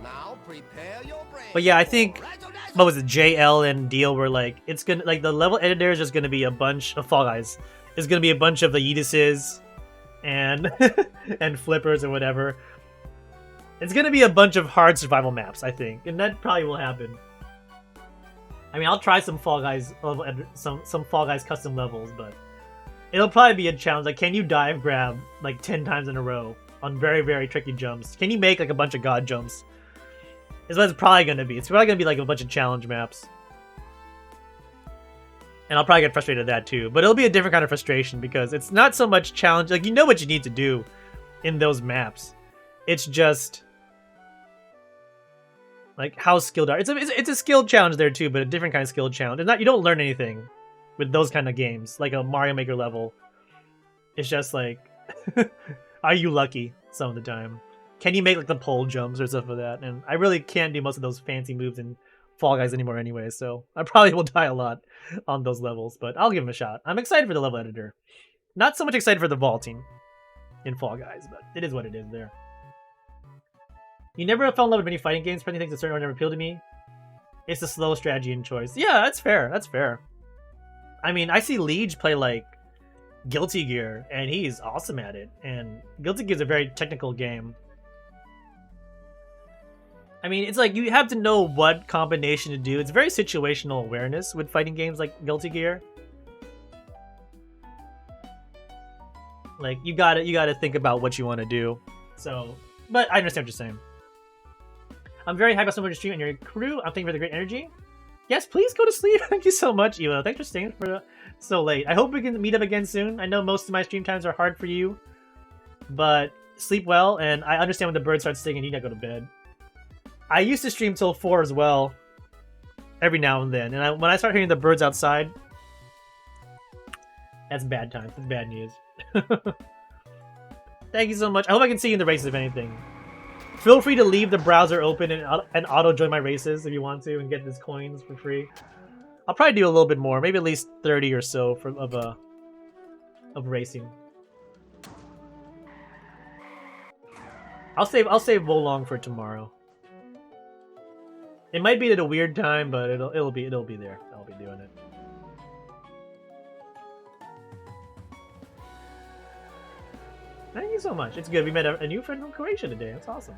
Now prepare your brain. But yeah, I think, what was it, JL and Deal were like, it's gonna, like, the level editor is just gonna be a bunch of Fall Guys. It's gonna be a bunch of the Yeetises and and Flippers or whatever. It's gonna be a bunch of hard survival maps, I think, and that probably will happen. I mean, I'll try some Fall Guys some Fall Guys custom levels, but it'll probably be a challenge. Like, can you dive grab like 10 times in a row on very, very tricky jumps? Can you make like a bunch of god jumps? Is what it's probably gonna be. It's probably gonna be like a bunch of challenge maps. And I'll probably get frustrated at that too. But it'll be a different kind of frustration because it's not so much challenge. Like, you know what you need to do in those maps. It's just like how skilled are. It's a skilled challenge there too, but a different kind of skilled challenge. It's not, you don't learn anything with those kind of games, like a Mario Maker level. It's just like, are you lucky some of the time? Can you make like the pole jumps or stuff like that? And I really can't do most of those fancy moves in Fall Guys anymore anyway, so I probably will die a lot on those levels, but I'll give them a shot. I'm excited for the level editor. Not so much excited for the vaulting in Fall Guys, but it is what it is there. You never fell in love with many fighting games, plenty of things that certainly never appealed to me. It's the slow strategy and choice. Yeah, that's fair, that's fair. I mean, I see Liege play like Guilty Gear, and he's awesome at it, and Guilty Gear is a very technical game. I mean, it's like you have to know what combination to do. It's very situational awareness with fighting games like Guilty Gear. Like, you gotta think about what you want to do. So, but I understand what you're saying. I'm very happy about someone to stream and your crew. I'm thanking for the great energy. Yes, please go to sleep. Thank you so much, Elo. Thanks for staying for so late. I hope we can meet up again soon. I know most of my stream times are hard for you, but sleep well. And I understand when the bird starts singing, you need to go to bed. I used to stream till 4 as well, every now and then. And when I start hearing the birds outside, that's bad times. It's bad news. Thank you so much. I hope I can see you in the races if anything. Feel free to leave the browser open and auto join my races if you want to and get these coins for free. I'll probably do a little bit more, maybe at least 30 or so of racing. I'll save Wolong for tomorrow. It might be at a weird time, but it'll be there. I'll be doing it. Thank you so much. It's good. We met a new friend from Croatia today. That's awesome.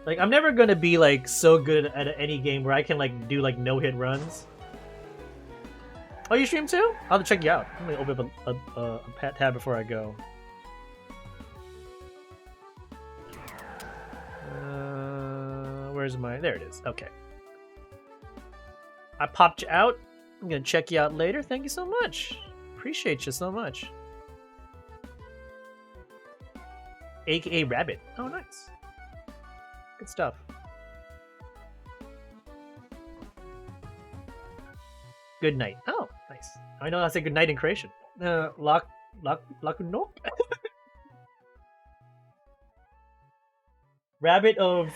Like, I'm never gonna be like so good at any game where I can like do like no-hit runs. Oh, you stream too? I'll have to check you out. I'm gonna open up a tab before I go. Where's my... There it is. Okay. I popped you out. I'm gonna check you out later. Thank you so much. Appreciate you so much. AKA Rabbit. Oh, nice. Good stuff. Good night. Oh, nice. I know how to say good night in Croatian. Lakunok? Rabbit of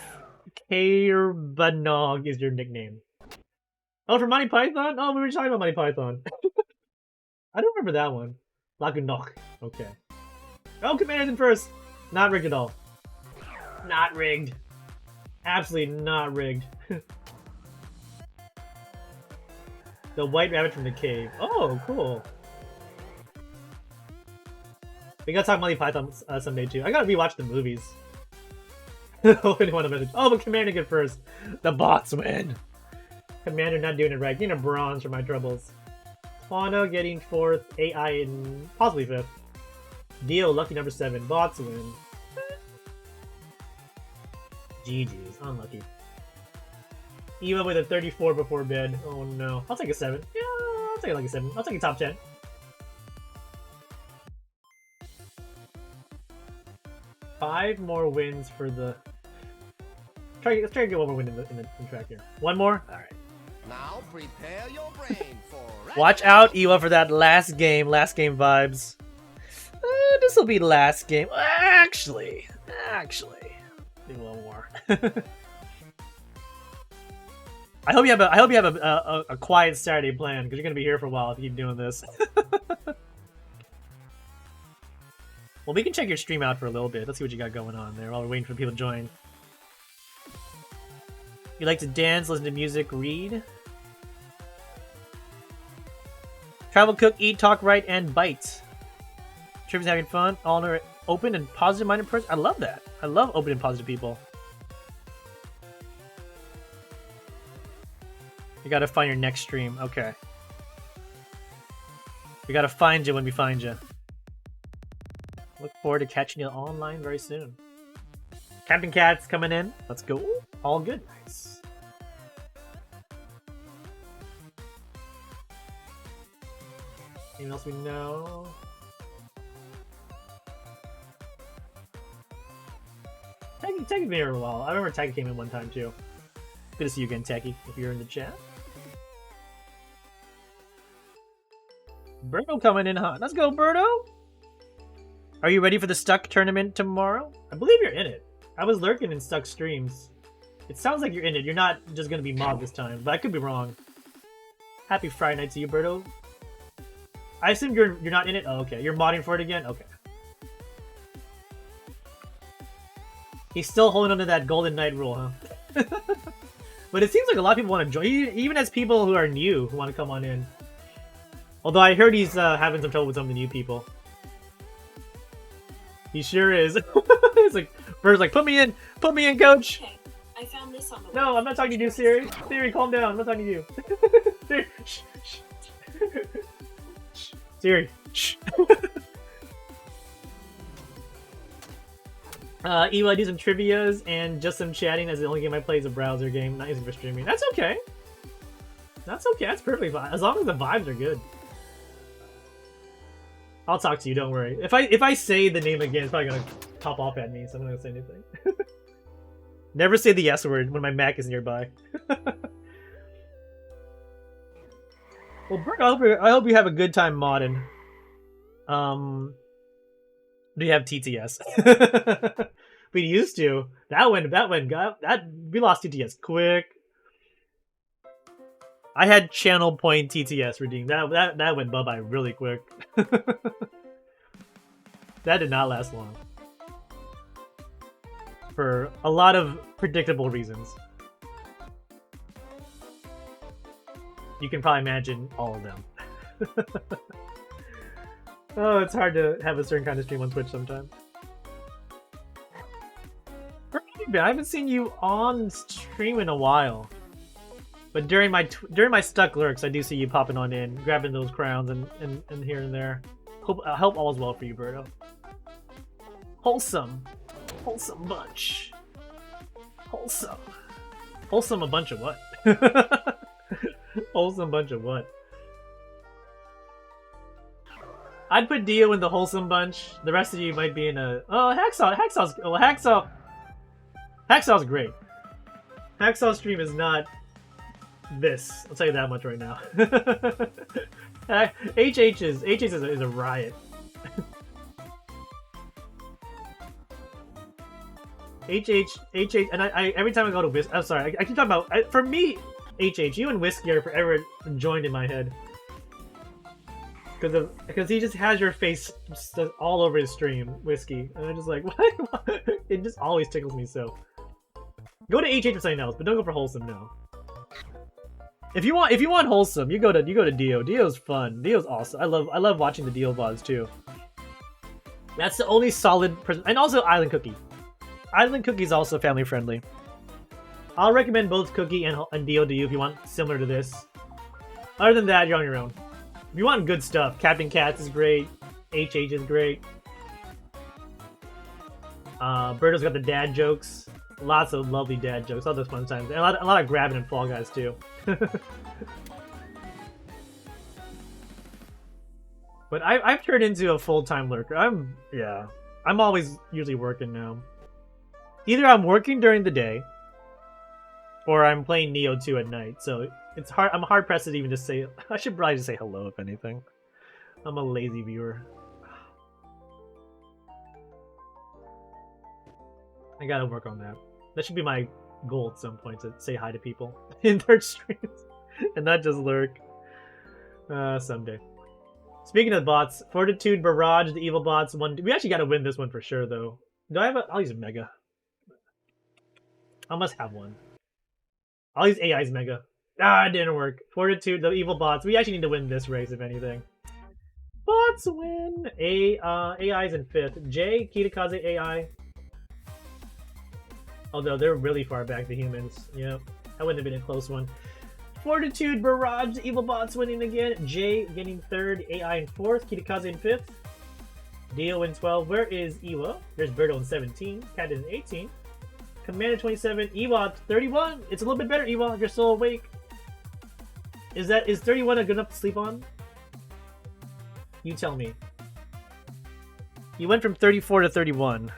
Kairbanog is your nickname. Oh, from Monty Python? Oh, we were talking about Monty Python. I don't remember that one. Lakunok. Okay. Oh, Commander's in first. Not rigged at all. Not rigged. Absolutely not rigged. The white rabbit from the cave. Oh, cool. We gotta talk Monty Python someday too. I gotta rewatch the movies. Oh, but Commander get first. The bots win. Commander not doing it right. Getting a bronze for my troubles. Fauna getting 4th. AI in possibly 5th. Dio lucky number 7. Bots win. GG's. Unlucky. Eva with a 34 before bed. Oh no. I'll take a 7. Yeah, I'll take like a 7. I'll take a top 10. Five more wins for the... Let's try to get one more win in the track here. One more? Alright. Now prepare your brain for... Watch out, Eva, for that last game vibes. This will be last game. Actually. Do a little more. I hope you have a quiet Saturday plan because you're gonna be here for a while if you keep doing this. Well, we can check your stream out for a little bit. Let's see what you got going on there while we're waiting for people to join. You like to dance, listen to music, read? Travel, cook, eat, talk, write, and bite. Trivia's having fun. All in open and positive-minded person. I love that. I love open and positive people. You gotta find your next stream. Okay. We gotta find you when we find you. Look forward to catching you online very soon. Captain Cat's coming in. Let's go. All good. Nice. Anything else we know? Techie's been here a while. I remember Techie came in one time too. Good to see you again, Techie, if you're in the chat. Berto coming in hot. Let's go, Berto! Are you ready for the Stuck tournament tomorrow? I believe you're in it. I was lurking in Stuck streams. It sounds like you're in it. You're not just gonna be mobbed this time, but I could be wrong. Happy Friday night to you, Berto. I assume you're not in it? Oh, okay. You're modding for it again? Okay. He's still holding on to that Golden Knight rule, huh? But it seems like a lot of people want to join. He even has people who are new who want to come on in. Although I heard he's having some trouble with some of the new people. He sure is. It's like, Bird's like, put me in, coach. Okay, I found this on the No, I'm not talking to you, Siri. Siri, calm down. I'm not talking to you. Siri, shh, shh. Siri, shh. Eli, do some trivias and just some chatting as the only game I play is a browser game, not using for streaming. That's okay. That's okay. That's perfectly fine. As long as the vibes are good. I'll talk to you, don't worry. If I say the name again, it's probably gonna pop off at me, so I'm not gonna say anything. Never say the S word when my Mac is nearby. Well, Bert, I hope you have a good time modding. Do you have TTS? We used to. That we lost TTS quick. I had channel point TTS redeemed. That went bye-bye really quick. That did not last long. For a lot of predictable reasons. You can probably imagine all of them. Oh, it's hard to have a certain kind of stream on Twitch sometimes. Where have you been? I haven't seen you on stream in a while. But during my stuck lurks, I do see you popping on in, grabbing those crowns and here and there. Hope all is well for you, Berto. Wholesome bunch. Wholesome a bunch of what? Wholesome bunch of what? I'd put Dio in the wholesome bunch. The rest of you might be in a... Oh, Hacksaw's great. Hacksaw's stream is not this. I'll tell you that much right now. HH is a riot. HH, and I every time I go to Whiskey... I'm sorry, I keep talking about... For me, HH, you and Whiskey are forever joined in my head. Because he just has your face just all over his stream, Whiskey, and I'm just like, what? It just always tickles me so. Go to HH for something else, but don't go for wholesome now. If you want wholesome, you go to Dio. Dio's fun. Dio's awesome. I love watching the Dio VODs too. That's the only solid and also Island Cookie. Island Cookie is also family friendly. I'll recommend both Cookie and Dio to you if you want similar to this. Other than that, you're on your own. If you want good stuff, Captain Cats is great. HH is great. Berto's got the dad jokes. Lots of lovely dad jokes. All those fun times. And a lot of grabbing and Fall Guys too. But I've turned into a full-time lurker. I'm always usually working now. Either I'm working during the day, or I'm playing Neo 2 at night. So it's hard. I'm hard pressed to even just say. I should probably just say hello if anything. I'm a lazy viewer. I gotta work on that. That should be my goal at some point, to say hi to people in their streams and not just lurk. Someday. Speaking of bots, Fortitude, Barrage, the evil bots. We actually gotta win this one for sure, though. Do I have a? I'll use a Mega. I must have one. I'll use AI's Mega. Ah, it didn't work. Fortitude, the evil bots. We actually need to win this race, if anything. Bots win. AI's in 5th. J, Kitakaze AI. Although they're really far back, the humans. Yep. That wouldn't have been a close one. Fortitude, Barrage, the evil bots winning again. J getting 3rd. AI in 4th. Kitakaze in 5th. Dio in 12. Where is Iwa? There's Berto in 17. Cat in 18. Commander 27. Ewok 31. It's a little bit better, Ewok, if you're still awake. Is 31 a good enough to sleep on? You tell me. You went from 34 to 31.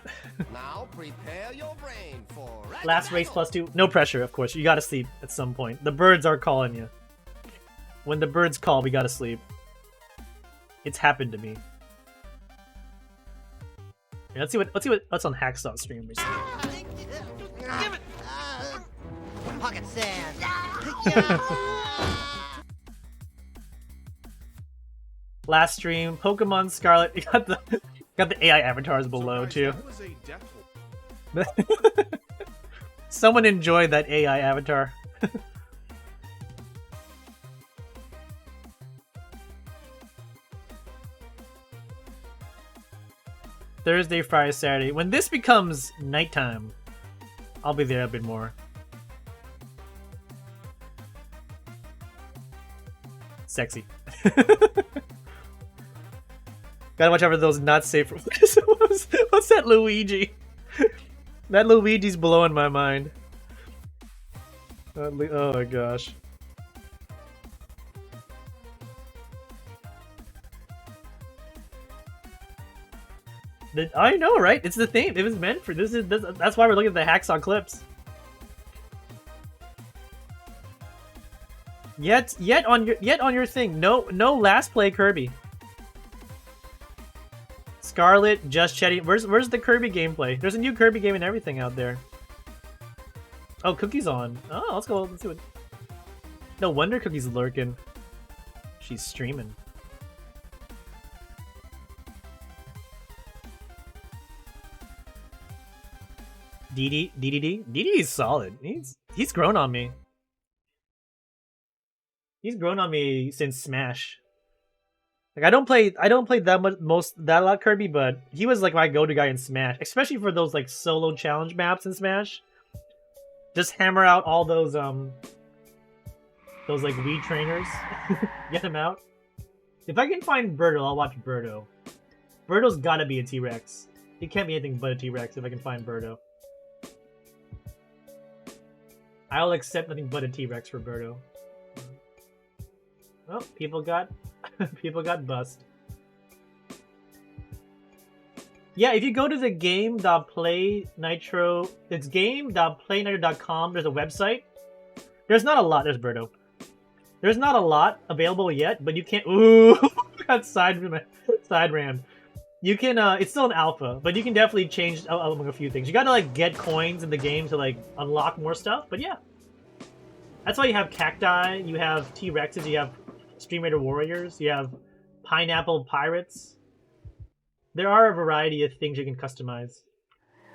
Now prepare your brain for Last race +2. No pressure, of course. You gotta sleep at some point. The birds are calling you. When the birds call, we gotta sleep. It's happened to me. Yeah, let's see what's on Hacksaw stream recently. Give it! Pocket sand! Last stream, Pokemon Scarlet. You got the AI avatars below too. Someone enjoyed that AI avatar. Thursday, Friday, Saturday. When this becomes nighttime, I'll be there a bit more. Sexy. Gotta watch out for those not safe. What's that Luigi? That Luigi's blowing my mind. Oh my gosh. I know, right? It's the theme. It was meant for this. That's why we're looking at the Hacksaw clips. Yet on your thing. No last play Kirby. Scarlet, just chatting. Where's the Kirby gameplay? There's a new Kirby game and everything out there. Oh, Cookie's on. Oh, let's go. Let's do it. No wonder Cookie's lurking. She's streaming. DD is solid. He's grown on me. He's grown on me since Smash. Like I don't play that a lot Kirby, but he was like my go-to guy in Smash, especially for those like solo challenge maps in Smash. Just hammer out all those like Wii trainers. Get him out. If I can find Birdo, I'll watch Birdo. Birdo's gotta be a T-Rex. He can't be anything but a T-Rex if I can find Birdo. I'll accept nothing but a T-Rex for Birdo. Oh, people got bust. Yeah, if you go to the game.playnitro, it's game.playnitro.com, there's a website. There's not a lot, there's Birdo. There's not a lot available yet, but you can't, ooh, got side ran. You can, it's still an alpha, but you can definitely change among a few things. You gotta like get coins in the game to like unlock more stuff, but yeah. That's why you have cacti, you have T-Rexes, you have Stream Raider Warriors, you have Pineapple Pirates. There are a variety of things you can customize.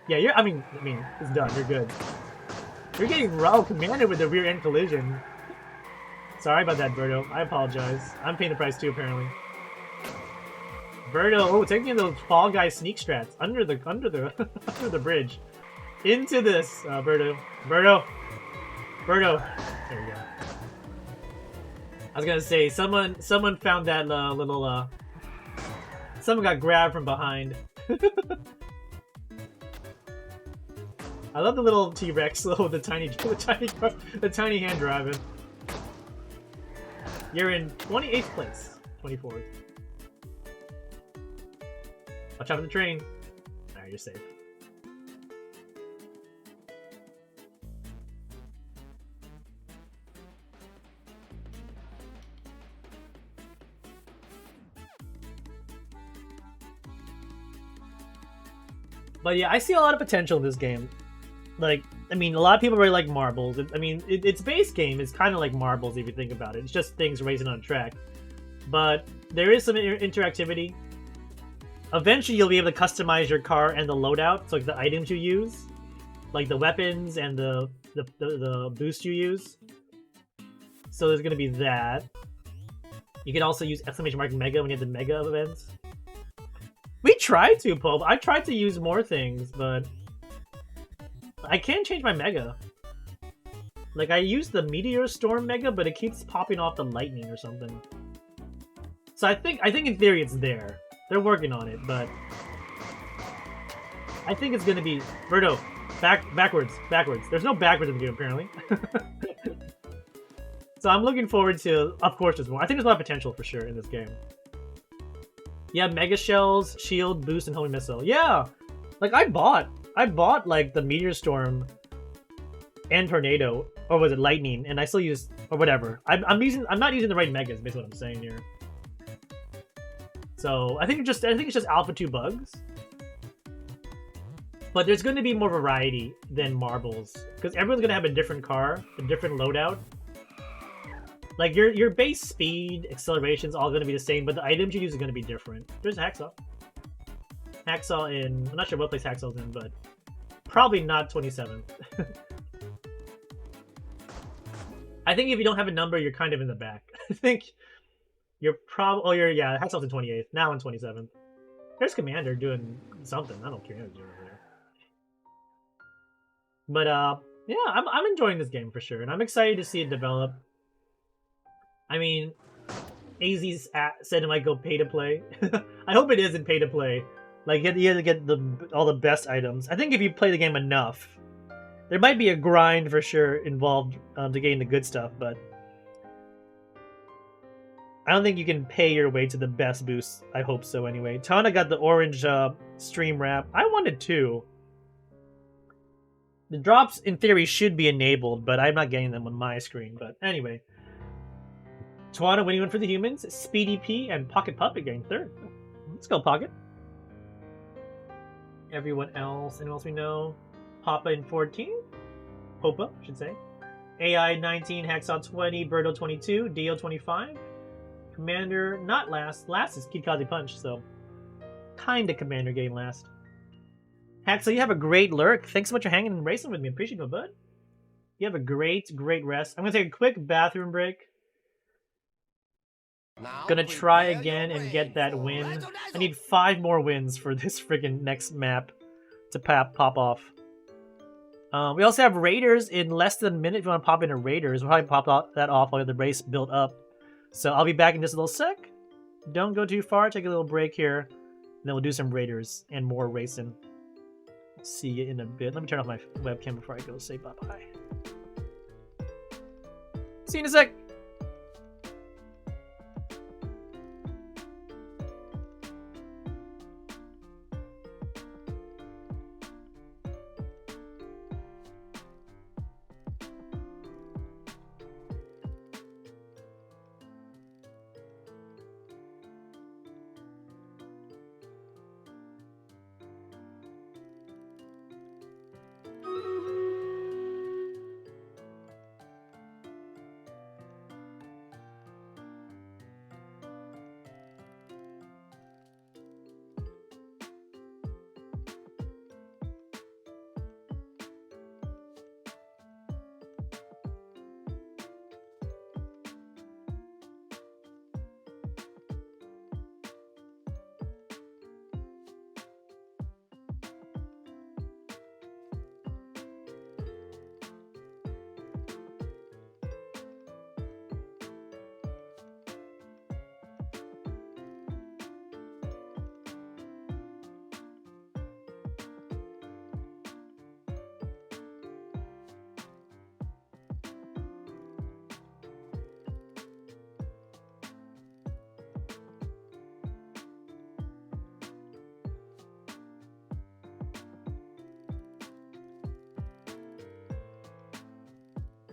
Yeah, I mean, it's done. You're good. You're getting commanded with the rear end collision. Sorry about that, Birdo. I apologize. I'm paying the price too, apparently. Birdo, oh, taking those Fall Guy sneak strats under the under the bridge, into this, Birdo. There we go. I was gonna say someone found that little someone got grabbed from behind. I love the little T-Rex, the tiny hand driving. You're in 28th place, 24th. Watch out for the train. Alright, you're safe. But yeah, I see a lot of potential in this game. Like, I mean, a lot of people really like Marbles. I mean, its base game is kind of like Marbles if you think about it. It's just things racing on a track. But there is some interactivity. Eventually, you'll be able to customize your car and the loadout, so like the items you use, like the weapons and the boost you use. So there's gonna be that. You can also use !Mega when you have the Mega events. We tried to, Pope. I tried to use more things, but I can't change my Mega. Like, I used the Meteor Storm Mega, but it keeps popping off the lightning or something. So I think in theory it's there. They're working on it, but I think it's gonna be Birdo. Backwards. There's no backwards in the game apparently. So I'm looking forward to. Of course, there's more. I think there's a lot of potential for sure in this game. Yeah, Mega Shells, Shield, Boost, and Homing Missile. Yeah, like I bought like the Meteor Storm and Tornado, or was it Lightning? And I still use or whatever. I'm not using the right Megas. Basically, what I'm saying here. So I think it's just Alpha 2 bugs. But there's going to be more variety than Marbles because everyone's going to have a different car, a different loadout. Like your base speed, acceleration is all going to be the same, but the items you use are going to be different. There's Hacksaw. Hacksaw in, I'm not sure what place Hacksaw's in, but probably not 27th. I think if you don't have a number, you're kind of in the back. I think you're probably, yeah, Hacksaw's in 28th, now in 27th. There's Commander doing something. I don't care what he's doing over there. But yeah, I'm enjoying this game for sure, and I'm excited to see it develop. I mean, AZ said it might go pay to play. I hope it isn't pay to play. Like you have to get all the best items. I think if you play the game enough, there might be a grind for sure involved to getting the good stuff, but I don't think you can pay your way to the best boosts. I hope so anyway. Tana got the orange stream wrap. I wanted to. The drops in theory should be enabled, but I'm not getting them on my screen. But anyway. Tawana winning one for the humans. Speedy P and Pocket Puppet getting third. Let's go, Pocket. Everyone else, anyone else we know? Papa in 14. Popa, I should say. AI 19, Hacksaw 20, Birdo 22, Dio 25. Commander not last. Last is Kid Punch, so kinda Commander getting last. Hacksaw, you have a great lurk. Thanks so much for hanging and racing with me. Appreciate it, bud. You have a great reast. I'm gonna take a quick bathroom break. Now Gonna try prepare again your and brain get that for win. razzle I need 5 more wins for this friggin' next map to pop off. We also have Raiders in less than a minute. If you want to pop into Raiders, we'll probably pop that off while the race built up. So I'll be back in just a little sec. Don't go too far. Take a little break here. And then we'll do some Raiders and more racing. See you in a bit. Let me turn off my webcam before I go say bye-bye. See you in a sec.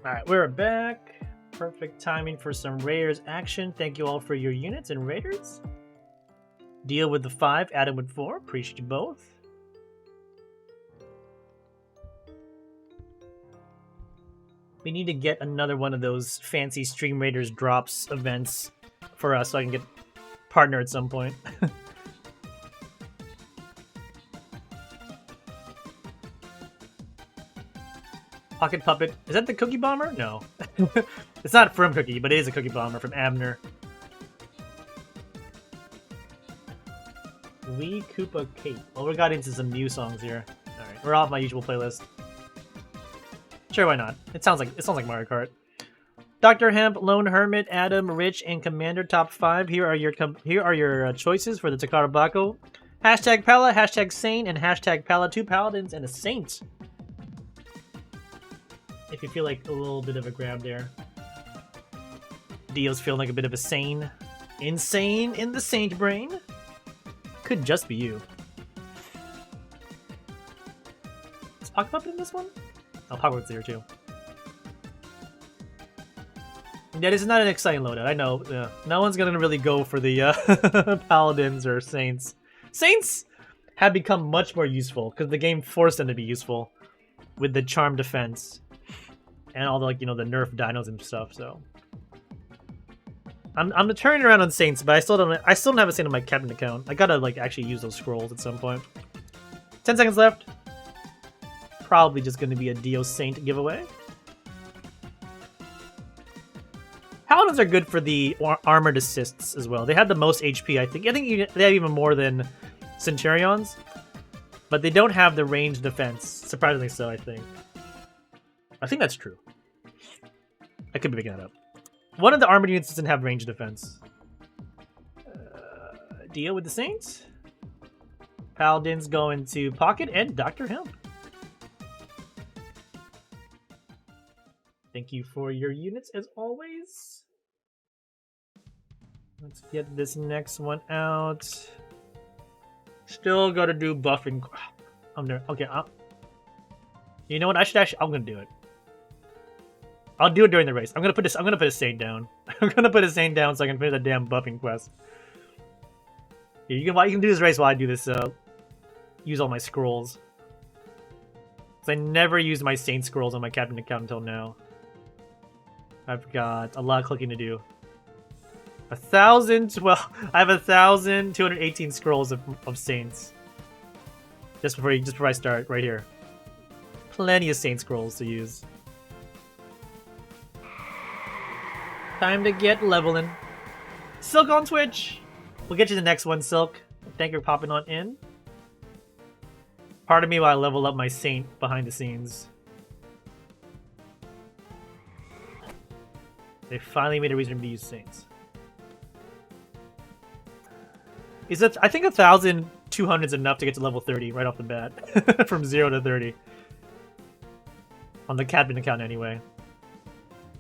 Alright, we're back. Perfect timing for some Raiders action. Thank you all for your units and Raiders. Deal with the 5, Adam with 4. Appreciate you both. We need to get another one of those fancy Stream Raiders drops events for us so I can get partner at some point. Pocket Puppet. Is that the Cookie Bomber? No. It's not from Cookie, but it is a Cookie Bomber from Abner. Wee Koopa Cape. Well, we got into some new songs here. Alright, we're off my usual playlist. Sure, why not? It sounds like Mario Kart. Dr. Hemp, Lone Hermit, Adam, Rich, and Commander top 5. Here are your choices for the Takara Bako. Hashtag Pala, hashtag Sane, and hashtag Pala. 2 Paladins and a Saint. If you feel like a little bit of a grab there. Dio's feeling like a bit of a sane. Insane in the Saint brain. Could just be you. Is Pocket Puppet in this one? Oh, Pocket Puppet's there too. Yeah, this is not an exciting loadout, I know. Yeah. No one's gonna really go for the Paladins or Saints. Saints have become much more useful, because the game forced them to be useful with the Charm Defense. And all the, like, you know, the nerf dinos and stuff, so. I'm turning around on Saints, but I still don't have a Saint on my captain account. I gotta, like, actually use those scrolls at some point. 10 seconds left. Probably just gonna be a Dio Saint giveaway. Paladins are good for the armored assists as well. They have the most HP, I think. I think they have even more than Centurions. But they don't have the range defense. Surprisingly so, I think. I think that's true. I could be making that up. One of the armored units doesn't have range defense. Deal with the Saints. Paladins going to Pocket and Dr. Hemp. Thank you for your units as always. Let's get this next one out. Still gotta do buffing. I'm there. Okay. You know what? I'm gonna do it. I'll do it during the race. I'm gonna put a Saint down. I'm gonna put a Saint down so I can finish the damn buffing quest. Yeah, you can do this race while I do this. Use all my scrolls. Cause I never used my Saint scrolls on my Captain account until now. I've got a lot of clicking to do. 1,000. Well, I have 1,218 scrolls of Saints. Just before I start, right here. Plenty of Saint scrolls to use. Time to get leveling. Silk on Twitch. We'll get you the next one, Silk. Thank you for popping on in. Pardon me while I level up my Saint behind the scenes. They finally made a reason to use Saints. I think 1,200 is enough to get to level 30 right off the bat. From 0 to 30. On the Captain account anyway.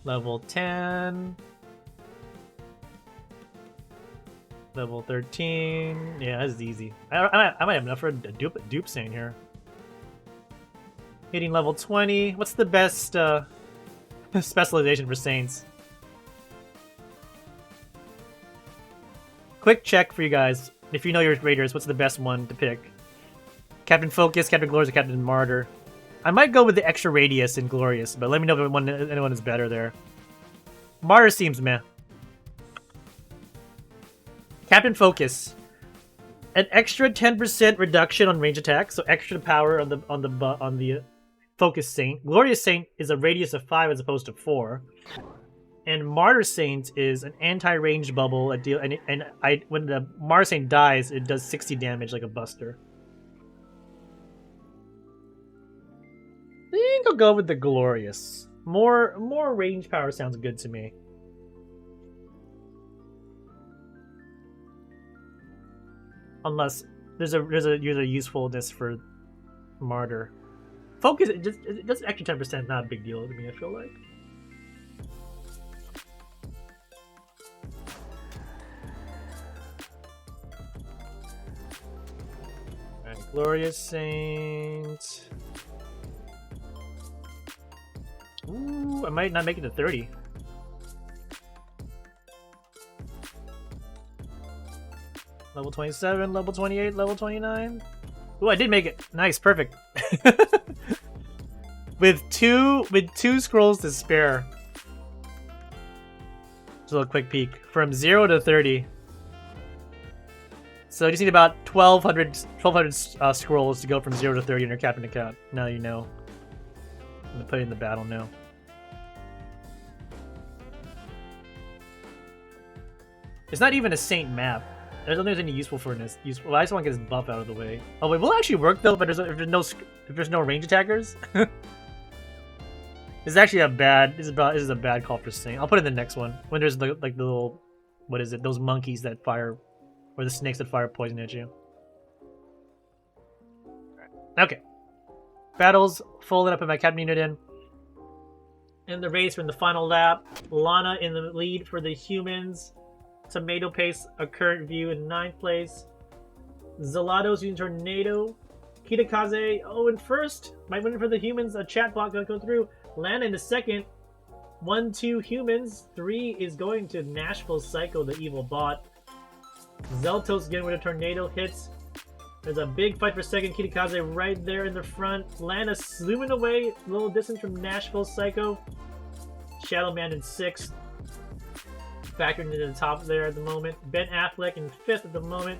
Level 10. Level 13. Yeah, that's easy. I might have enough for a dupe Saint here. Hitting level 20. What's the best specialization for Saints? Quick check for you guys. If you know your raiders, what's the best one to pick? Captain Focus, Captain Glorious, or Captain Martyr? I might go with the extra radius in Glorious, but let me know if anyone is better there. Martyr seems meh. Captain Focus. An extra 10% reduction on range attack, so extra power on the Focus Saint. Glorious Saint is a radius of 5 as opposed to 4. And Martyr Saint is an anti-range bubble. When the Martyr Saint dies, it does 60 damage like a buster. I think I'll go with the Glorious. More range power sounds good to me. Unless there's a usefulness for Martyr. Focus, just extra 10% not a big deal to me, I feel like. Alright, Glorious Saint. Ooh, I might not make it to 30. Level 27, level 28, level 29. Ooh, I did make it. Nice, perfect. with two scrolls to spare. Just a little quick peek. From 0 to 30. So you just need about 1,200 scrolls to go from 0 to 30 in your Captain account. Now you know. I'm gonna put it in the battle now. It's not even a Saint map. I don't think there's any useful for this. Well, I just want to get this buff out of the way. Oh wait, will it actually work though? But if there's no range attackers, this is actually a bad. This is a bad call for Saint. I'll put it in the next one when there's the little, what is it? Those monkeys that fire, or the snakes that fire poison at you. Okay. Battles folded up in my Captain unit in the race, we're in the final lap. Lana in the lead for the humans. Tomato Paste, a current view in 9th place. Zelados using Tornado. Kitakaze, in first. Might win for the humans. A chat block gonna go through. Lana in the second. 1-2 humans. 3 is going to Nashville Psycho, the evil bot. Zeltos again with a Tornado hits. There's a big fight for second. Kitakaze right there in the front. Lana zooming away. A little distance from Nashville Psycho. Shadow Man in 6th. Factoring into the top there at the moment. Ben Affleck in 5th at the moment.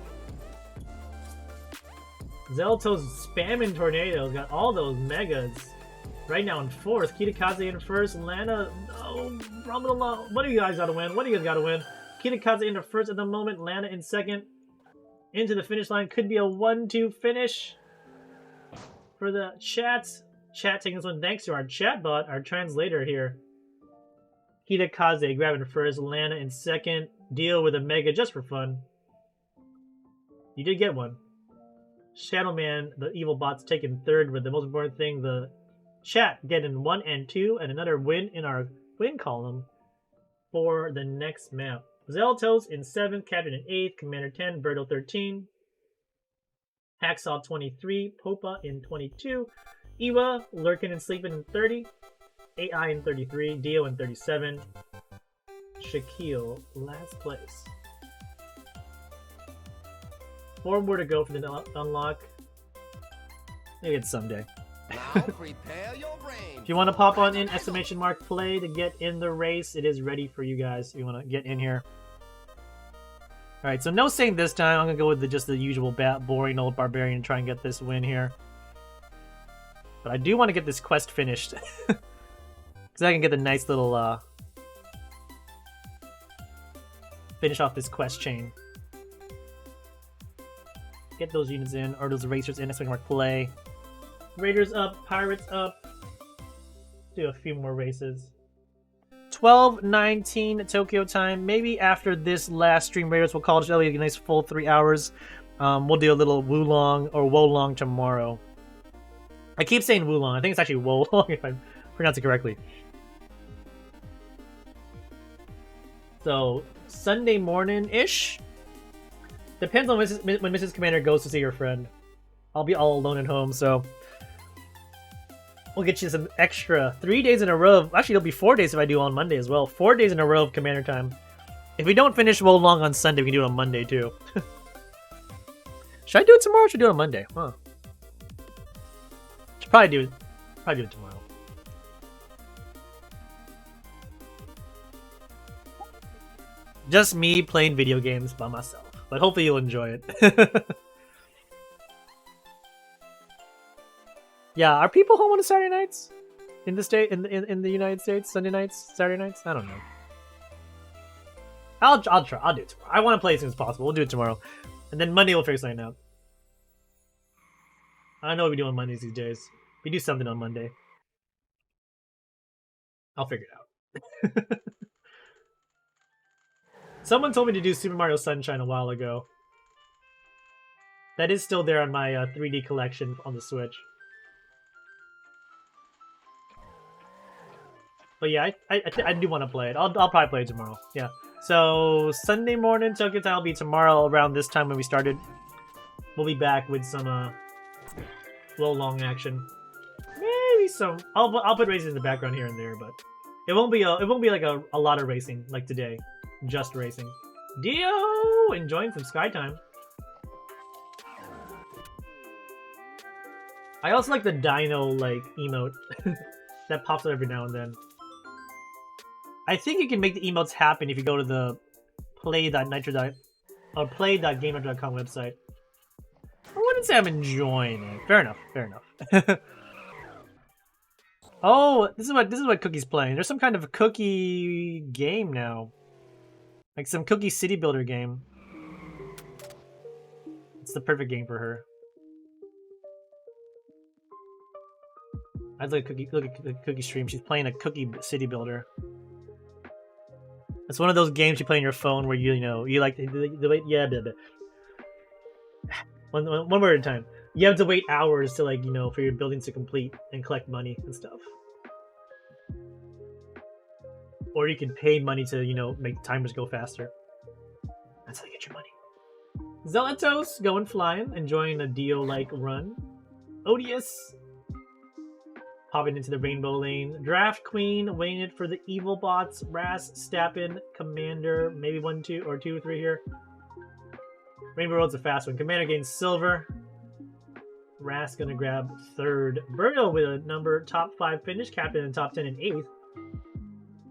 Zeltos spamming tornadoes. Got all those megas. Right now in 4th. Kitakaze in 1st. Lana. What do you guys gotta win? Kitakaze in 1st at the moment. Lana in 2nd. Into the finish line. Could be a 1-2 finish for the chats. Chat taking this one thanks to our chatbot, our translator here. Kitakaze grabbing 1st, Lana in 2nd. Deal with a mega just for fun. You did get one. Shadow Man, the evil bot's taking 3rd, with the most important thing, the chat getting 1 and 2, and another win in our win column for the next map. Zeltos in 7th, Captain in 8th, Commander 10, Birdo 13, Hacksaw 23, Popa in 22, Iwa lurking and sleeping in 30, AI in 33, Dio in 37, Shaquille last place. 4 more to go for the unlock. Maybe it's someday. Now prepare your brain. If you want to pop on in exclamation mark play to get in the race, it is ready for you guys. If you want to get in here. Alright, so no saying this time. I'm going to go with just the usual boring old barbarian and try and get this win here. But I do want to get this quest finished. Because I can get a nice little finish off this quest chain. Get those units in, or those racers in, exclamation mark play. Raiders up, Pirates up. Do a few more races. 12:19 Tokyo time. Maybe after this last stream, Raiders will call it a nice full 3 hours. We'll do a little Wulong or Wolong tomorrow. I keep saying Wulong. I think it's actually Wolong if I pronounce it correctly. So Sunday morning-ish. Depends on when Mrs. Commander goes to see her friend. I'll be all alone at home, so we'll get you some extra 3 days in a row. Actually, it'll be 4 days if I do on Monday as well. 4 days in a row of Commander time. If we don't finish Wolong on Sunday, we can do it on Monday too. Should I do it tomorrow or should I do it on Monday? Huh. Should probably do it tomorrow. Just me playing video games by myself. But hopefully you'll enjoy it. Yeah, are people home on Saturday nights? In the state, in the United States, Sunday nights, Saturday nights? I don't know. I'll try. I'll do it tomorrow. I want to play as soon as possible. We'll do it tomorrow, and then Monday we'll figure something out. I don't know what we do on Mondays these days. We do something on Monday. I'll figure it out. Someone told me to do Super Mario Sunshine a while ago. That is still there on my 3D collection on the Switch. But yeah, I do want to play it. I'll probably play it tomorrow. Yeah. So Sunday morning Tokyo time will be tomorrow around this time when we started. We'll be back with some long action. Maybe some. I'll put racing in the background here and there, but it won't be like a lot of racing like today. Just racing. Dio enjoying some sky time. I also like the dino like emote that pops up every now and then. I think you can make the emotes happen if you go to the play.nitro. Or play.gamer.com website. I wouldn't say I'm enjoying it. Fair enough. Fair enough. Oh, this is what Cookie's playing. There's some kind of a cookie game now. Like some cookie city builder game. It's the perfect game for her. I'd look at the cookie stream. She's playing a cookie city builder. It's one of those games you play on your phone where you like the yeah, blah, blah. One word at a time. You have to wait hours to for your buildings to complete and collect money and stuff. Or you can pay money to make timers go faster. That's how you get your money. Zelatos going flying, enjoying a Dio-like run. Odious popping into the rainbow lane. Draft Queen waiting it for the evil bots. Ras, Stappin, Commander, maybe 1, 2, or 2, 3 here. Rainbow Road's a fast one. Commander gains silver. Ras gonna grab 3rd. Birdo with a number top 5 finish. Captain in top 10 and 8th.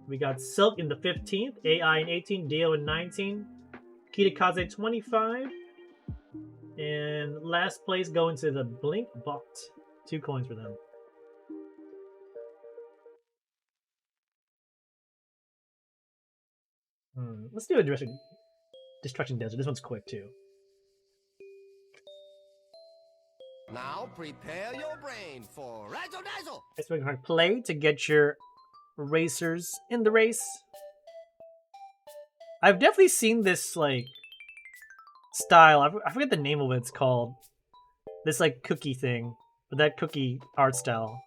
We got Silk in the 15th. AI in 18. Dio in 19. Kitakaze 25. And last place going to the Blink Bot. 2 coins for them. Let's do a Destruction Desert. This one's quick too. Now prepare your brain for Razzle Dazzle. Let's make hard play to get your racers in the race. I've definitely seen this like style. I forget the name of what it's called. This like cookie thing, but that cookie art style.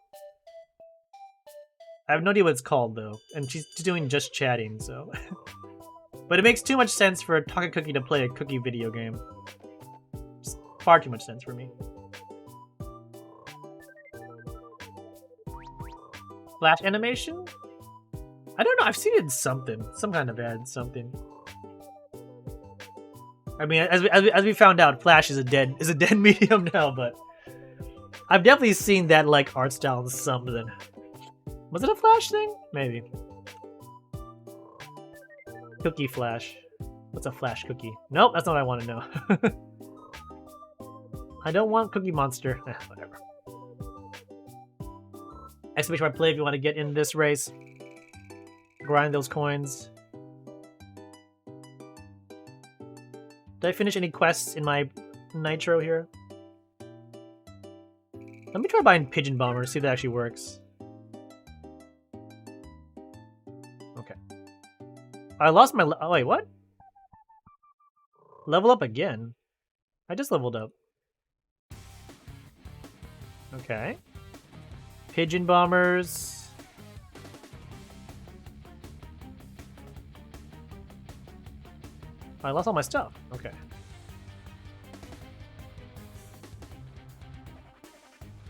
I have no idea what it's called though, and she's doing just chatting, so. But it makes too much sense for a Talking Cookie to play a cookie video game. Just far too much sense for me. Flash animation? I don't know. I've seen it in something, some kind of ad, something. I mean, as we found out, Flash is a dead medium now, but I've definitely seen that like art style in something. Was it a Flash thing? Maybe. Cookie Flash. What's a Flash cookie? Nope, that's not what I want to know. I don't want Cookie Monster. Whatever. Exclamation mark play if you want to get in this race. Grind those coins. Did I finish any quests in my Nitro here? Let me try buying Pigeon Bomber, see if that actually works. Okay. I lost my... Oh, wait, what? Level up again? I just leveled up. Okay. Pigeon Bombers. I lost all my stuff. Okay.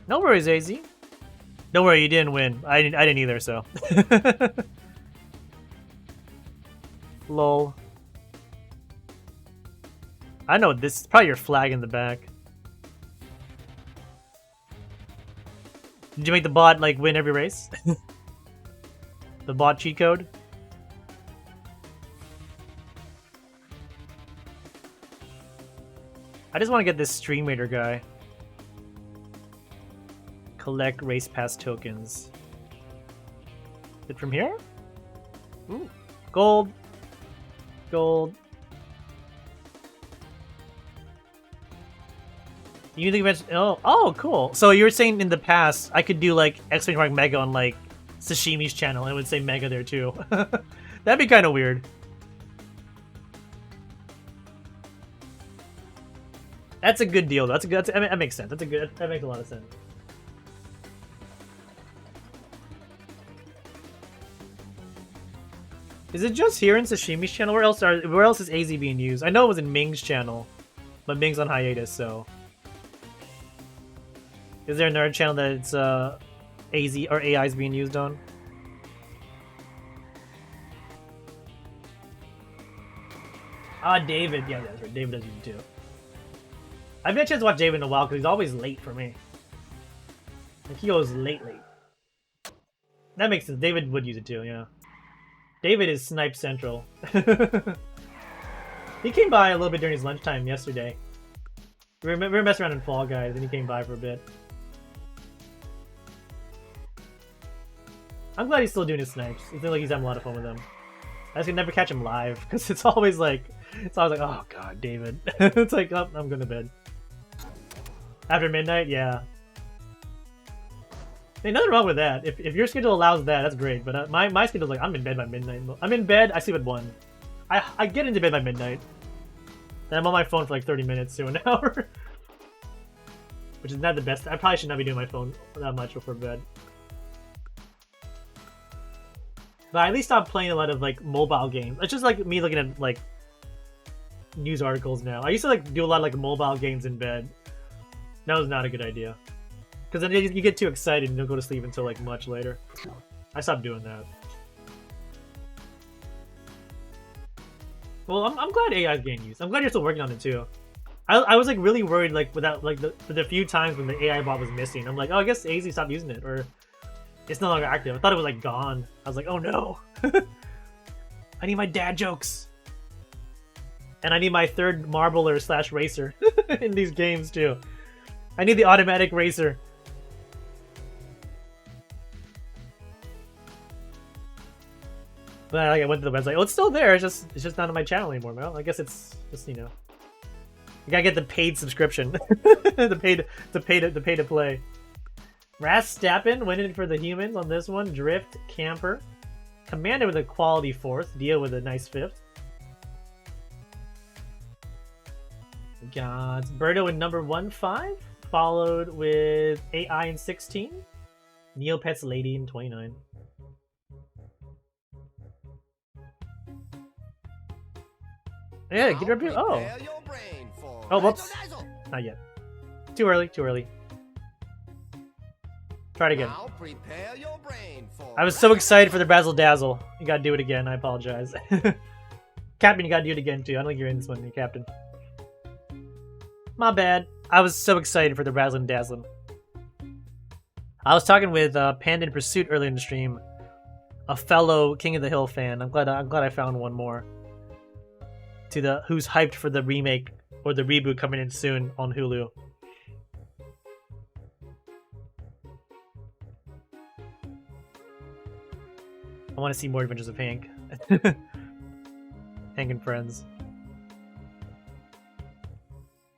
No worries, AZ. Don't worry, you didn't win. I didn't either, so. Lol. I know this is probably your flag in the back. Did you make the bot like win every race? The bot cheat code? I just want to get this Stream Raider guy. Collect race pass tokens. Is it from here? Ooh. Gold. Gold. You think about oh, cool. So you were saying in the past I could do like exclamation mark mega on like Sashimi's channel and it would say mega there too. That'd be kind of weird. That's a good deal though. That makes sense. That makes a lot of sense. Is it just here in Sashimi's channel? Where else is AZ being used? I know it was in Ming's channel, but Ming's on hiatus, so. Is there another channel that it's AZ or AI is being used on? Ah, David. Yeah, that's right. David does use it too. I haven't had a chance to watch David in a while because he's always late for me. Like he goes late. That makes sense. David would use it too, yeah. David is Snipe Central. He came by a little bit during his lunchtime yesterday. We were messing around in Fall Guys and he came by for a bit. I'm glad he's still doing his snipes. It seems like he's having a lot of fun with them. I just can never catch him live because it's always like, oh god, David. It's like, oh, I'm going to bed. After midnight, yeah. Hey, nothing wrong with that. If your schedule allows that, that's great. But my schedule's like, I'm in bed by midnight. I'm in bed, I sleep at 1. I get into bed by midnight. Then I'm on my phone for like 30 minutes to an hour. Which is not the best. I probably should not be doing my phone that much before bed. But I at least stopped playing a lot of like mobile games. It's just like me looking at like news articles now. I used to like do a lot of like mobile games in bed. That was not a good idea. Because then you get too excited and don't go to sleep until like much later. I stopped doing that. Well, I'm glad AI is getting used. I'm glad you're still working on it too. I was like really worried like without like the few times when the AI bot was missing. I'm like, oh, I guess AZ stopped using it or it's no longer active. I thought it was like gone. I was like, oh no. I need my dad jokes. And I need my third marbler / racer in these games too. I need the automatic racer. But I went to the website. Oh, it's still there. It's just not on my channel anymore. Well, I guess it's just, you know, you gotta get the paid subscription, the pay to play. Rastappen winning for the humans on this one. Drift, Camper, Commander with a quality 4th, Dio with a nice 5th. Got Birdo in number 15, followed with AI in 16, Neopets Lady in 29. Yeah, get her view. Oh. Oh, whoops. Not yet. Too early. Try it again. Now prepare your brain for I was so excited for the Razzle Dazzle. You gotta do it again. I apologize. Captain, you gotta do it again too. I don't think you're in this one, Captain. My bad. I was so excited for the Razzling Dazzling. I was talking with Panda in Pursuit earlier in the stream, a fellow King of the Hill fan. I'm glad I found one more. Who's hyped for the remake or the reboot coming in soon on Hulu. I want to see more Adventures of Hank. Hank and Friends.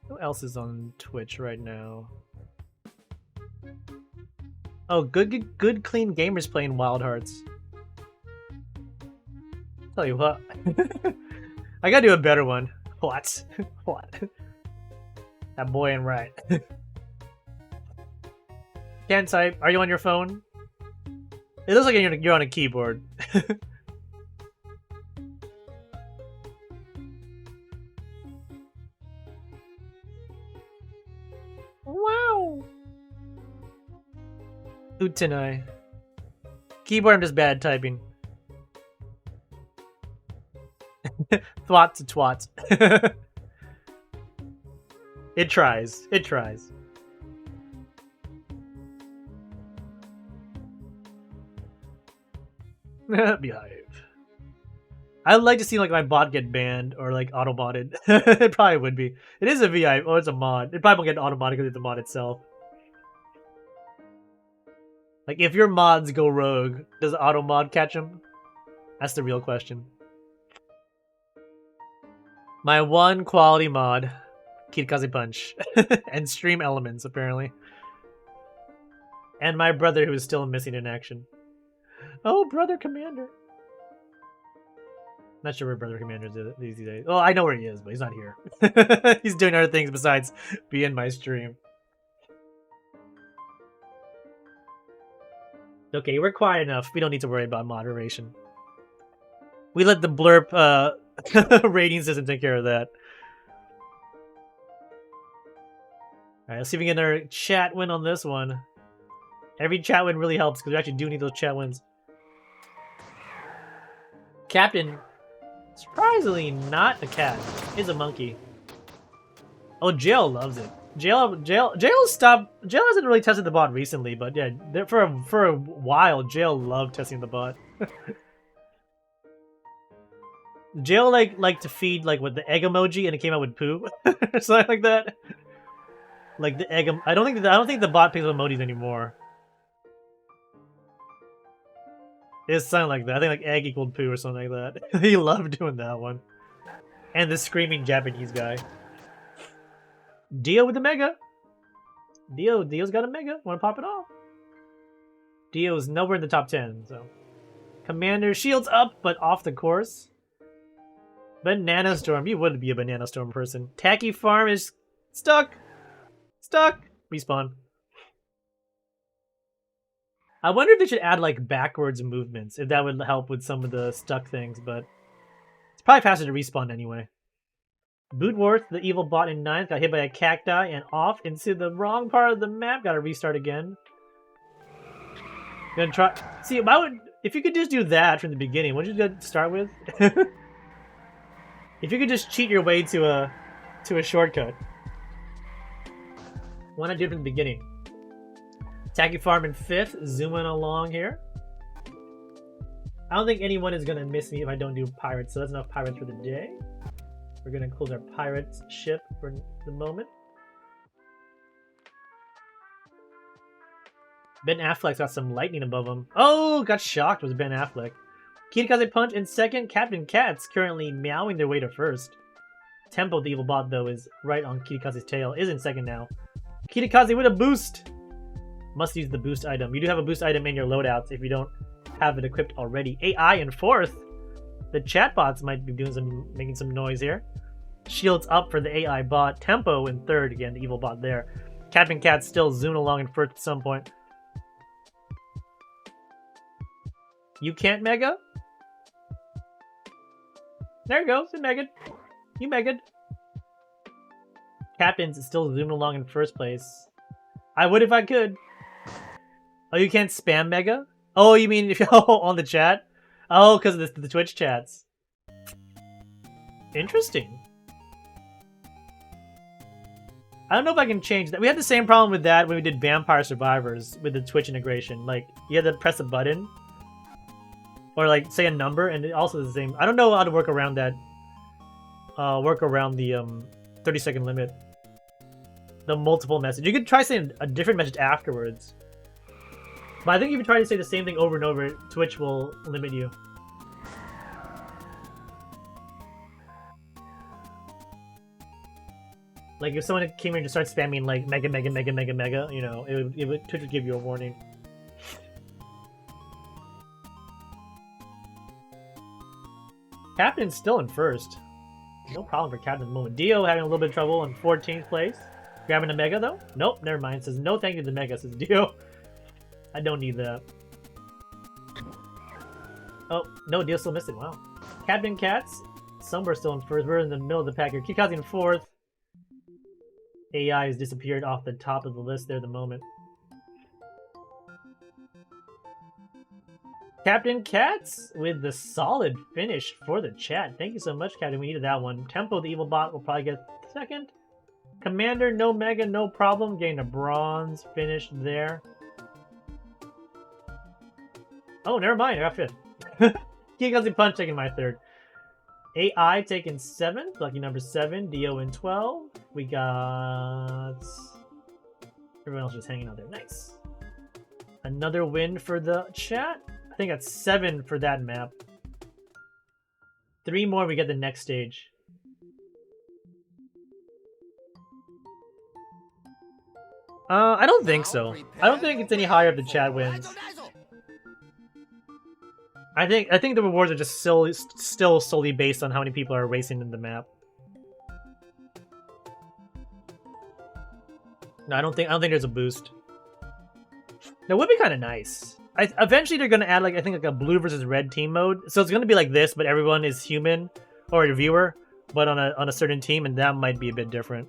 Who else is on Twitch right now? Oh, good clean gamers playing Wild Hearts. Tell you what. I gotta do a better one. What? What? That boy ain't right. Can't type. Are you on your phone? It looks like you're on a keyboard. Wow. Utenai. Keyboard, I'm just bad typing. Thwat to twat. It tries. It tries. Behave. I'd like to see like my bot get banned or like auto-modded. It probably would be. It is a VI, or it's a mod. It probably won't get auto-modded because it's a mod itself. Like if your mods go rogue, does auto-mod catch them? That's the real question. My one quality mod, Kirikaze Punch, and Stream Elements apparently, and my brother who is still missing in action. Oh, Brother Commander. Not sure where Brother Commander is these days. Oh, I know where he is, but he's not here. He's doing other things besides be in my stream. Okay, we're quiet enough. We don't need to worry about moderation. We let the blurb rating system take care of that. Alright, let's see if we can get our chat win on this one. Every chat win really helps because we actually do need those chat wins. Captain, surprisingly not a cat, is a monkey. Oh, Jail loves it. Jail hasn't really tested the bot recently, but yeah, for a while, Jail loved testing the bot. Jail like to feed like with the egg emoji, and it came out with poo, or something like that. Like the egg. I don't think the bot picks up emojis anymore. It's something like that. I think like egg equaled poo or something like that. He loved doing that one. And the screaming Japanese guy. Dio with the mega. Dio's got a mega. Want to pop it off? Dio's nowhere in the top 10, so. Commander shields up, but off the course. Banana Storm. You wouldn't be a Banana Storm person. Tacky Farm is stuck. Stuck. Respawn. I wonder if they should add like backwards movements, if that would help with some of the stuck things, but it's probably faster to respawn anyway. Bootworth, the evil bot in 9th, got hit by a cacti and off into the wrong part of the map. Gotta restart again. Gonna try. See, if you could just do that from the beginning, what did you start with? If you could just cheat your way to a shortcut. Why not do it from the beginning? Tacky Farm in 5th, zooming along here. I don't think anyone is going to miss me if I don't do pirates, so that's enough pirates for the day. We're going to close our pirate ship for the moment. Ben Affleck's got some lightning above him. Oh, got shocked was Ben Affleck. Kirikaze Punch in 2nd. Captain Cat's currently meowing their way to 1st. Tempo, the evil bot, though, is right on Kirikaze's tail. Is in 2nd now. Kirikaze with a boost. Must use the boost item. You do have a boost item in your loadouts if you don't have it equipped already. AI in 4th. The chatbots might be making some noise here. Shields up for the AI bot. Tempo in 3rd. Again, the evil bot there. Captain Cat still zooming along in 1st at some point. You can't mega? There you go. It's Megan. You Megan. Captain's is still zooming along in 1st place. I would if I could. Oh, you can't spam Mega? Oh, you mean if you on the chat? Oh, because of the Twitch chats. Interesting. I don't know if I can change that. We had the same problem with that when we did Vampire Survivors with the Twitch integration. Like, you had to press a button. Or, like, say a number, and it also is the same. I don't know how to work around that. Work around the 30-second limit. The multiple message. You could try saying a different message afterwards. But I think if you try to say the same thing over and over, Twitch will limit you. Like if someone came here to start spamming like mega, you know, Twitch would give you a warning. Captain's still in first. No problem for Captain at the moment. Dio having a little bit of trouble in 14th place. Grabbing a mega though? Nope, never mind. Says no thank you to the mega, says Dio. I don't need that. Oh, no, Dio still missing. Wow. Captain Cats. Somewhere still in first. We're in the middle of the pack here. Kikazi in fourth. AI has disappeared off the top of the list there at the moment. Captain Cats with the solid finish for the chat. Thank you so much, Captain. We needed that one. Tempo, the evil bot, will probably get second. Commander, no mega, no problem. Getting a bronze finish there. Oh, never mind. I got fifth. Kikazi Punch taking my third. AI taking 7th, lucky number 7, Dio in 12. We got everyone else just hanging out there. Nice. Another win for the chat. I think that's 7 for that map. 3 more, we get the next stage. I don't think so. I don't think it's any higher if the chat wins. I think the rewards are just still solely based on how many people are racing in the map. No, I don't think there's a boost. That would be kind of nice. Eventually they're gonna add like I think like a blue versus red team mode. So it's gonna be like this, but everyone is human or a viewer, but on a certain team, and that might be a bit different.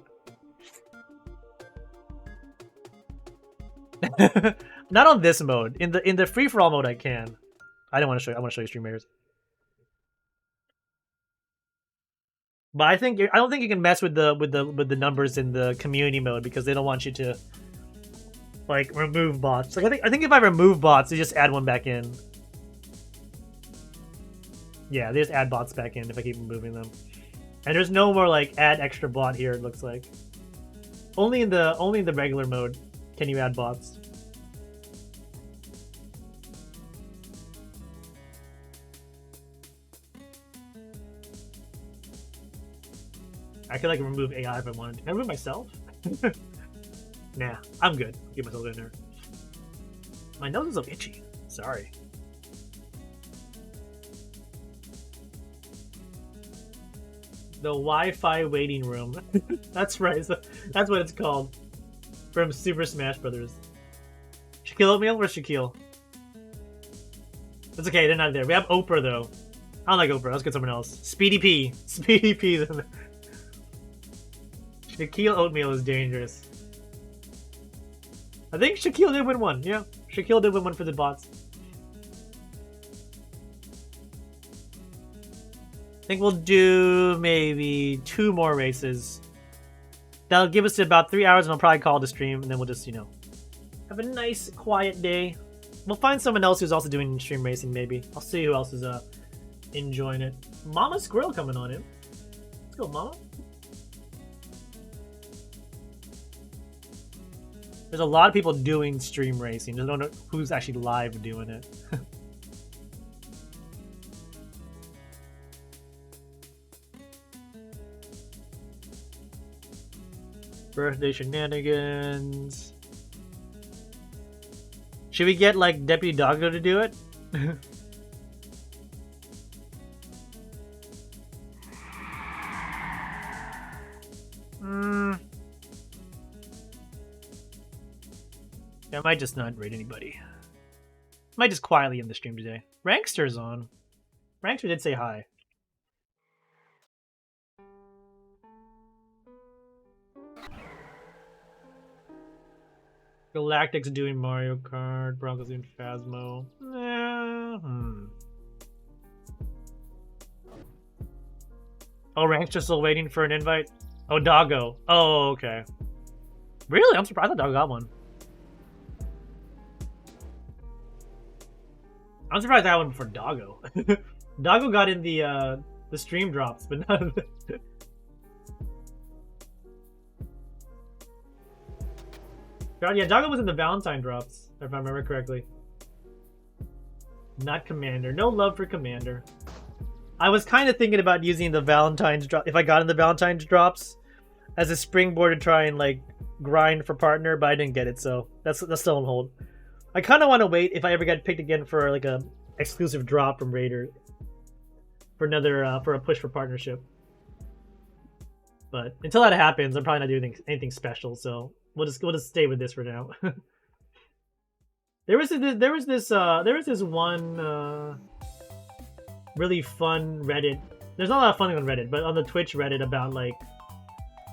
Not on this mode. In the free for all mode, I can. I don't want to show you. I want to show you stream errors. But I don't think you can mess with the numbers in the community mode because they don't want you to like remove bots. Like I think if I remove bots, they just add one back in. Yeah, they just add bots back in if I keep removing them. And there's no more like add extra bot here. It looks like only in the regular mode can you add bots. I could like remove AI if I wanted. Can I remove myself? Nah, I'm good. Get myself in there. My nose is so itchy. Sorry. The Wi-Fi waiting room. That's right. That's what it's called. From Super Smash Brothers. Shaquille O'Neal? Where's Shaquille? It's okay, they're not there. We have Oprah though. I don't like Oprah. Let's get someone else. Speedy P. Speedy P's in there. Shaquille Oatmeal is dangerous. I think Shaquille did win one. Yeah, Shaquille did win one for the bots. I think we'll do maybe 2 more races. That'll give us about 3 hours and I'll probably call the stream and then we'll just, you know, have a nice quiet day. We'll find someone else who's also doing stream racing maybe. I'll see who else is enjoying it. Mama Squirrel coming on in. Let's go, Mama. There's a lot of people doing stream racing. I don't know who's actually live doing it. Birthday shenanigans. Should we get like Deputy Doggo to do it? I might just not raid anybody. Might just quietly end the stream today. Rankster's on. Rankster did say hi. Galactic's doing Mario Kart. Broncos doing Phasmo. Oh, Rank's just still waiting for an invite? Oh, Doggo. Oh, okay. Really? I'm surprised that Doggo got one. I'm surprised that one for Doggo. Doggo got in the stream drops, but none of the... God, yeah, Doggo was in the Valentine drops, if I remember correctly. Not Commander. No love for Commander. I was kind of thinking about using the Valentine's drop, if I got in the Valentine's drops, as a springboard to try and, like, grind for partner, but I didn't get it, so that's still on hold. I kind of want to wait if I ever get picked again for, like, a exclusive drop from Raider. For another, for a push for partnership. But until that happens, I'm probably not doing anything special, so we'll just stay with this for now. There was this one really fun Reddit. There's not a lot of fun on Reddit, but on the Twitch Reddit about like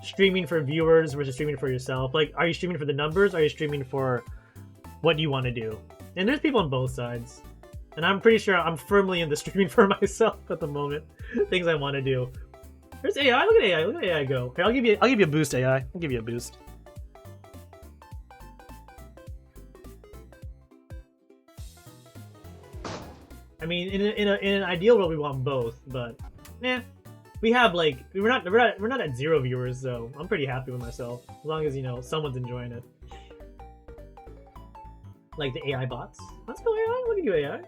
streaming for viewers versus streaming for yourself. Like, are you streaming for the numbers? Or are you streaming for what you want to do? And there's people on both sides. And I'm pretty sure I'm firmly in the streaming for myself at the moment. Things I want to do. There's AI. Look at AI. Look at AI go. Here, I'll give you a boost, AI. I'll give you a boost. I mean, in an ideal world, we want both, but we have like we're not at 0 viewers, so I'm pretty happy with myself as long as someone's enjoying it. Like the AI bots. Let's go AI. Look at you, AI.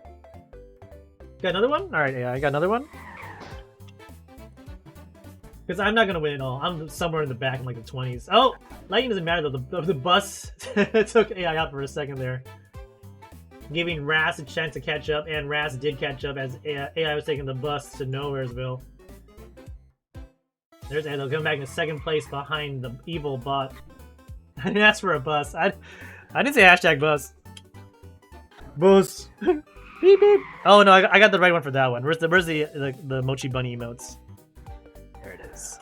Got another one? All right, AI. Got another one. Because I'm not gonna win it all. I'm somewhere in the back in like the 20s. Oh, lightning doesn't matter though. The bus took AI out for a second there, giving Ras a chance to catch up, and Ras did catch up as AI was taking the bus to Nowheresville. There's AI. They'll come back in second place behind the evil bot. I didn't ask for a bus. I didn't say hashtag bus. Bus. Beep beep. Oh no, I got the right one for that one. Where's the Mochi Bunny emotes? There it is.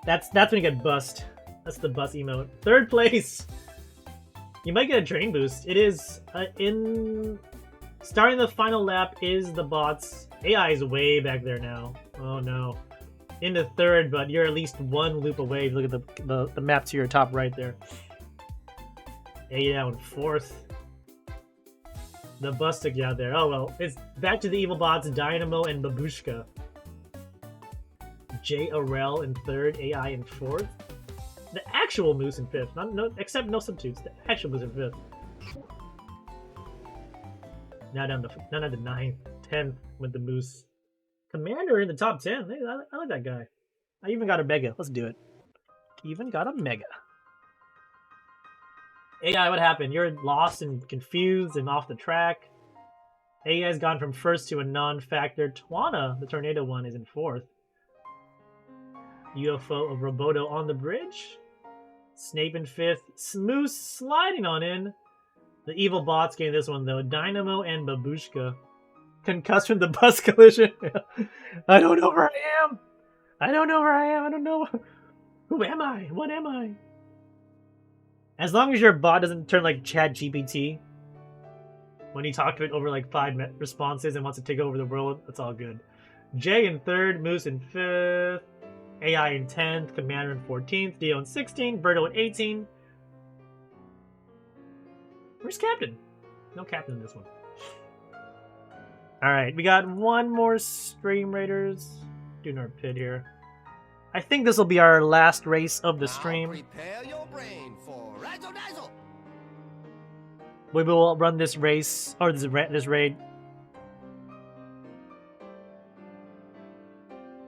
That's when you get bust. That's the bus emote. Third place. You might get a train boost. It is in starting the final lap is the bots. AI is way back there now. Oh no. Into third, but you're at least one loop away. Look at the map to your top right there. AI in fourth. The bus took you out there. Oh well, it's back to the evil bots, Dynamo and Babushka. J. Arel in third, AI in fourth. The actual Moose in fifth, except no substitutes. The actual Moose in fifth. Now down to 9th, 10th with the Moose. Commander in the top 10. Hey, I like that guy. I even got a Mega. Let's do it. Even got a Mega. AI, what happened? You're lost and confused and off the track. AI's gone from first to a non-factor. Twana, the tornado one, is in fourth. UFO of Roboto on the bridge. Snape in fifth. Moose sliding on in. The evil bots getting this one though. Dynamo and Babushka. Concussed from the bus collision. I don't know where I am. I don't know where I am. I don't know. Who am I? What am I? As long as your bot doesn't turn like ChatGPT when you talk to it over like 5 responses and wants to take over the world, that's all good. Jay in third, Moose in fifth, AI in 10th, Commander in 14th, Dio in 16th, Birdo in 18. Where's Captain? No Captain in this one. Alright, we got one more Stream Raiders. Doing our pit here. I think this will be our last race of the stream. Now prepare your brain for Razzle Dazzle. We will run this race, or this raid.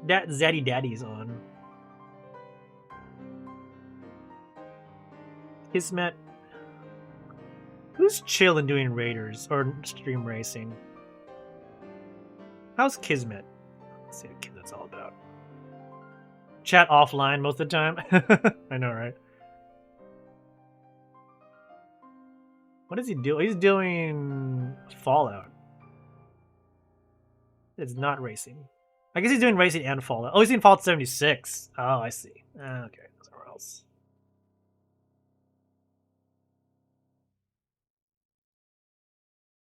That Zaddy Daddy's on. Kismet. Who's chillin' doing raiders or stream racing? How's Kismet? Let's see what Kismet's all about. Chat offline most of the time. I know, right? What does he do? He's doing Fallout. It's not racing. I guess he's doing racing and Fallout. Oh, he's doing Fallout 76. Oh, I see. Okay, somewhere else.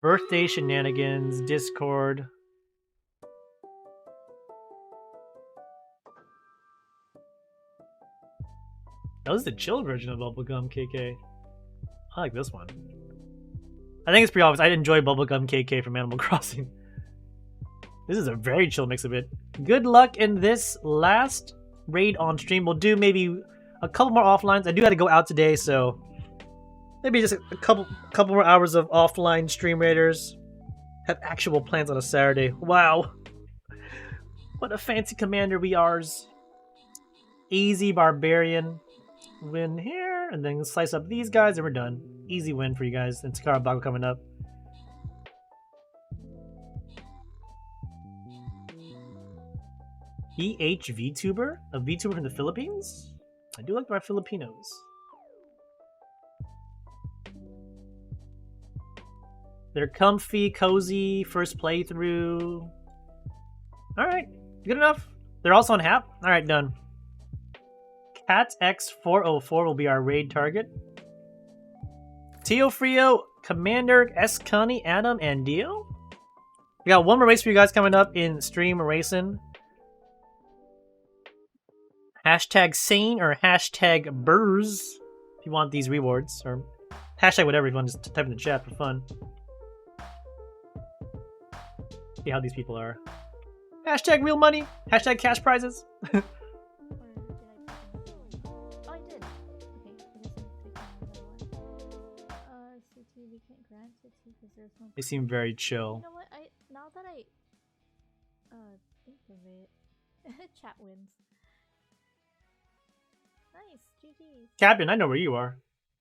Birthday shenanigans, Discord. Oh, this is the chill version of Bubblegum KK. I like this one. I think it's pretty obvious. I enjoy Bubblegum KK from Animal Crossing. This is a very chill mix of it. Good luck in this last raid on stream. We'll do maybe a couple more offlines. I do got to go out today, so maybe just a couple more hours of offline stream raiders. Have actual plans on a Saturday. Wow. What a fancy commander we are. Easy barbarian. Win here, and then slice up these guys, and we're done. Easy win for you guys. And Takara Bago coming up. EH VTuber? A VTuber from the Philippines? I do like my Filipinos. They're comfy, cozy, first playthrough. Alright, good enough. They're also on Hap? Alright, done. CatX404 will be our raid target. Tio Frio, Commander, S. Connie, Adam, and Dio. We got one more race for you guys coming up in stream racing. Hashtag sane or hashtag burrs if you want these rewards, or hashtag whatever if you want, just type in the chat for fun. See how these people are. Hashtag real money, hashtag cash prizes. They seem very chill. You know what? Now that I think of it, chat wins. Nice, GG. Captain, I know where you are.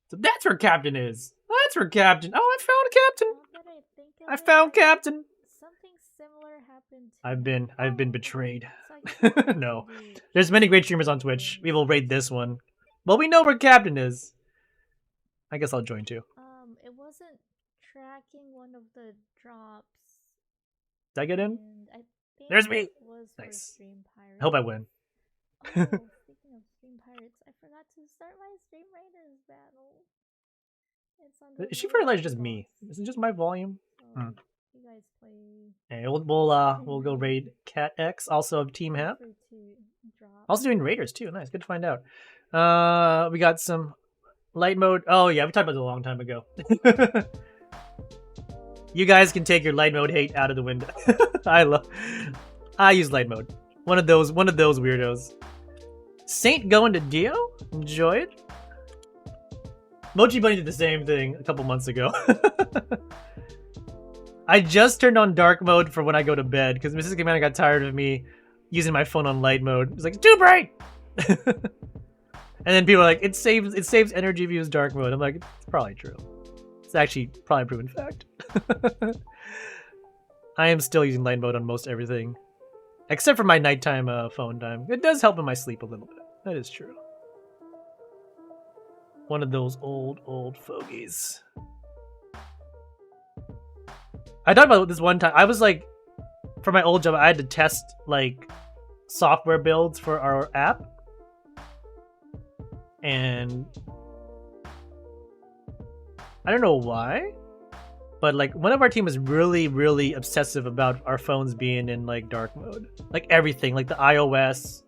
So that's where Captain is. That's where Captain. Oh, I found Captain. Now that I think of I found Captain. Something similar happened. I've been betrayed. So I No, there's many great streamers on Twitch. We will raid this one. Well, we know where Captain is. I guess I'll join too. It wasn't tracking one of the drops. Did I get in? And I think There's me. it was for Nice. Stream Pirates. I hope I win. Oh, speaking of Stream Pirates, I forgot to start my Stream Raiders battle. It's on the Is she very Google loud? Just me? Docs, Is it just my volume? so Hmm. You guys play. Hey, we'll go raid Cat X, also of Team Hap. Free to drop. Also doing raiders too. Nice, good to find out. We got some light mode. Oh yeah, we talked about this a long time ago. You guys can take your light mode hate out of the window. I use light mode. One of those weirdos. Saint going to Dio? Enjoy it. Mochi Bunny did the same thing a couple months ago. I just turned on dark mode for when I go to bed because Mrs. Commander got tired of me using my phone on light mode. It's like, it's too bright! And then people are like, it saves energy if you use dark mode. I'm like, it's probably true. It's actually probably a proven fact. I am still using light mode on most everything. Except for my nighttime phone time. It does help in my sleep a little bit. That is true. One of those old fogies. I talked about this one time. I was like, for my old job, I had to test like software builds for our app. And I don't know why, but like one of our team was really obsessive about our phones being in like dark mode. Like everything, like the iOS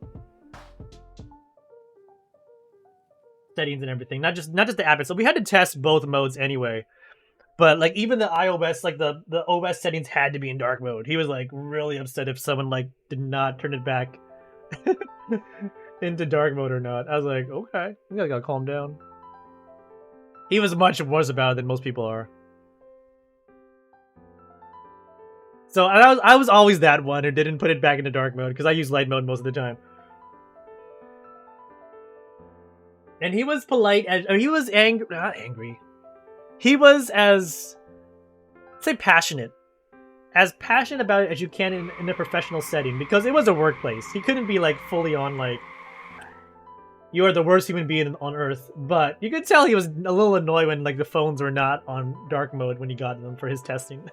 settings and everything. Not just the app. So we had to test both modes anyway. But like even the iOS, like the OS settings had to be in dark mode. He was like really upset if someone like did not turn it back into dark mode or not. I was like, okay, I gotta calm down. He was much worse about it than most people are. So I was always that one who didn't put it back into dark mode because I use light mode most of the time. And he was polite, he was angry, not angry. He was passionate about it as you can in a professional setting because it was a workplace. He couldn't be like fully on like, you are the worst human being on earth, but you could tell he was a little annoyed when like the phones were not on dark mode when he got them for his testing.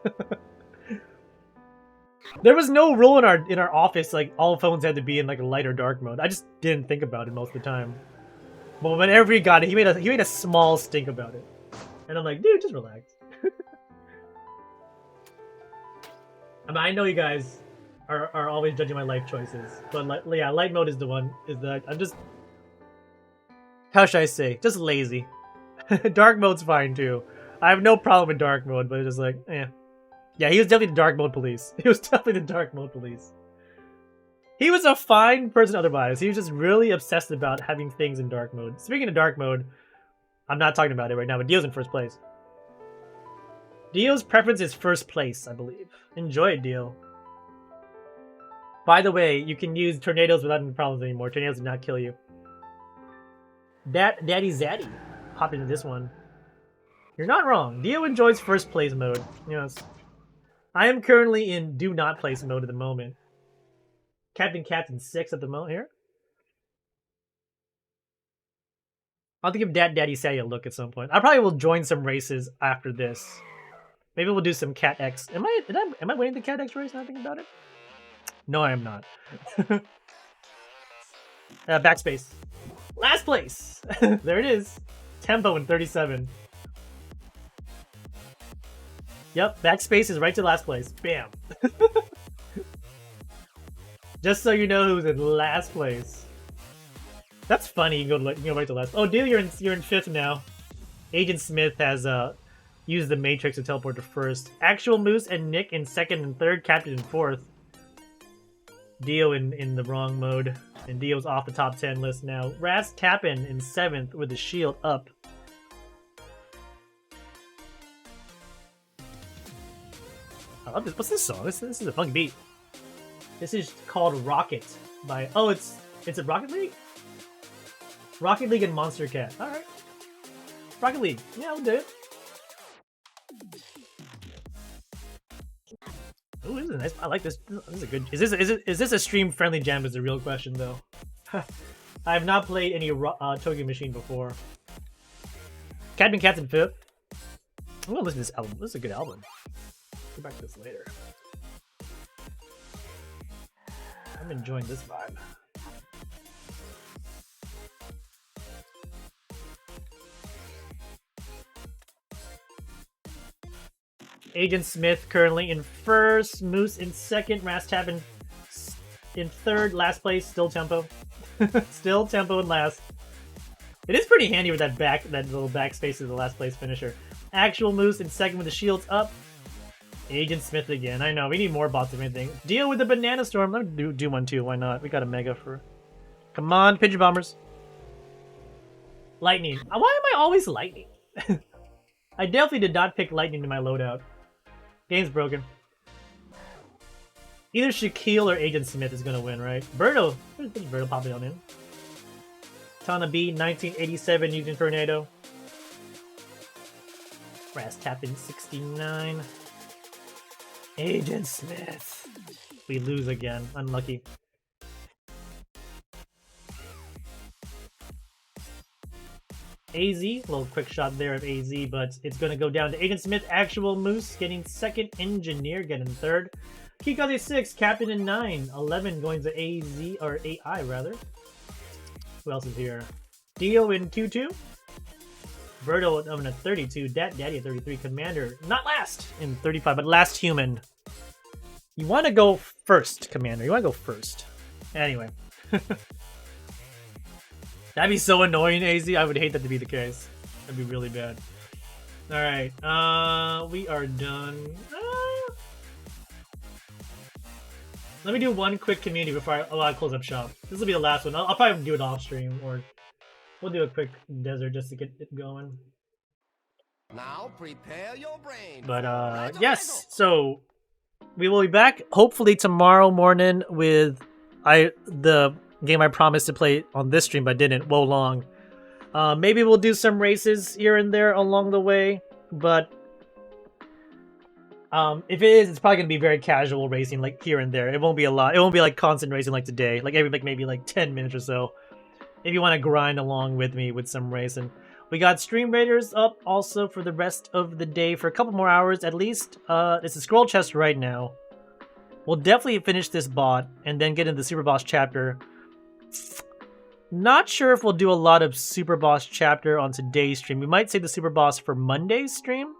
There was no rule in our office like all phones had to be in like a light or dark mode. I just didn't think about it most of the time. But whenever he got it, he made a small stink about it. And I'm like, dude, just relax. I mean, I know you guys are always judging my life choices, but yeah, light mode is the one. Is that I'm just, how should I say, just lazy. Dark mode's fine too. I have no problem with dark mode, but it's just like, eh. Yeah, he was definitely the dark mode police. He was definitely the dark mode police. He was a fine person otherwise. He was just really obsessed about having things in dark mode. Speaking of dark mode, I'm not talking about it right now, but Dio's in first place. Dio's preference is first place, I believe. Enjoy it, Dio. By the way, you can use tornadoes without any problems anymore. Tornadoes do not kill you. Daddy Zaddy hopped into this one. You're not wrong. Dio enjoys first place mode. Yes. I am currently in do not place mode at the moment. Captain Cat's in 6 at the moment here. I'll have to give Daddy Saddy a look at some point. I probably will join some races after this. Maybe we'll do some Cat X. Am I winning the Cat X race now thinking about it? No, I am not. Backspace. Last place! There it is. Tempo in 37. Yep, backspace is right to last place. Bam. Just so you know who's in last place. That's funny. You can go right to last. Oh, dude, you're in 5th now. Agent Smith has used the Matrix to teleport to 1st. Actual Moose and Nick in 2nd and 3rd. Captain in 4th. Dio in the wrong mode, and Dio's off the top 10 list now. Raz Tappin in 7th with the shield up. I love this. What's this song? This is a fun beat. This is called Rocket by it's a Rocket League? Rocket League and Monster Cat. Alright. Rocket League. Yeah, I'll do it. Ooh, this is nice. I like this. This is a good. Is this a stream friendly jam? Is the real question though. I have not played any Tokyo Machine before. Captain Cat's in 5th. I'm gonna listen to this album. This is a good album. Get back to this later. I'm enjoying this vibe. Agent Smith currently in 1st, Moose in 2nd, Rastap in 3rd, last place, still Tempo. Still Tempo in last. It is pretty handy with that little backspace of the last place finisher. Actual Moose in 2nd with the shields up. Agent Smith again. I know, we need more bots of anything. Deal with the Banana Storm. Let me do one too, why not? We got a Mega for... Come on, Pigeon Bombers. Lightning. Why am I always Lightning? I definitely did not pick Lightning in my loadout. Game's broken. Either Shaquille or Agent Smith is gonna win, right? Birdo. There's Birdo popping on in. Tana B, 1987 using Tornado. Raz Tappin, 69. Agent Smith. We lose again. Unlucky. AZ, a little quick shot there of AZ, but it's going to go down to Agent Smith, Actual Moose getting 2nd, Engineer getting 3rd, Kikaze 6, Captain in 9, 11 going to AZ, or AI rather. Who else is here? Dio in 2-2, Birdo in 32, Daddy at 33, Commander, not last in 35, but last human. You want to go first, Commander, you want to go first. Anyway. That'd be so annoying, AZ. I would hate that to be the case. That'd be really bad. Alright, we are done. Let me do one quick community before I close up shop. This will be the last one. I'll probably do it off stream, or we'll do a quick desert just to get it going. Now prepare your brain. But yes, so we will be back hopefully tomorrow morning with the game I promised to play on this stream but didn't. Wo Long. Maybe we'll do some races here and there along the way, but if it is, it's probably gonna be very casual racing, like here and there. It won't be a lot. It won't be like constant racing like today, like every maybe like 10 minutes or so. If you want to grind along with me with some racing, we got Stream Raiders up also for the rest of the day for a couple more hours at least. It's a scroll chest right now. We'll definitely finish this bot and then get into the Super Boss chapter. Not sure if we'll do a lot of Super Boss chapter on today's stream. We might save the Super Boss for Monday's stream.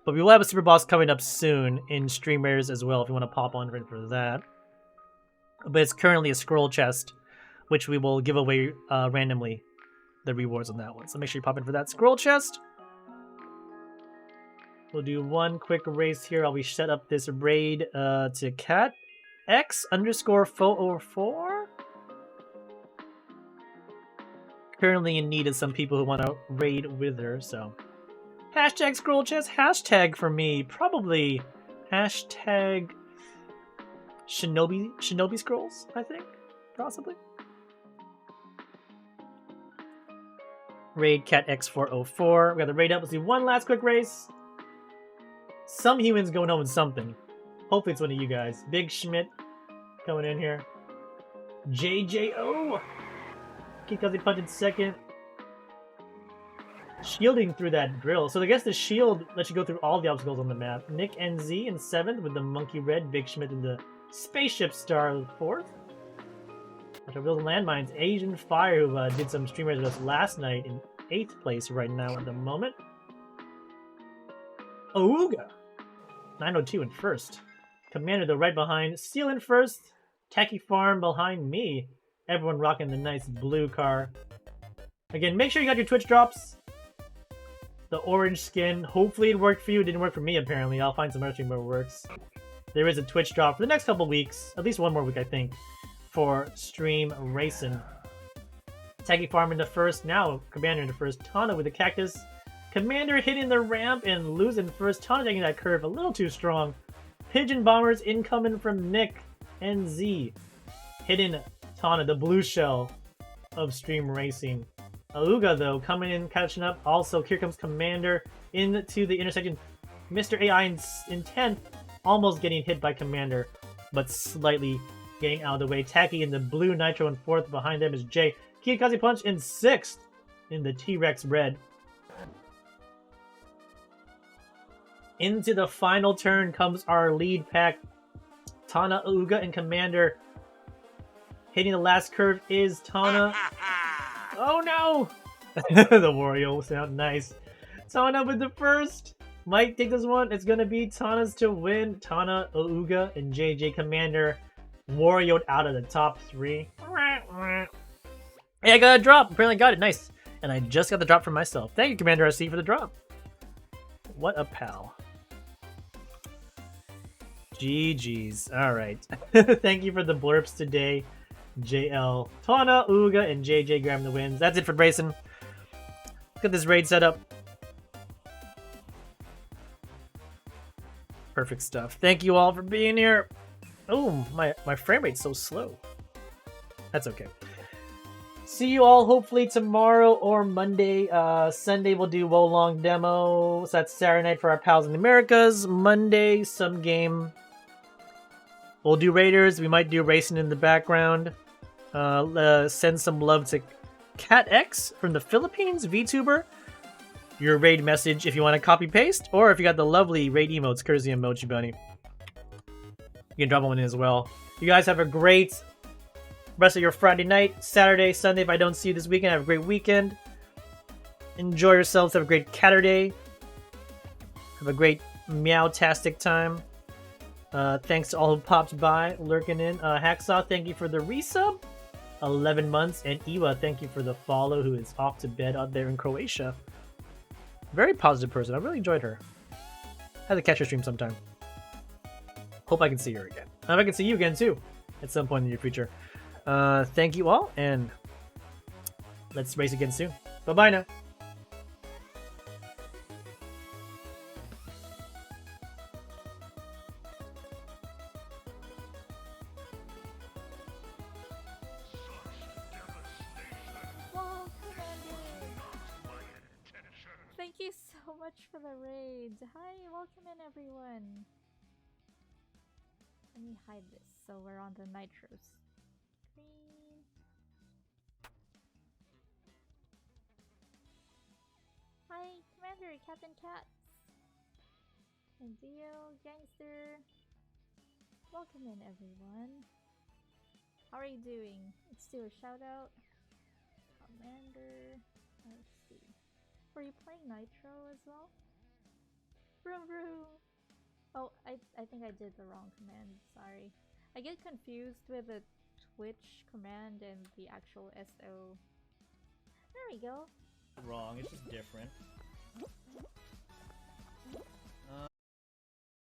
But we will have a super boss coming up soon in Stream Raiders as well if you want to pop on for that. But it's currently a scroll chest, which we will give away randomly, the rewards on that one. So make sure you pop in for that scroll chest. We'll do one quick race here. I'll be set up this raid to cat X_404. Currently in need of some people who want to raid with her, so hashtag scroll chest, hashtag for me, probably hashtag Shinobi Scrolls, I think, possibly. Raid Cat X404. We got the raid up. Let's do one last quick race. Some humans going home with something. Hopefully it's one of you guys. Big Schmidt coming in here. JJO. Kikazi Punch in second. Shielding through that drill. So I guess the shield lets you go through all the obstacles on the map. Nick NZ in 7th with the Monkey Red. Big Schmidt in the Spaceship Star 4th. After building landmines, Asian Fire, who did some streamers with us last night, in 8th place right now at the moment. Ooga 902 in 1st. Commander, though, right behind. Steel in 1st. Tacky Farm behind me. Everyone rocking the nice blue car. Again, make sure you got your Twitch drops. The orange skin. Hopefully it worked for you. It didn't work for me, apparently. I'll find some other stream where it works. There is a Twitch drop for the next couple weeks. At least one more week, I think. For Stream Racing. Tacky Farm in the 1st. Now, Commander in the 1st. Tana with the Cactus. Commander hitting the ramp and losing 1st. Tana taking that curve a little too strong. Pigeon Bombers incoming from Nick NZ. Hitting Tana, the blue shell of Stream Racing. Auga, though, coming in, catching up. Also, here comes Commander into the intersection. Mr. AI in 10th, almost getting hit by Commander, but slightly getting out of the way. Tacky in the blue Nitro in 4th. Behind them is Jay. Kiyakaze Punch in 6th in the T-Rex red. Into the final turn comes our lead pack. Tana, Auga, and Commander. Hitting the last curve is Tana. Oh no! The Wario sound nice. Tana with the 1st. Might take this one. It's gonna be Tana's to win. Tana, Auga, and JJ Commander Wario'd out of the top 3. Hey, I got a drop. Apparently got it. Nice. And I just got the drop for myself. Thank you, Commander RC, for the drop. What a pal. GG's. Alright. Thank you for the blurps today. JL, Tana, Auga, and JJ grabbing the wins. That's it for Brayson. Look at this raid setup. Perfect stuff. Thank you all for being here. Oh, my frame rate's so slow. That's okay. See you all hopefully tomorrow or Monday. Sunday we'll do Wolong demo. So that's Saturday night for our pals in the Americas. Monday, some game. We'll do Raiders. We might do racing in the background. Send some love to Cat X from the Philippines, VTuber. Your raid message if you want to copy paste, or if you got the lovely raid emotes, courtesy of Mochi Bunny. You can drop one in as well. You guys have a great rest of your Friday night, Saturday, Sunday. If I don't see you this weekend, have a great weekend. Enjoy yourselves. Have a great Catterday. Have a great meow-tastic time. Thanks to all who popped by, lurking in. Hacksaw, thank you for the resub. 11 months. And Iwa, thank you for the follow, who is off to bed out there in Croatia. Very positive person. I really enjoyed her. Had to catch her stream sometime. Hope I can see her again. Hope I can see you again, too, at some point in your future. Thank you all, and let's race again soon. Bye-bye now. Whoa, Commander! Thank you so much for the raid. Hi, welcome in everyone. Let me hide this so we're on the nitro screen. Hi, Commander, Captain Cats, and Dio, Gangster. Welcome in everyone. How are you doing? Let's do a shout out. Commander. Let's see. Were you playing Nitro as well? Vroom vroom! Oh, I think I did the wrong command, sorry. I get confused with the Twitch command and the actual SO. There we go. Wrong, it's just different.